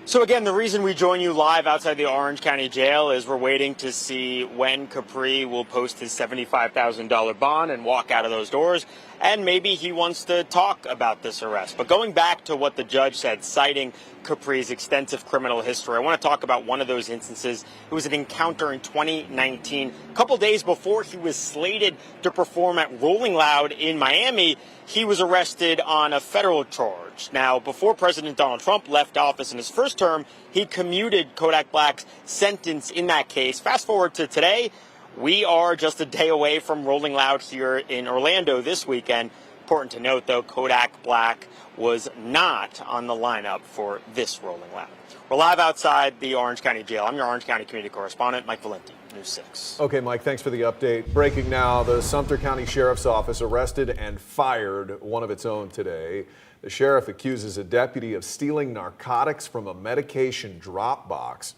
So again, the reason we join you live outside the Orange County Jail is we're waiting to see when Capri will post his $75,000 bond and walk out of those doors. And maybe he wants to talk about this arrest. But going back to what the judge said, citing Capri's extensive criminal history, I want to talk about one of those instances. It was an encounter in 2019. A couple days before he was slated to perform at Rolling Loud in Miami, he was arrested on a federal charge. Now, before President Donald Trump left office in his first term, he commuted Kodak Black's sentence in that case. Fast forward to today. We are just a day away from Rolling Loud here in Orlando this weekend. Important to note, though, Kodak Black was not on the lineup for this Rolling Loud. We're live outside the Orange County Jail. I'm your Orange County community correspondent, Mike Valenti, News 6. Okay, Mike, thanks for the update. Breaking now, the Sumter County Sheriff's Office arrested and fired one of its own today. The sheriff accuses a deputy of stealing narcotics from a medication drop box.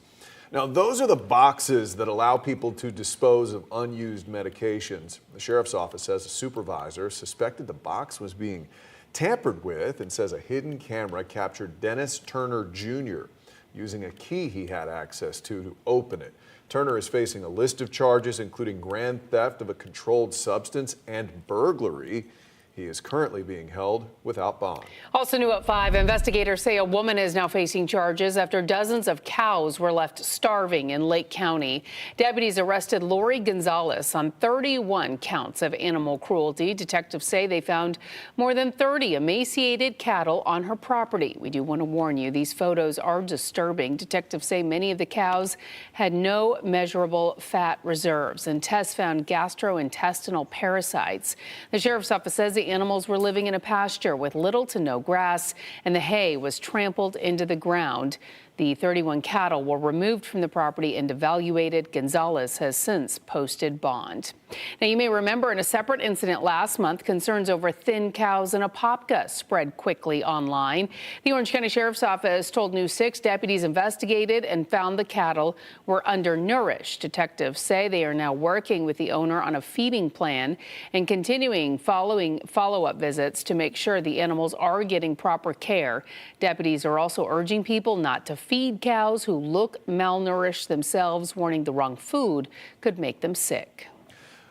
Now, those are the boxes that allow people to dispose of unused medications. The sheriff's office says a supervisor suspected the box was being tampered with and says a hidden camera captured Dennis Turner Jr. using a key he had access to open it. Turner is facing a list of charges, including grand theft of a controlled substance and burglary. He is currently being held without bond. Also new at 5, investigators say a woman is now facing charges after dozens of cows were left starving in Lake County. Deputies arrested Lori Gonzalez on 31 counts of animal cruelty. Detectives say they found more than 30 emaciated cattle on her property. We do want to warn you, these photos are disturbing. Detectives say many of the cows had no measurable fat reserves, and tests found gastrointestinal parasites. The sheriff's office says the animals were living in a pasture with little to no grass, and the hay was trampled into the ground. The 31 cattle were removed from the property and evaluated. Gonzalez has since posted bond. Now, you may remember in a separate incident last month, concerns over thin cows in Apopka spread quickly online. The Orange County Sheriff's Office told News 6 deputies investigated and found the cattle were undernourished. Detectives say they are now working with the owner on a feeding plan and continuing follow-up visits to make sure the animals are getting proper care. Deputies are also urging people not to feed cows who look malnourished themselves, warning the wrong food could make them sick.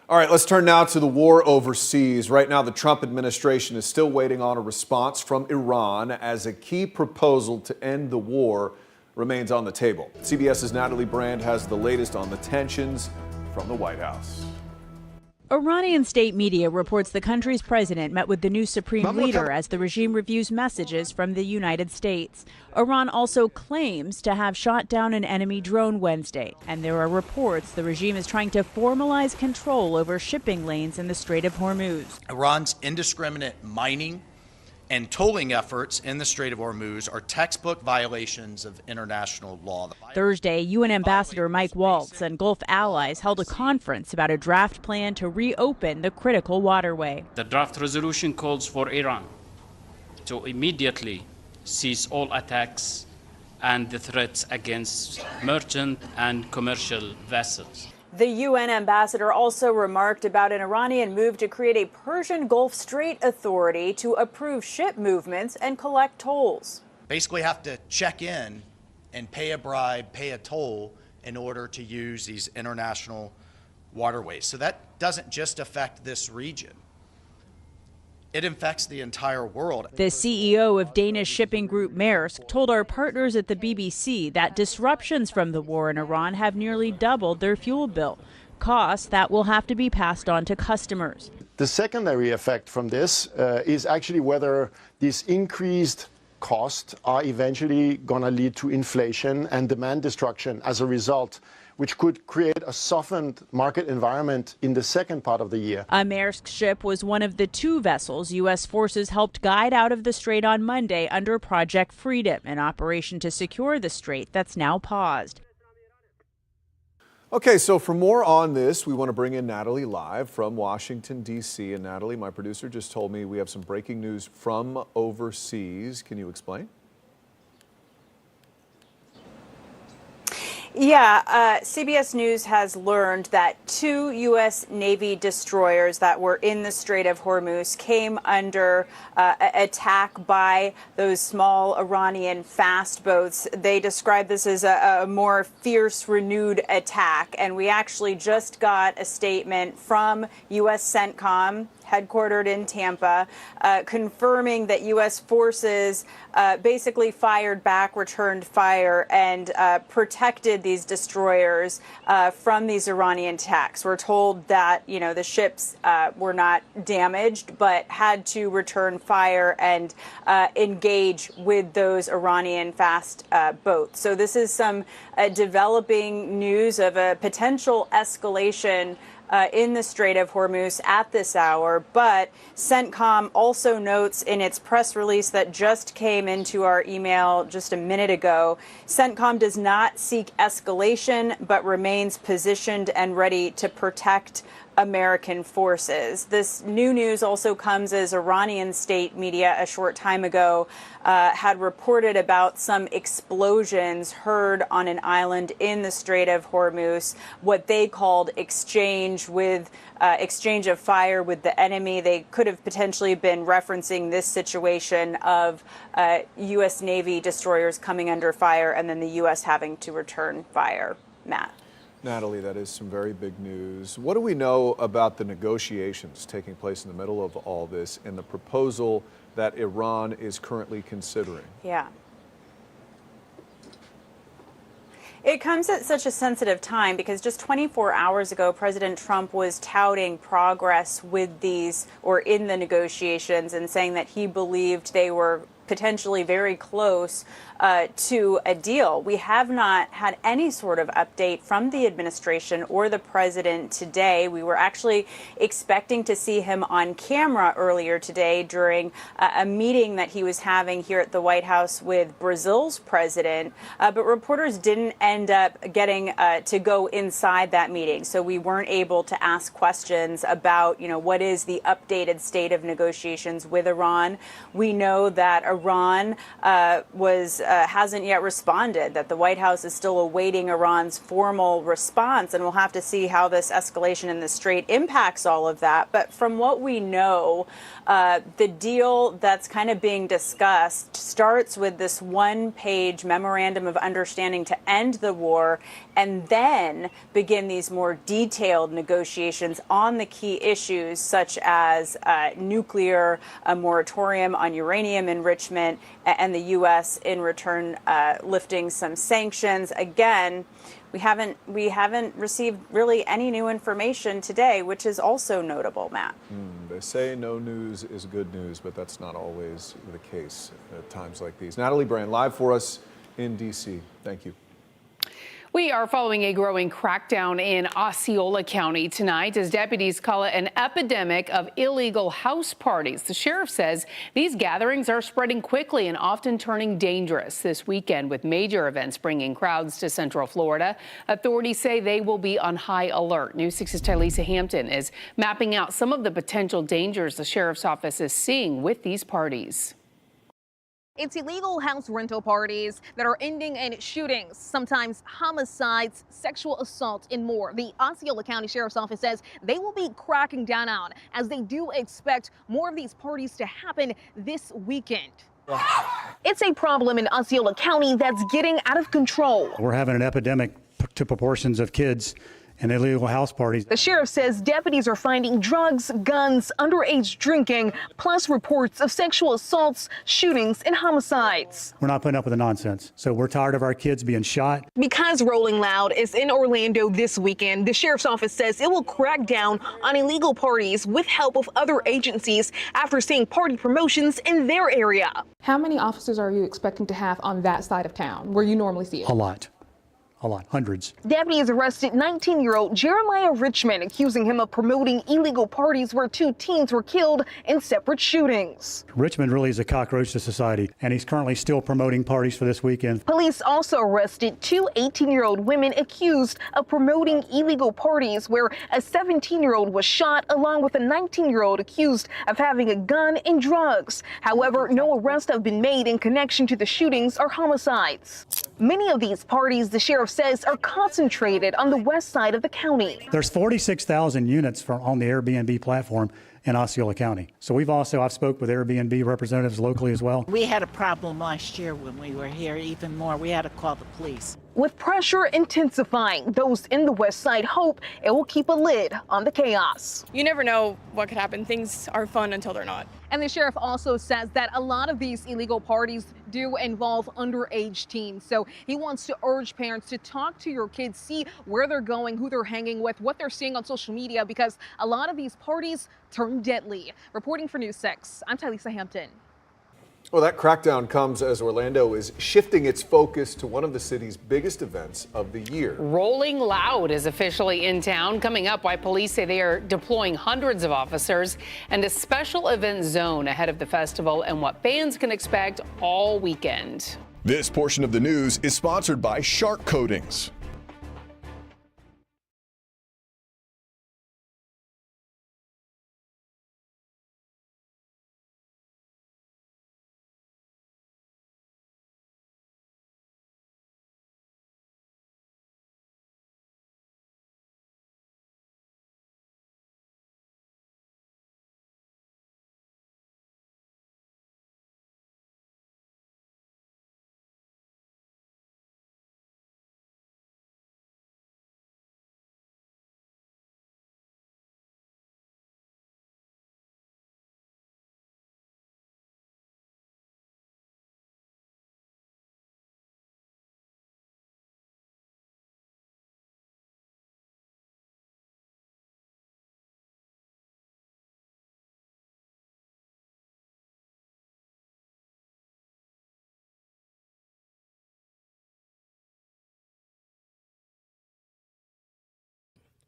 All right, let's turn now to the war overseas. Right now, the Trump administration is still waiting on a response from Iran as a key proposal to end the war remains on the table. CBS's Natalie Brand has the latest on the tensions from the White House. Iranian state media reports the country's president met with the new supreme leader as the regime reviews messages from the United States. Iran also claims to have shot down an enemy drone Wednesday, and there are reports the regime is trying to formalize control over shipping lanes in the Strait of Hormuz. Iran's indiscriminate mining and tolling efforts in the Strait of Hormuz are textbook violations of international law. Thursday, UN Ambassador Mike Waltz and Gulf allies held a conference about a draft plan to reopen the critical waterway. The draft resolution calls for Iran to immediately cease all attacks and the threats against merchant and commercial vessels. The UN ambassador also remarked about an Iranian move to create a Persian Gulf Strait authority to approve ship movements and collect tolls. Basically have to check in and pay a bribe, pay a toll in order to use these international waterways. So that doesn't just affect this region. It affects the entire world. The CEO of Danish shipping group Maersk told our partners at the BBC that disruptions from the war in Iran have nearly doubled their fuel bill, costs that will have to be passed on to customers. The secondary effect from this is actually whether these increased costs are eventually going to lead to inflation and demand destruction as a result, which could create a softened market environment in the second part of the year. A Maersk ship was one of the 2 vessels U.S. forces helped guide out of the strait on Monday under Project Freedom, an operation to secure the strait that's now paused. Okay, so for more on this, we want to bring in Natalie live from Washington, D.C. And Natalie, my producer, just told me we have some breaking news from overseas. Can you explain? Yeah, CBS News has learned that 2 U.S. Navy destroyers that were in the Strait of Hormuz came under attack by those small Iranian fast boats. They describe this as a more fierce, renewed attack. And we actually just got a statement from U.S. CENTCOM, headquartered in Tampa, confirming that U.S. forces basically fired back, returned fire, and protected these destroyers from these Iranian attacks. We're told that, the ships were not damaged, but had to return fire and engage with those Iranian fast boats. So this is some developing news of a potential escalation in the Strait of Hormuz at this hour. But CENTCOM also notes in its press release that just came into our email just a minute ago, CENTCOM does not seek escalation, but remains positioned and ready to protect American forces. This new news also comes as Iranian state media a short time ago had reported about some explosions heard on an island in the Strait of Hormuz, what they called exchange of fire with the enemy. They could have potentially been referencing this situation of U.S. Navy destroyers coming under fire and then the U.S. having to return fire. Matt. Natalie, that is some very big news. What do we know about the negotiations taking place in the middle of all this and the proposal that Iran is currently considering? Yeah. It comes at such a sensitive time because just 24 hours ago, President Trump was touting progress with these or in the negotiations and saying that he believed they were potentially very close to a deal. We have not had any sort of update from the administration or the president today. We were actually expecting to see him on camera earlier today during a meeting that he was having here at the White House with Brazil's president, but reporters didn't end up getting to go inside that meeting. So we weren't able to ask questions about, what is the updated state of negotiations with Iran. We know that Iran hasn't yet responded, that the White House is still awaiting Iran's formal response, and we'll have to see how this escalation in the Strait impacts all of that. But from what we know, the deal that's kind of being discussed starts with this one-page memorandum of understanding to end the war and then begin these more detailed negotiations on the key issues such as nuclear, a moratorium on uranium enrichment, and the U.S. in return lifting some sanctions. Again, we haven't received really any new information today, which is also notable, Matt. They say no news is good news, but that's not always the case at times like these. Natalie Brand, live for us in D.C. Thank you. We are following a growing crackdown in Osceola County tonight as deputies call it an epidemic of illegal house parties. The sheriff says these gatherings are spreading quickly and often turning dangerous this weekend, with major events bringing crowds to Central Florida. Authorities say they will be on high alert. News 6's Tylisa Hampton is mapping out some of the potential dangers the sheriff's office is seeing with these parties. It's illegal house rental parties that are ending in shootings, sometimes homicides, sexual assault, and more. The Osceola County Sheriff's Office says they will be cracking down on as they do expect more of these parties to happen this weekend. It's a problem in Osceola County that's getting out of control. We're having an epidemic to proportions of kids and illegal house parties. The sheriff says deputies are finding drugs, guns, underage drinking, plus reports of sexual assaults, shootings, and homicides. We're not putting up with the nonsense. So we're tired of our kids being shot. Because Rolling Loud is in Orlando this weekend, the sheriff's office says it will crack down on illegal parties with help of other agencies after seeing party promotions in their area. How many officers are you expecting to have on that side of town where you normally see it? A lot. Hundreds. Deputies arrested 19-year-old Jeremiah Richmond, accusing him of promoting illegal parties where 2 teens were killed in separate shootings. Richmond really is a cockroach to society, and he's currently still promoting parties for this weekend. Police also arrested 2 18-year-old women accused of promoting illegal parties where a 17-year-old was shot, along with a 19-year-old accused of having a gun and drugs. However, no arrests have been made in connection to the shootings or homicides. Many of these parties, the sheriff says, are concentrated on the west side of the county. There's 46,000 units on the Airbnb platform in Osceola County. So I've spoke with Airbnb representatives locally as well. We had a problem last year when we were here, even more. We had to call the police. With pressure intensifying, those in the west side hope it will keep a lid on the chaos. You never know what could happen. Things are fun until they're not. And the sheriff also says that a lot of these illegal parties do involve underage teens. So he wants to urge parents to talk to your kids, see where they're going, who they're hanging with, what they're seeing on social media, because a lot of these parties turn deadly. Reporting for News 6, I'm Tylisa Hampton. Well, that crackdown comes as Orlando is shifting its focus to one of the city's biggest events of the year. Rolling Loud is officially in town. Coming up, why police say they are deploying hundreds of officers and a special event zone ahead of the festival and what fans can expect all weekend. This portion of the news is sponsored by Shark Coatings.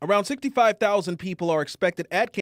Around 65,000 people are expected at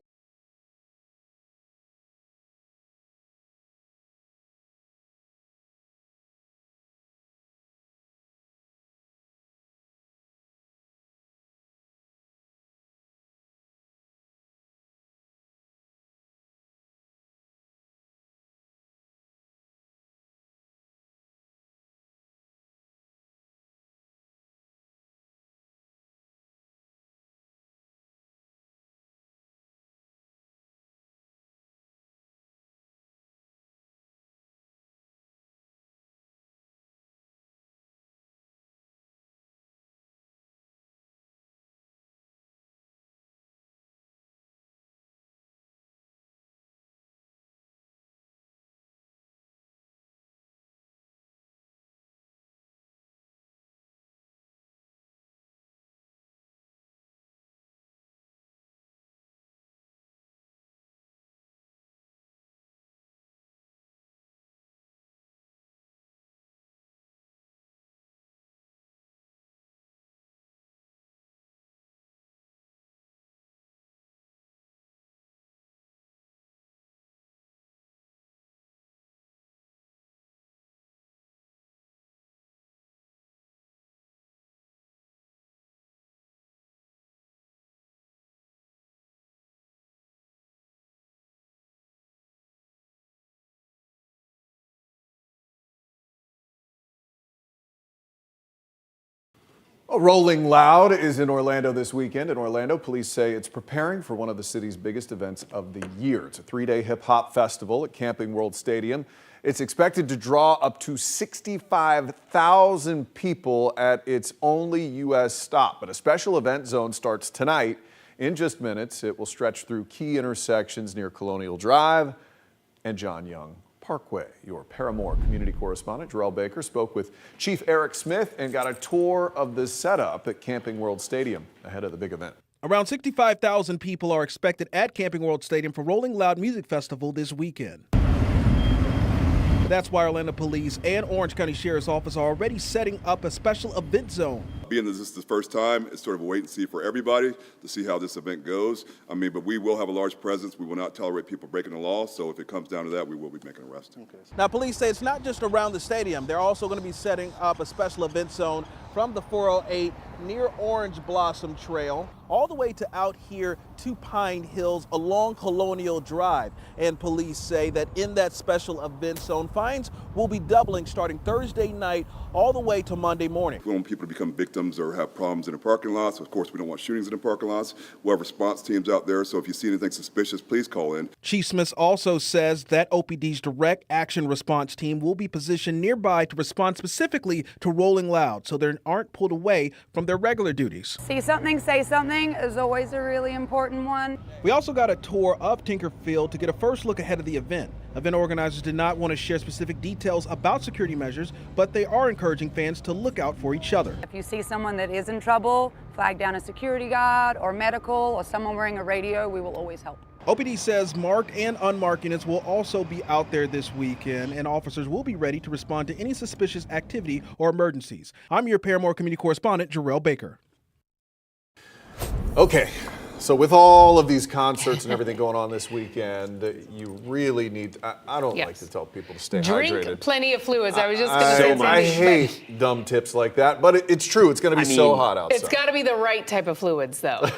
Rolling Loud is in Orlando this weekend. In Orlando, police say it's preparing for one of the city's biggest events of the year. It's a 3-day hip-hop festival at Camping World Stadium. It's expected to draw up to 65,000 people at its only U.S. stop. But a special event zone starts tonight. In just minutes, it will stretch through key intersections near Colonial Drive and John Young Parkway. Your Paramore community correspondent, Jarrell Baker, spoke with Chief Eric Smith and got a tour of the setup at Camping World Stadium ahead of the big event. Around 65,000 people are expected at Camping World Stadium for Rolling Loud Music Festival this weekend. That's why Orlando Police and Orange County Sheriff's Office are already setting up a special event zone. Being that this is the first time, it's sort of a wait and see for everybody to see how this event goes. But we will have a large presence. We will not tolerate people breaking the law. So if it comes down to that, we will be making arrests. Now, police say it's not just around the stadium. They're also going to be setting up a special event zone from the 408 near Orange Blossom Trail all the way to out here to Pine Hills along Colonial Drive. And police say that in that special event zone, fines will be doubling starting Thursday night all the way to Monday morning. We want people to become victims or have problems in the parking lots. Of course, we don't want shootings in the parking lots. We'll have response teams out there, so if you see anything suspicious, please call in. Chief Smith also says that OPD's direct action response team will be positioned nearby to respond specifically to Rolling Loud, so they aren't pulled away from their regular duties. See something, say something is always a really important one. We also got a tour of Tinkerfield to get a first look ahead of the event. Event organizers did not want to share specific details about security measures, but they are encouraging fans to look out for each other. If you see someone that is in trouble, flag down a security guard or medical or someone wearing a radio, we will always help. OPD says marked and unmarked units will also be out there this weekend, and officers will be ready to respond to any suspicious activity or emergencies. I'm your Paramore community correspondent, Jarrell Baker. Okay, so with all of these concerts and everything going on this weekend, you really need, I don't like to tell people to stay hydrated. Drink plenty of fluids. I was just going to say something. I hate dumb tips like that, but it's true. It's going to be so hot outside. It's got to be the right type of fluids, though.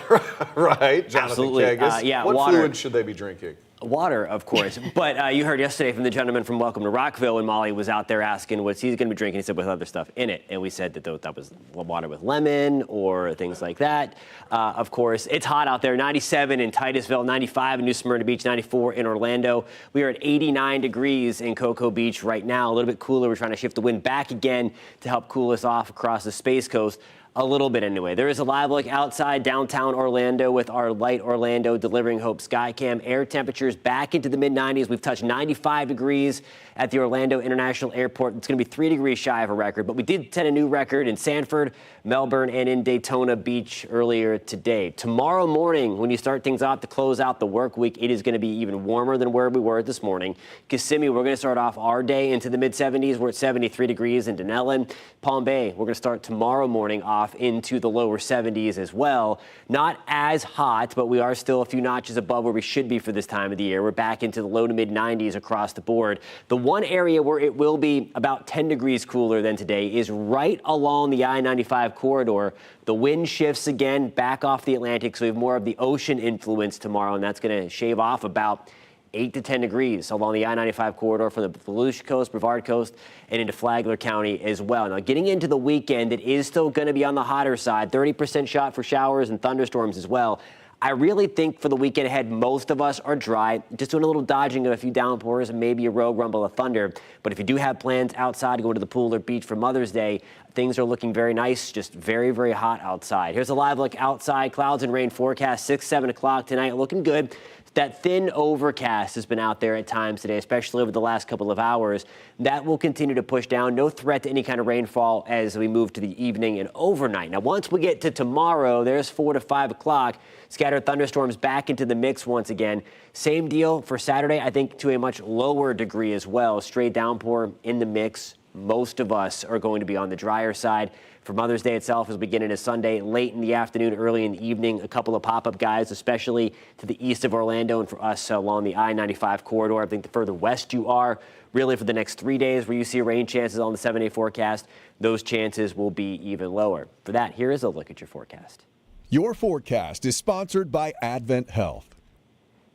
Right, Jonathan Absolutely. Kagas. What water. fluid should they be drinking? Water, of course. But you heard yesterday from the gentleman from Welcome to Rockville when Molly was out there asking what he's going to be drinking. He said with other stuff in it. And we said that was water with lemon or things like that. Of course, it's hot out there. 97 in Titusville, 95 in New Smyrna Beach, 94 in Orlando. We are at 89 degrees in Cocoa Beach right now. A little bit cooler. We're trying to shift the wind back again to help cool us off across the Space Coast. A little bit anyway. There is a live look outside downtown Orlando with our Light Orlando Delivering Hope Skycam. Air temperatures back into the mid-90s. We've touched 95 degrees at the Orlando International Airport. It's going to be 3 degrees shy of a record, but we did set a new record in Sanford, Melbourne, and in Daytona Beach earlier today. Tomorrow morning, when you start things off to close out the work week, it is going to be even warmer than where we were this morning. Kissimmee, we're going to start off our day into the mid-70s. We're at 73 degrees in Denellen. Palm Bay, we're going to start tomorrow morning off off into the lower 70s as well. Not as hot, but we are still a few notches above where we should be for this time of the year. We're back into the low to mid 90s across the board. The one area where it will be about 10 degrees cooler than today is right along the I-95 corridor. The wind shifts again back off the Atlantic, so we have more of the ocean influence tomorrow, and that's going to shave off about 8 to 10 degrees along the I-95 corridor from the Volusia Coast, Brevard Coast, and into Flagler County as well. Now, getting into the weekend, it is still going to be on the hotter side, 30% shot for showers and thunderstorms as well. I really think for the weekend ahead, most of us are dry, just doing a little dodging of a few downpours and maybe a rogue rumble of thunder. But if you do have plans outside to go to the pool or beach for Mother's Day, things are looking very nice, just very, very hot outside. Here's a live look outside. Clouds and rain forecast 6, 7 o'clock tonight, looking good. That thin overcast has been out there at times today, especially over the last couple of hours. That will continue to push down. No threat to any kind of rainfall as we move to the evening and overnight. Now, once we get to tomorrow, there's 4 to 5 o'clock. Scattered thunderstorms back into the mix once again. Same deal for Saturday, I think to a much lower degree as well. Straight downpour in the mix. Most of us are going to be on the drier side. For Mother's Day itself is beginning as Sunday, late in the afternoon, early in the evening. A couple of pop-up guys, especially to the east of Orlando and for us along the I-95 corridor. I think the further west you are, really for the next 3 days where you see rain chances on the 7-day forecast, those chances will be even lower. For that, here is a look at your forecast. Your forecast is sponsored by Advent Health.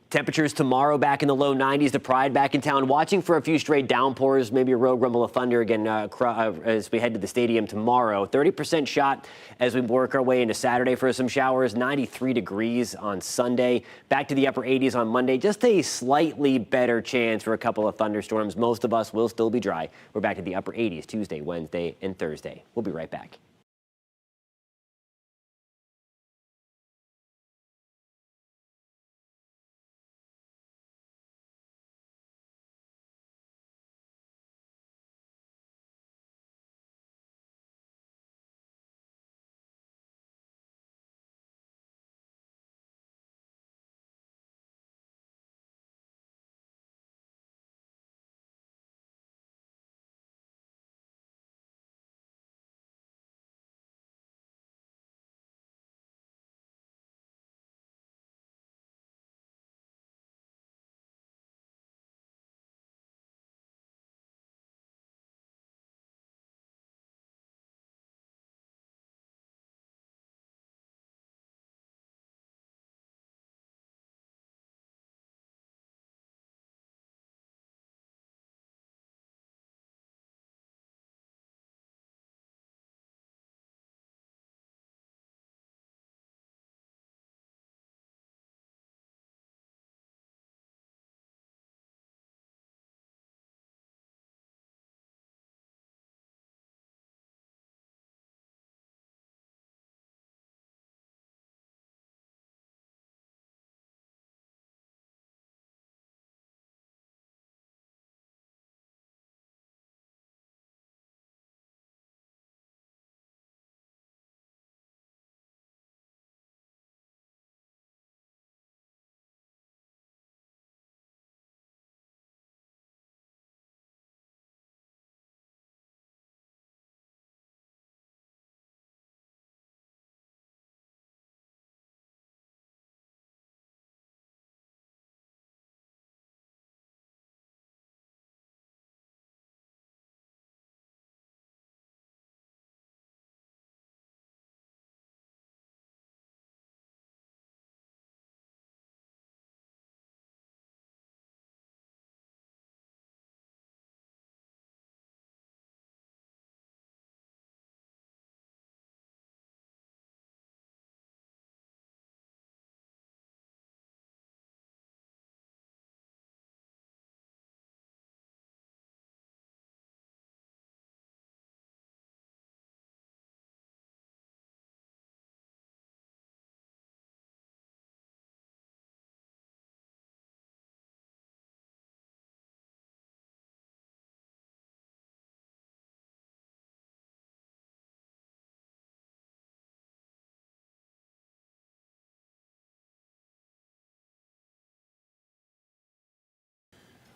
Temperatures tomorrow back in the low 90s. The Pride back in town, watching for a few straight downpours, maybe a rogue rumble of thunder again as we head to the stadium tomorrow. 30% shot as we work our way into Saturday for some showers. 93 degrees on Sunday. Back to the upper 80s on Monday. Just a slightly better chance for a couple of thunderstorms. Most of us will still be dry. We're back to the upper 80s Tuesday, Wednesday, and Thursday. We'll be right back.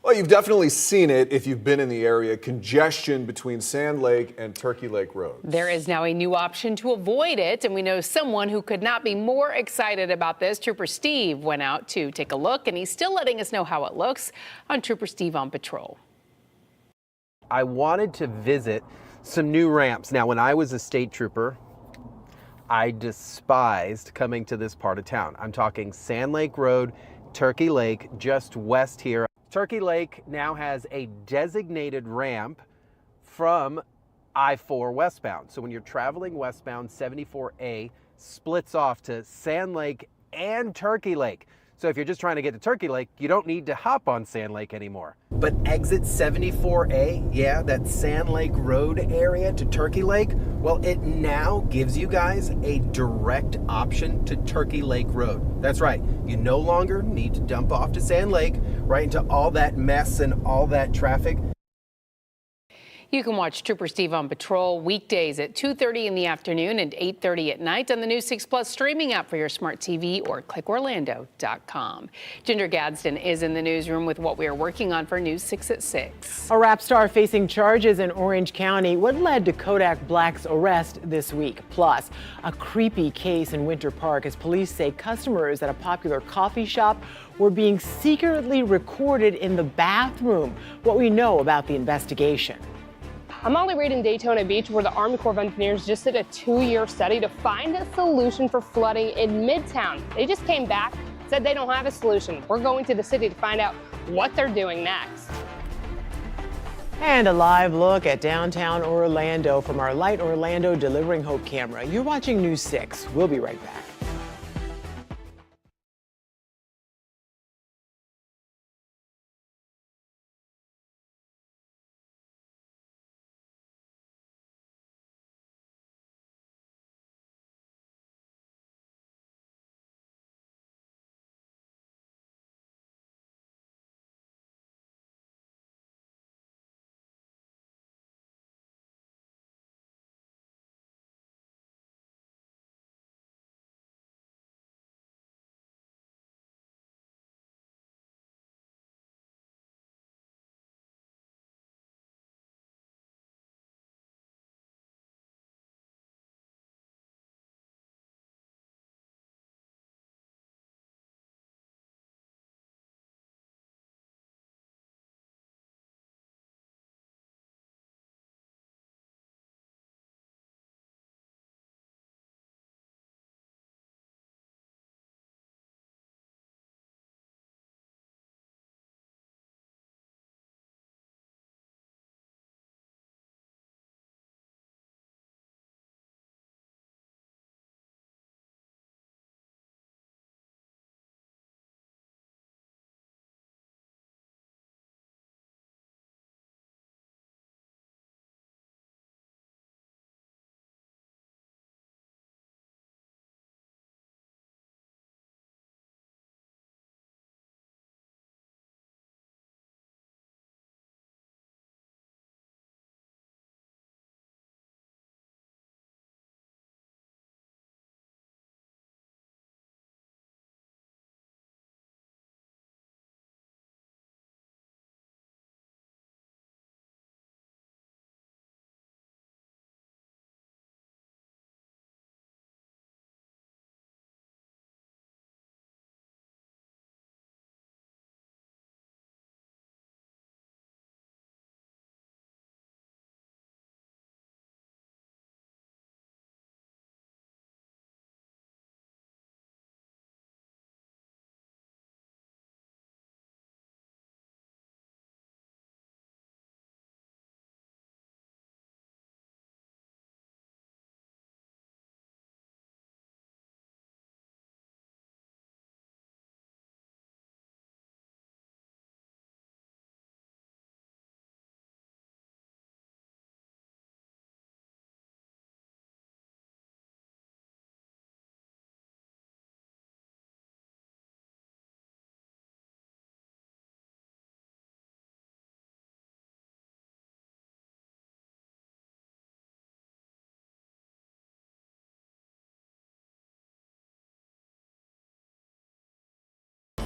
Well, you've definitely seen it if you've been in the area. Congestion between Sand Lake and Turkey Lake Road. There is now a new option to avoid it, and we know someone who could not be more excited about this. Trooper Steve went out to take a look, and he's still letting us know how it looks on Trooper Steve on patrol. I wanted to visit some new ramps. Now, when I was a state trooper, I despised coming to this part of town. I'm talking Sand Lake Road, Turkey Lake, just west here. Turkey Lake now has a designated ramp from I-4 westbound. So when you're traveling westbound, 74A splits off to Sand Lake and Turkey Lake. So if you're just trying to get to Turkey Lake, you don't need to hop on Sand Lake anymore. But exit 74A, yeah, that Sand Lake Road area to Turkey Lake, well, it now gives you guys a direct option to Turkey Lake Road. That's right, you no longer need to dump off to Sand Lake, right into all that mess and all that traffic. You can watch Trooper Steve on patrol weekdays at 2:30 in the afternoon and 8:30 at night on the new 6 Plus streaming app for your smart TV or clickorlando.com. Ginger Gadsden is in the newsroom with what we are working on for News 6 at 6. A rap star facing charges in Orange County. What led to Kodak Black's arrest this week? Plus, a creepy case in Winter Park as police say customers at a popular coffee shop were being secretly recorded in the bathroom. What we know about the investigation. I'm Molly Reed in Daytona Beach, where the Army Corps of Engineers just did a 2-year study to find a solution for flooding in Midtown. They just came back, said they don't have a solution. We're going to the city to find out what they're doing next. And a live look at downtown Orlando from our Light Orlando Delivering Hope camera. You're watching News 6. We'll be right back.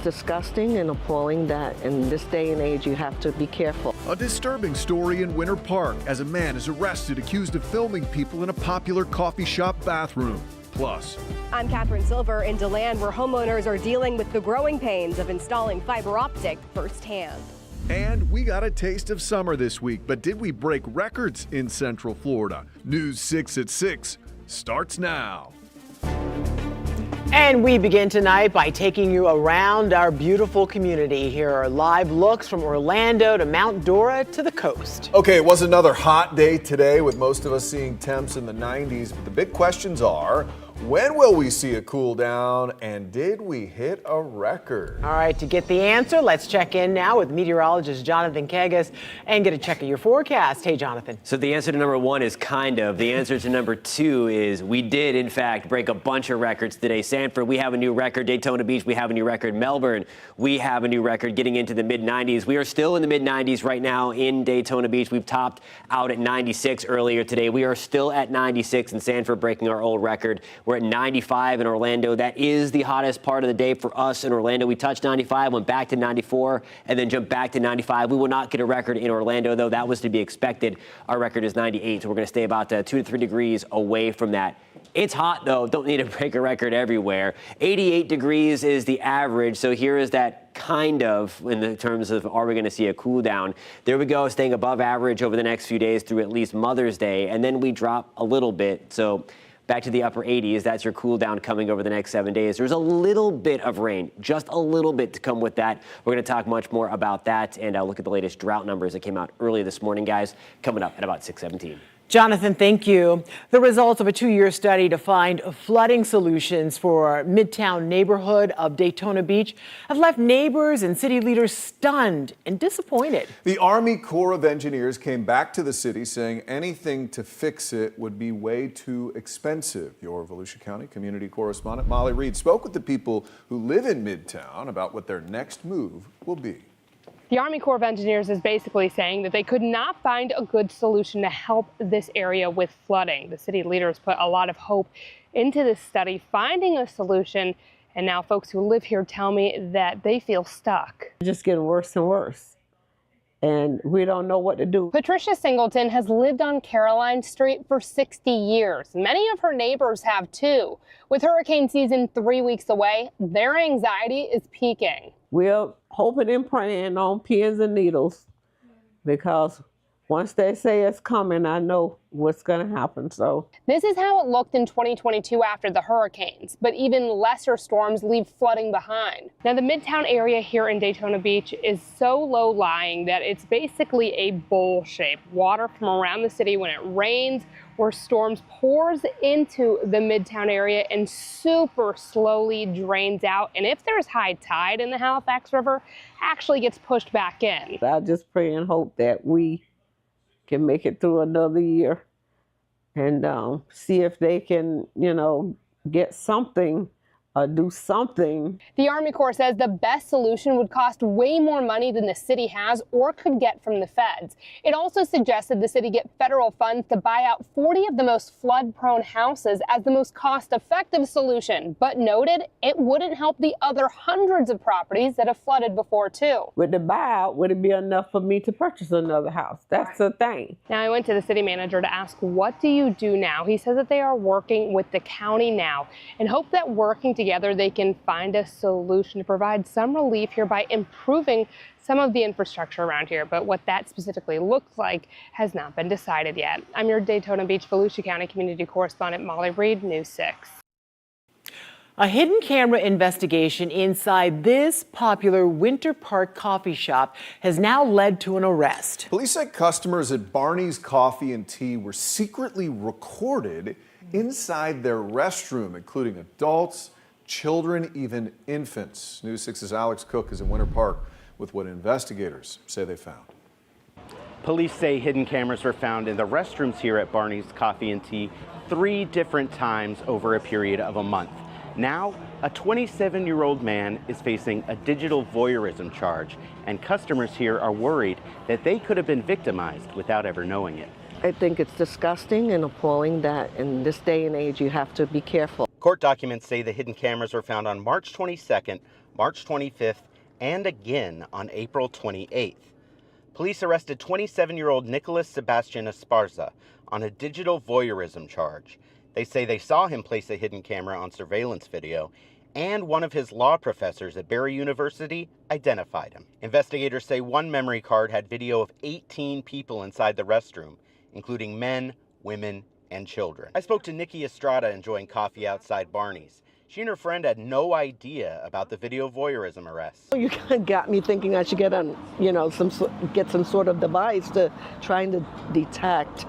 disgusting and appalling that in this day and age you have to be careful. A disturbing story in Winter Park as a man is arrested accused of filming people in a popular coffee shop bathroom. Plus, I'm Catherine Silver in DeLand, where homeowners are dealing with the growing pains of installing fiber optic firsthand. and we got a taste of summer this week, but did we break records in Central Florida? News 6 at 6 starts now. And we begin tonight by taking you around our beautiful community. Here are live looks from Orlando to Mount Dora to the coast. Okay, it was another hot day today with most of us seeing temps in the 90s, but the big questions are, when will we see a cool down, and did we hit a record? All right, to get the answer, let's check in now with meteorologist Jonathan Kegas and get a check of your forecast. Hey, Jonathan. So the answer to number one is kind of. The answer to number two is we did, in fact, break a bunch of records today. Sanford, we have a new record. Daytona Beach, we have a new record. Melbourne, we have a new record getting into the mid-90s. We are still in the mid-90s right now in Daytona Beach. We've topped out at 96 earlier today. We are still at 96 in Sanford, breaking our old record. We're at 95 in Orlando. That is the hottest part of the day for us in Orlando. We touched 95, went back to 94, and then jumped back to 95. We will not get a record in Orlando, though. That was to be expected. Our record is 98, so we're going to stay about 2 to 3 degrees away from that. It's hot, though. Don't need to break a record everywhere. 88 degrees is the average, so here is that kind of in the terms of are we going to see a cool down. There we go, staying above average over the next few days through at least Mother's Day, and then we drop a little bit. So back to the upper 80s. That's your cool down coming over the next 7 days. There's a little bit of rain, just a little bit to come with that. We're going to talk much more about that and look at the latest drought numbers that came out early this morning, guys, coming up at about 6:17. Jonathan, thank you. The results of a 2-year study to find flooding solutions for Midtown neighborhood of Daytona Beach have left neighbors and city leaders stunned and disappointed. The Army Corps of Engineers came back to the city saying anything to fix it would be way too expensive. Your Volusia County community correspondent Molly Reed spoke with the people who live in Midtown about what their next move will be. The Army Corps of Engineers is basically saying that they could not find a good solution to help this area with flooding. The city leaders put a lot of hope into this study, finding a solution, and now folks who live here tell me that they feel stuck. It's just getting worse and worse, and we don't know what to do. Patricia Singleton has lived on Caroline Street for 60 years. Many of her neighbors have too. With hurricane season 3 weeks away, their anxiety is peaking. We're hoping and praying on pins and needles, because once they say it's coming, I know what's going to happen. So this is how it looked in 2022 after the hurricanes, but even lesser storms leave flooding behind. Now, the Midtown area here in Daytona Beach is so low-lying that it's basically a bowl shape. Water from around the city when it rains or storms pours into the Midtown area and super slowly drains out. And if there's high tide in the Halifax River, actually gets pushed back in. I just pray and hope that we can make it through another year and see if they can, get something or do something. The Army Corps says the best solution would cost way more money than the city has or could get from the feds. It also suggested the city get federal funds to buy out 40 of the most flood-prone houses as the most cost-effective solution, but noted it wouldn't help the other hundreds of properties that have flooded before too. With the buyout, would it be enough for me to purchase another house? That's the thing. Now, I went to the city manager to ask, what do you do now? He says that they are working with the county now and hope that working together they can find a solution to provide some relief here by improving some of the infrastructure around here. But what that specifically looks like has not been decided yet. I'm your Daytona Beach, Volusia County community correspondent Molly Reed, News 6. A hidden camera investigation inside this popular Winter Park coffee shop has now led to an arrest. Police say customers at Barney's Coffee and Tea were secretly recorded inside their restroom, including adults, children, even infants. News 6's Alex Cook is in Winter Park with what investigators say they found. Police say hidden cameras were found in the restrooms here at Barney's Coffee and Tea 3 different times over a period of a month. Now, a 27-year-old man is facing a digital voyeurism charge, and customers here are worried that they could have been victimized without ever knowing it. I think it's disgusting and appalling that in this day and age you have to be careful. Court documents say the hidden cameras were found on March 22nd, March 25th, and again on April 28th. Police arrested 27-year-old Nicholas Sebastian Esparza on a digital voyeurism charge. They say they saw him place a hidden camera on surveillance video, and one of his law professors at Barry University identified him. Investigators say one memory card had video of 18 people inside the restroom, including men, women, and children. I spoke to Nikki Estrada enjoying coffee outside Barney's. She and her friend had no idea about the video voyeurism arrest. You kind of got me thinking I should get on, get some sort of device to trying to detect,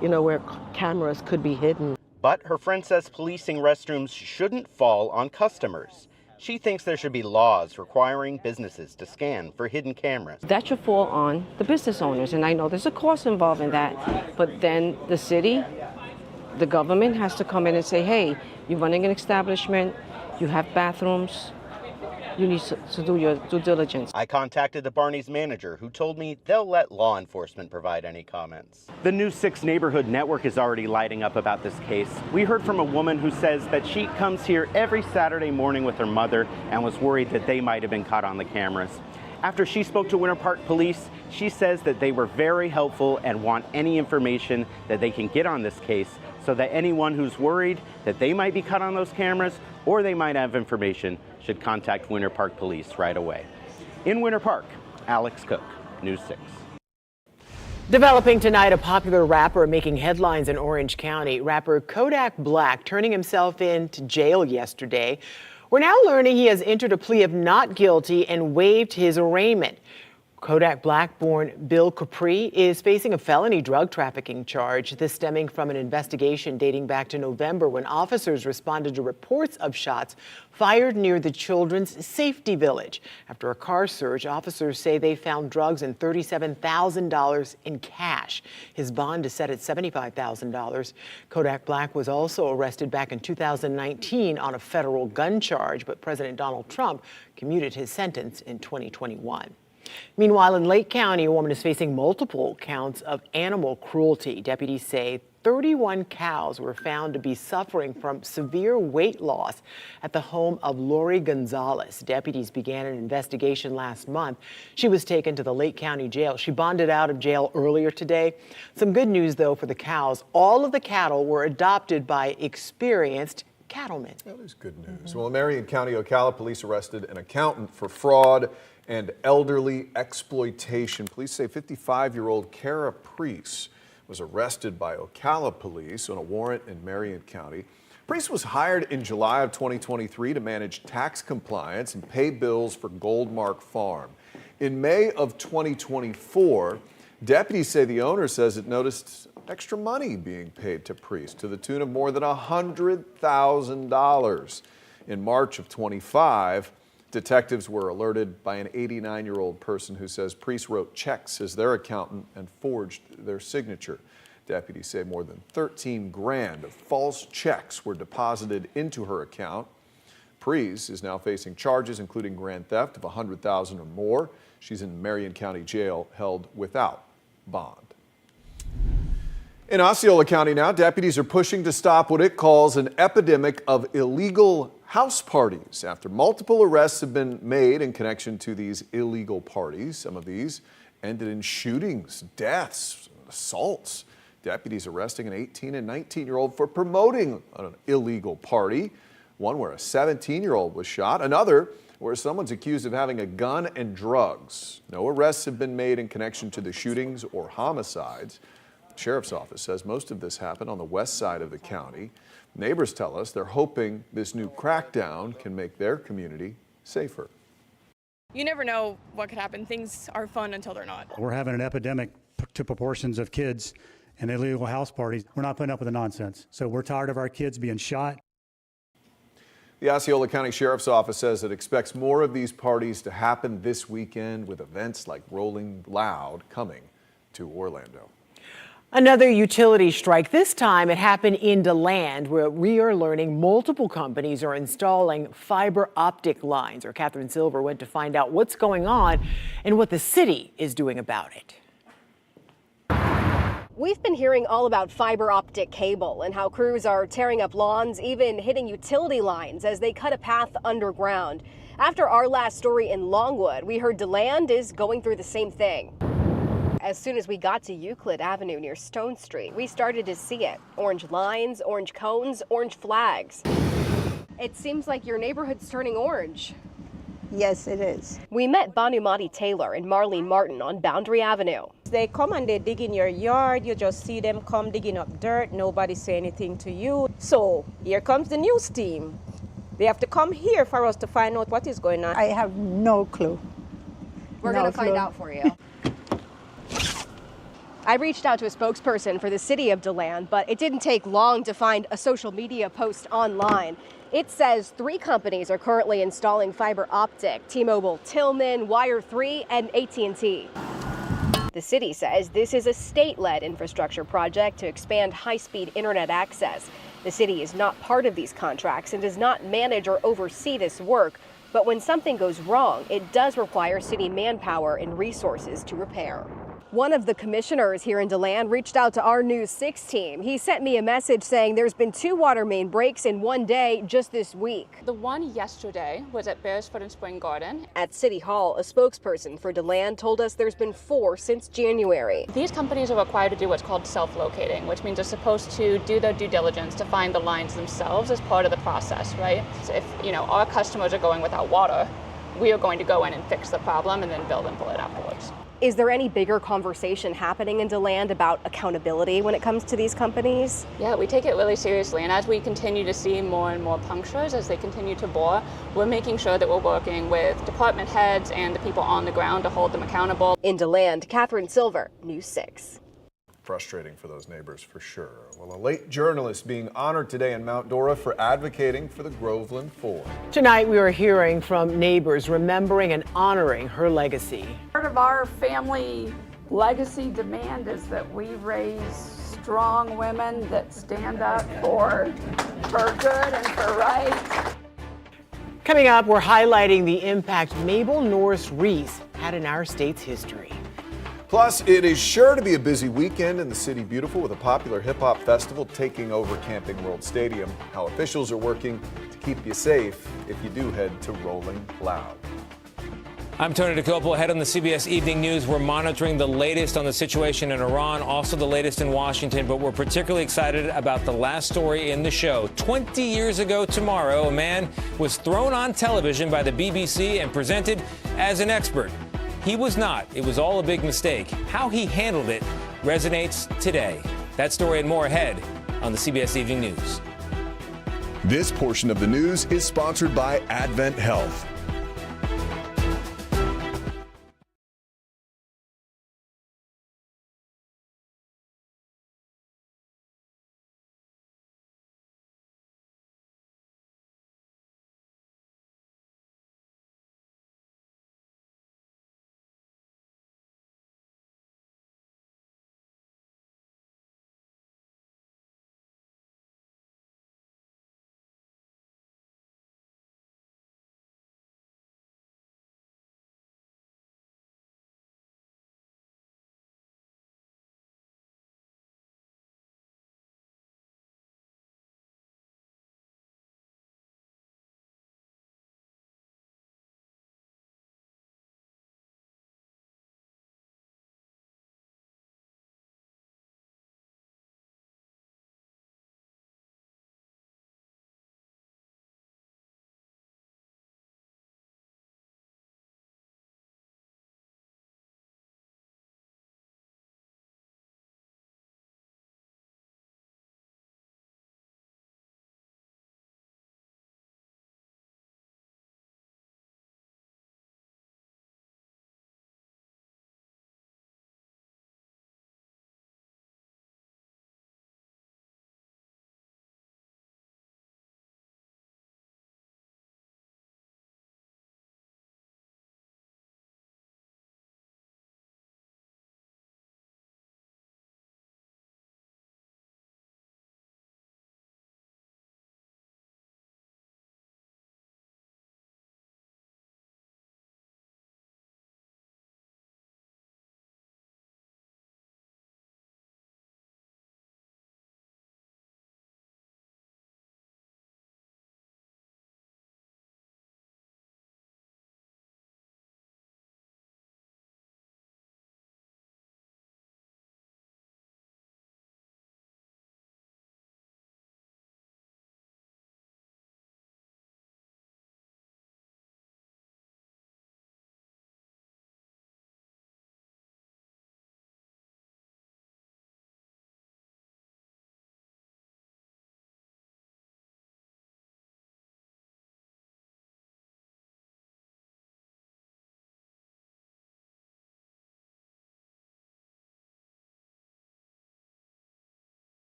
where cameras could be hidden. But her friend says policing restrooms shouldn't fall on customers. She thinks there should be laws requiring businesses to scan for hidden cameras. That should fall on the business owners, and I know there's a cost involved in that, but then the city, the government has to come in and say, hey, you're running an establishment, you have bathrooms, you need to do your due diligence. I contacted the Barney's manager, who told me they'll let law enforcement provide any comments. The News 6 neighborhood network is already lighting up about this case. We heard from a woman who says that she comes here every Saturday morning with her mother and was worried that they might have been caught on the cameras. After she spoke to Winter Park Police, she says that they were very helpful and want any information that they can get on this case, so that anyone who's worried that they might be caught on those cameras or they might have information should contact Winter Park Police right away. In Winter Park, Alex Cook, News 6. Developing tonight, a popular rapper making headlines in Orange County. Rapper Kodak Black turning himself into jail yesterday. We're now learning he has entered a plea of not guilty and waived his arraignment. Kodak Black-born Bill Capri is facing a felony drug trafficking charge, this stemming from an investigation dating back to November when officers responded to reports of shots fired near the Children's Safety Village. After a car search, officers say they found drugs and $37,000 in cash. His bond is set at $75,000. Kodak Black was also arrested back in 2019 on a federal gun charge, but President Donald Trump commuted his sentence in 2021. Meanwhile, in Lake County, a woman is facing multiple counts of animal cruelty. Deputies say 31 cows were found to be suffering from severe weight loss at the home of Lori Gonzalez. Deputies began an investigation last month. She was taken to the Lake County jail. She bonded out of jail earlier today. Some good news, though, for the cows. All of the cattle were adopted by experienced cattlemen. That is good news. Well, in Marion County, Ocala police arrested an accountant for fraud and elderly exploitation. Police say 55-year-old Kara Priest was arrested by Ocala police on a warrant in Marion County. Priest was hired in July of 2023 to manage tax compliance and pay bills for Goldmark Farm. In May of 2024, deputies say the owner says it noticed extra money being paid to Priest to the tune of more than $100,000. In March of 25, detectives were alerted by an 89-year-old person who says Priest wrote checks as their accountant and forged their signature. Deputies say more than 13 grand of false checks were deposited into her account. Priest is now facing charges including grand theft of $100,000 or more. She's in Marion County Jail, held without bond. In Osceola County now, deputies are pushing to stop what it calls an epidemic of illegal house parties after multiple arrests have been made in connection to these illegal parties. Some of these ended in shootings, deaths, assaults. Deputies arresting an 18 and 19-year-old for promoting an illegal party. One where a 17-year-old was shot. Another where someone's accused of having a gun and drugs. No arrests have been made in connection to the shootings or homicides. The sheriff's office says most of this happened on the west side of the county. Neighbors tell us they're hoping this new crackdown can make their community safer. You never know what could happen. Things are fun until they're not. We're having an epidemic to proportions of kids and illegal house parties. We're not putting up with the nonsense. So we're tired of our kids being shot. The Osceola County Sheriff's Office says it expects more of these parties to happen this weekend, with events like Rolling Loud coming to Orlando. Another utility strike. This time it happened in DeLand, where we are learning multiple companies are installing fiber optic lines. Our Catherine Silver went to find out what's going on and what the city is doing about it. We've been hearing all about fiber optic cable and how crews are tearing up lawns, even hitting utility lines as they cut a path underground. After our last story in Longwood, we heard DeLand is going through the same thing. As soon as we got to Euclid Avenue near Stone Street, we started to see it. Orange lines, orange cones, orange flags. It seems like your neighborhood's turning orange. Yes, it is. We met Banumati Taylor and Marlene Martin on Boundary Avenue. They come and they dig in your yard. You just see them come digging up dirt. Nobody say anything to you. So here comes the news team. They have to come here for us to find out what is going on. I have no clue. We're going to find out for you. I reached out to a spokesperson for the city of DeLand, but it didn't take long to find a social media post online. It says 3 companies are currently installing fiber optic: T-Mobile, Tillman, Wire3, and AT&T. The city says this is a state-led infrastructure project to expand high-speed internet access. The city is not part of these contracts and does not manage or oversee this work. But when something goes wrong, it does require city manpower and resources to repair. One of the commissioners here in DeLand reached out to our News 6 team. He sent me a message saying there's been 2 water main breaks in one day just this week. The one yesterday was at Bearsford and Spring Garden. At City Hall, a spokesperson for DeLand told us there's been 4 since January. These companies are required to do what's called self-locating, which means they're supposed to do their due diligence to find the lines themselves as part of the process, right? So if, our customers are going without water, we are going to go in and fix the problem and then bill them for it afterwards. Is there any bigger conversation happening in DeLand about accountability when it comes to these companies? Yeah, we take it really seriously. And as we continue to see more and more punctures, as they continue to bore, we're making sure that we're working with department heads and the people on the ground to hold them accountable. In DeLand, Catherine Silver, News 6. Frustrating for those neighbors, for sure. Well, a late journalist being honored today in Mount Dora for advocating for the Groveland 4. Tonight, we are hearing from neighbors remembering and honoring her legacy. Part of our family legacy demand is that we raise strong women that stand up for good and for right. Coming up, we're highlighting the impact Mabel Norris Reese had in our state's history. Plus, it is sure to be a busy weekend in the City Beautiful with a popular hip-hop festival taking over Camping World Stadium. How officials are working to keep you safe if you do head to Rolling Loud. I'm Tony DeCopo. Ahead on the CBS Evening News, we're monitoring the latest on the situation in Iran, also the latest in Washington, but we're particularly excited about the last story in the show. 20 years ago tomorrow, a man was thrown on television by the BBC and presented as an expert. He was not. It was all a big mistake. How he handled it resonates today. That story and more ahead on the CBS Evening News. This portion of the news is sponsored by Advent Health.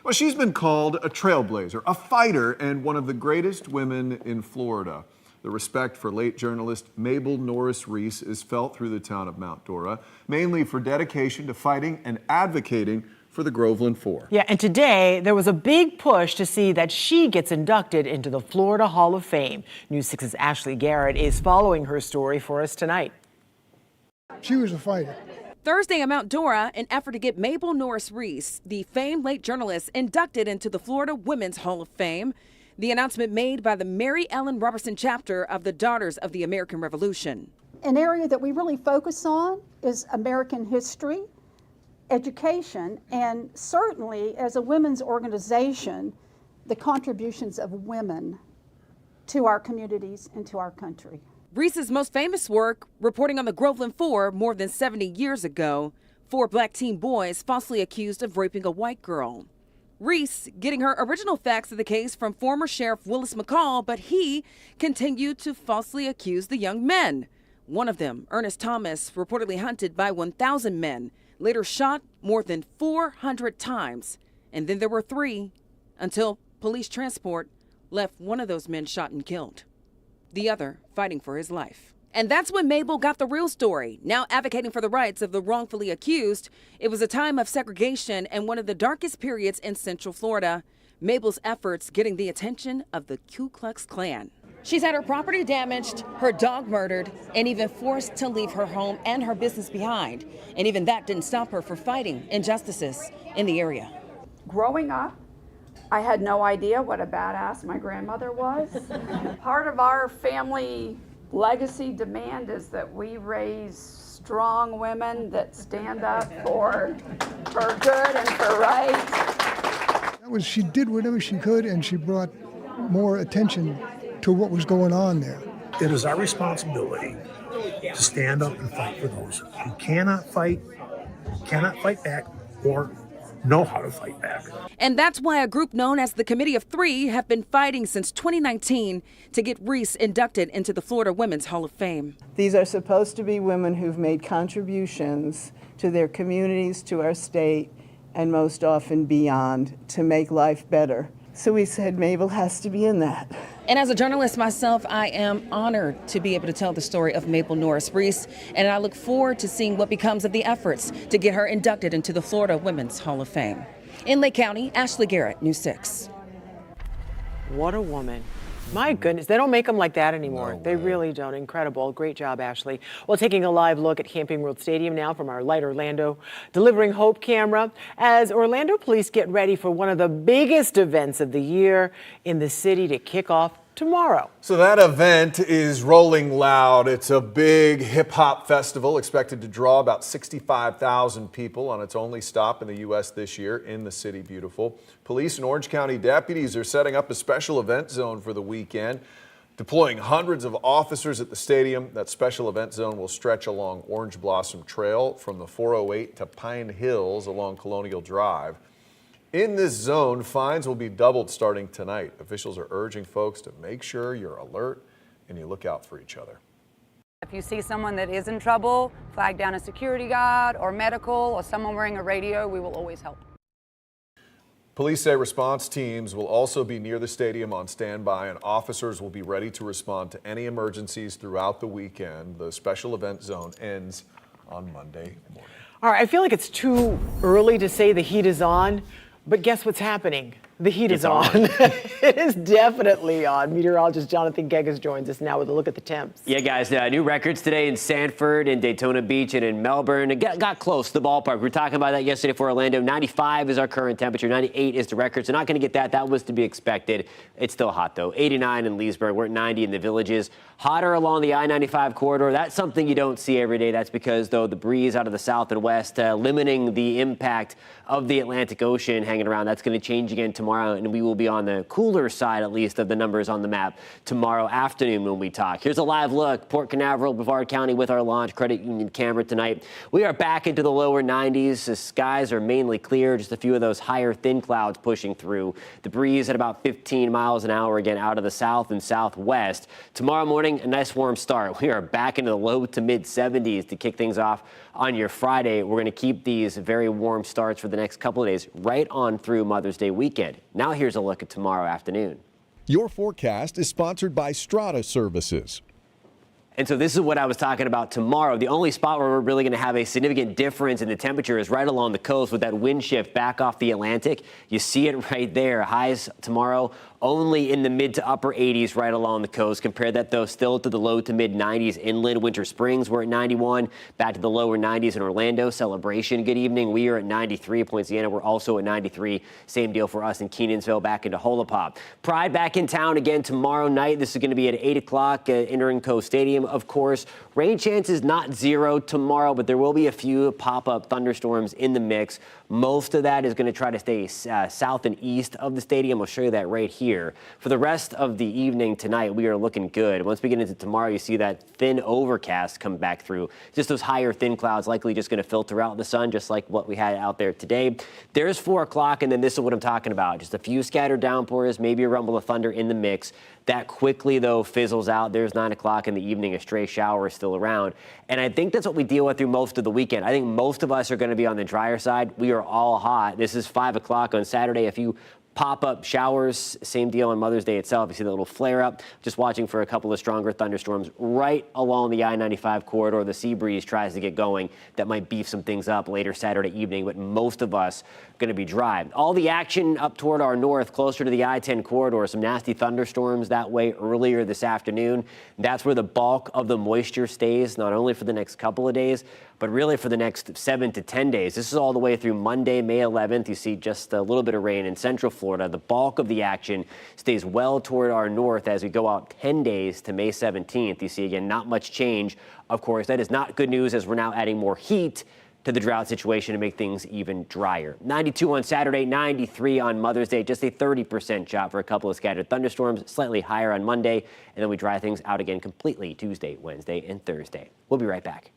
Well, she's been called a trailblazer, a fighter, and one of the greatest women in Florida. The respect for late journalist Mabel Norris Reese is felt through the town of Mount Dora, mainly for dedication to fighting and advocating for the Groveland Four. Yeah, and today there was a big push to see that she gets inducted into the Florida Hall of Fame. News 6's Ashley Garrett is following her story for us tonight. She was a fighter. Thursday in Mount Dora, an effort to get Mabel Norris Reese, the famed late journalist, inducted into the Florida Women's Hall of Fame. The announcement made by the Mary Ellen Robertson chapter of the Daughters of the American Revolution. An area that we really focus on is American history, education, and certainly as a women's organization, the contributions of women to our communities and to our country. Reese's most famous work, reporting on the Groveland Four more than 70 years ago, 4 black teen boys falsely accused of raping a white girl. Reese getting her original facts of the case from former Sheriff Willis McCall, but he continued to falsely accuse the young men. One of them, Ernest Thomas, reportedly hunted by 1,000 men, later shot more than 400 times. And then there were 3 until police transport left one of those men shot and killed, the other fighting for his life. And that's when Mabel got the real story, now advocating for the rights of the wrongfully accused. It was a time of segregation and one of the darkest periods in Central Florida. Mabel's efforts getting the attention of the Ku Klux Klan. She's had her property damaged, her dog murdered, and even forced to leave her home and her business behind. And even that didn't stop her from fighting injustices in the area. Growing up, I had no idea what a badass my grandmother was. Part of our family legacy demand is that we raise strong women that stand up for good and for right. She did whatever she could, and she brought more attention to what was going on there. It is our responsibility to stand up and fight for those who cannot fight back, or know how to fight back. And that's why a group known as the Committee of 3 have been fighting since 2019 to get Reese inducted into the Florida Women's Hall of Fame. These are supposed to be women who've made contributions to their communities, to our state, and most often beyond, to make life better. So we said Mabel has to be in that. And as a journalist myself, I am honored to be able to tell the story of Mabel Norris Reese, and I look forward to seeing what becomes of the efforts to get her inducted into the Florida Women's Hall of Fame. In Lake County, Ashley Garrett, News 6. What a woman. My goodness, they don't make them like that anymore. They really don't. Incredible. Great job, Ashley. Well, taking a live look at Camping World Stadium now from our Light Orlando Delivering Hope camera as Orlando police get ready for one of the biggest events of the year in the city to kick off tomorrow. So that event is Rolling Loud. It's a big hip-hop festival expected to draw about 65,000 people on its only stop in the U.S. this year in the City Beautiful. Police and Orange County deputies are setting up a special event zone for the weekend, deploying hundreds of officers at the stadium. That special event zone will stretch along Orange Blossom Trail from the 408 to Pine Hills along Colonial Drive. In this zone, fines will be doubled starting tonight. Officials are urging folks to make sure you're alert and you look out for each other. If you see someone that is in trouble, flag down a security guard or medical or someone wearing a radio, we will always help. Police say response teams will also be near the stadium on standby, and officers will be ready to respond to any emergencies throughout the weekend. The special event zone ends on Monday morning. All right, I feel like it's too early to say the heat is on. But guess what's happening? The heat is on. It is definitely on. Meteorologist Jonathan Gegas joins us now with a look at the temps. Yeah, guys, new records today in Sanford, in Daytona Beach, and in Melbourne. It got close to the ballpark. We were talking about that yesterday for Orlando. 95 is our current temperature. 98 is the record. So not going to get that. That was to be expected. It's still hot, though. 89 in Leesburg. We're at 90 in the Villages. Hotter along the I-95 corridor. That's something you don't see every day. That's because, though, the breeze out of the south and west limiting the impact of the Atlantic Ocean hanging around. That's going to change again tomorrow. tomorrow, and we will be on the cooler side, at least, of the numbers on the map tomorrow afternoon when we talk. Here's a live look. Port Canaveral, Brevard County with our launch credit union camera tonight. We are back into the lower 90s. The skies are mainly clear, just a few of those higher thin clouds pushing through. The breeze at about 15 miles an hour again out of the south and southwest. Tomorrow morning, a nice warm start. We are back into the low to mid 70s to kick things off on your Friday. We're going to keep these very warm starts for the next couple of days right on through Mother's Day weekend. Now here's a look at tomorrow afternoon. Your forecast is sponsored by Strata Services. And so this is what I was talking about tomorrow. The only spot where we're really going to have a significant difference in the temperature is right along the coast with that wind shift back off the Atlantic. You see it right there. Highs tomorrow only in the mid to upper 80s right along the coast. Compare that, though, still to the low to mid 90s inland. Winter Springs, we're at 91. Back to the lower 90s in Orlando. Celebration, good evening. We are at 93. Poinciana, we're also at 93. Same deal for us in Kenansville, back into Holopop. Pride back in town again tomorrow night. This is going to be at 8 o'clock at Interco Stadium, of course. Rain chances not zero tomorrow, but there will be a few pop-up thunderstorms in the mix. Most of that is going to try to stay south and east of the stadium. I'll show you that right here. For the rest of the evening tonight, we are looking good. Once we get into tomorrow, you see that thin overcast come back through. Just those higher thin clouds likely just going to filter out the sun, just like what we had out there today. There's 4 o'clock, and then this is what I'm talking about. Just a few scattered downpours, maybe a rumble of thunder in the mix. That quickly, though, fizzles out. There's 9 o'clock in the evening. A stray shower is still around. And I think that's what we deal with through most of the weekend. I think most of us are going to be on the drier side. We are all hot. This is 5 o'clock on Saturday. A few pop-up showers, same deal on Mother's Day itself. You see the little flare-up. Just watching for a couple of stronger thunderstorms right along the I-95 corridor. The sea breeze tries to get going. That might beef some things up later Saturday evening, but most of us are going to be dry. All the action up toward our north, closer to the I-10 corridor. Some nasty thunderstorms that way earlier this afternoon. That's where the bulk of the moisture stays, not only for the next couple of days, but really for the next 7 to 10 days. This is all the way through Monday, May 11th. You see just a little bit of rain in central Florida. The bulk of the action stays well toward our north as we go out 10 days to May 17th. You see, again, not much change. Of course, that is not good news as we're now adding more heat to the drought situation to make things even drier. 92 on Saturday, 93 on Mother's Day, just a 30% shot for a couple of scattered thunderstorms, slightly higher on Monday, and then we dry things out again completely Tuesday, Wednesday, and Thursday. We'll be right back.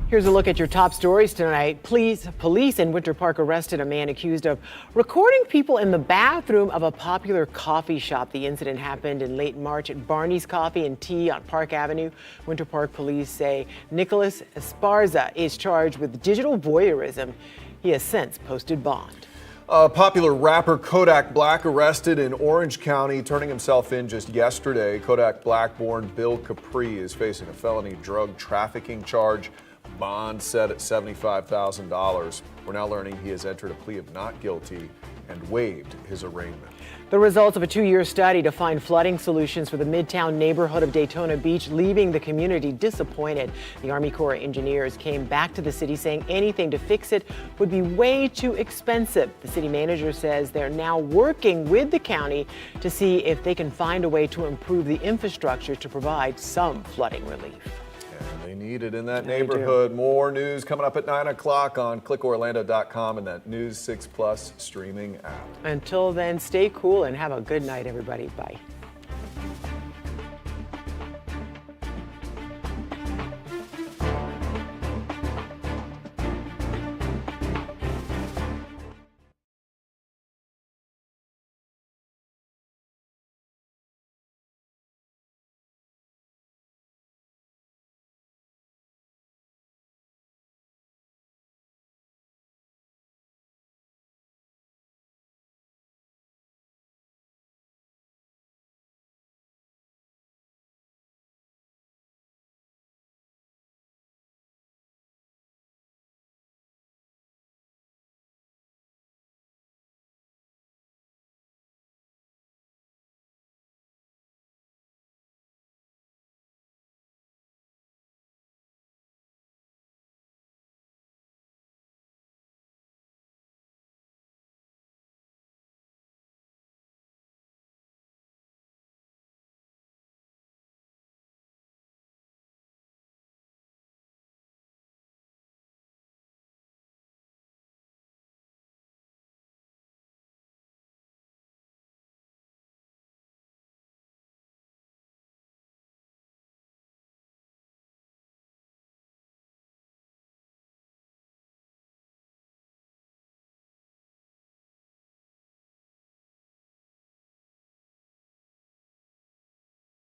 Here's a look at your top stories tonight. Police in Winter Park arrested a man accused of recording people in the bathroom of a popular coffee shop. The incident happened in late March at Barney's Coffee and Tea on Park Avenue. Winter Park police say Nicholas Esparza is charged with digital voyeurism. He has since posted bond. Popular rapper Kodak Black arrested in Orange County, turning himself in just yesterday. Kodak Black-born Bill Capri is facing a felony drug trafficking charge. Bond set at $75,000. We're now learning he has entered a plea of not guilty and waived his arraignment. The results of a 2-year study to find flooding solutions for the Midtown neighborhood of Daytona Beach, leaving the community disappointed. The Army Corps of Engineers came back to the city saying anything to fix it would be way too expensive. The city manager says they're now working with the county to see if they can find a way to improve the infrastructure to provide some flooding relief. And they need it in that neighborhood. More news coming up at 9 o'clock on clickorlando.com and that News 6 Plus streaming app. Until then, stay cool and have a good night, everybody. Bye.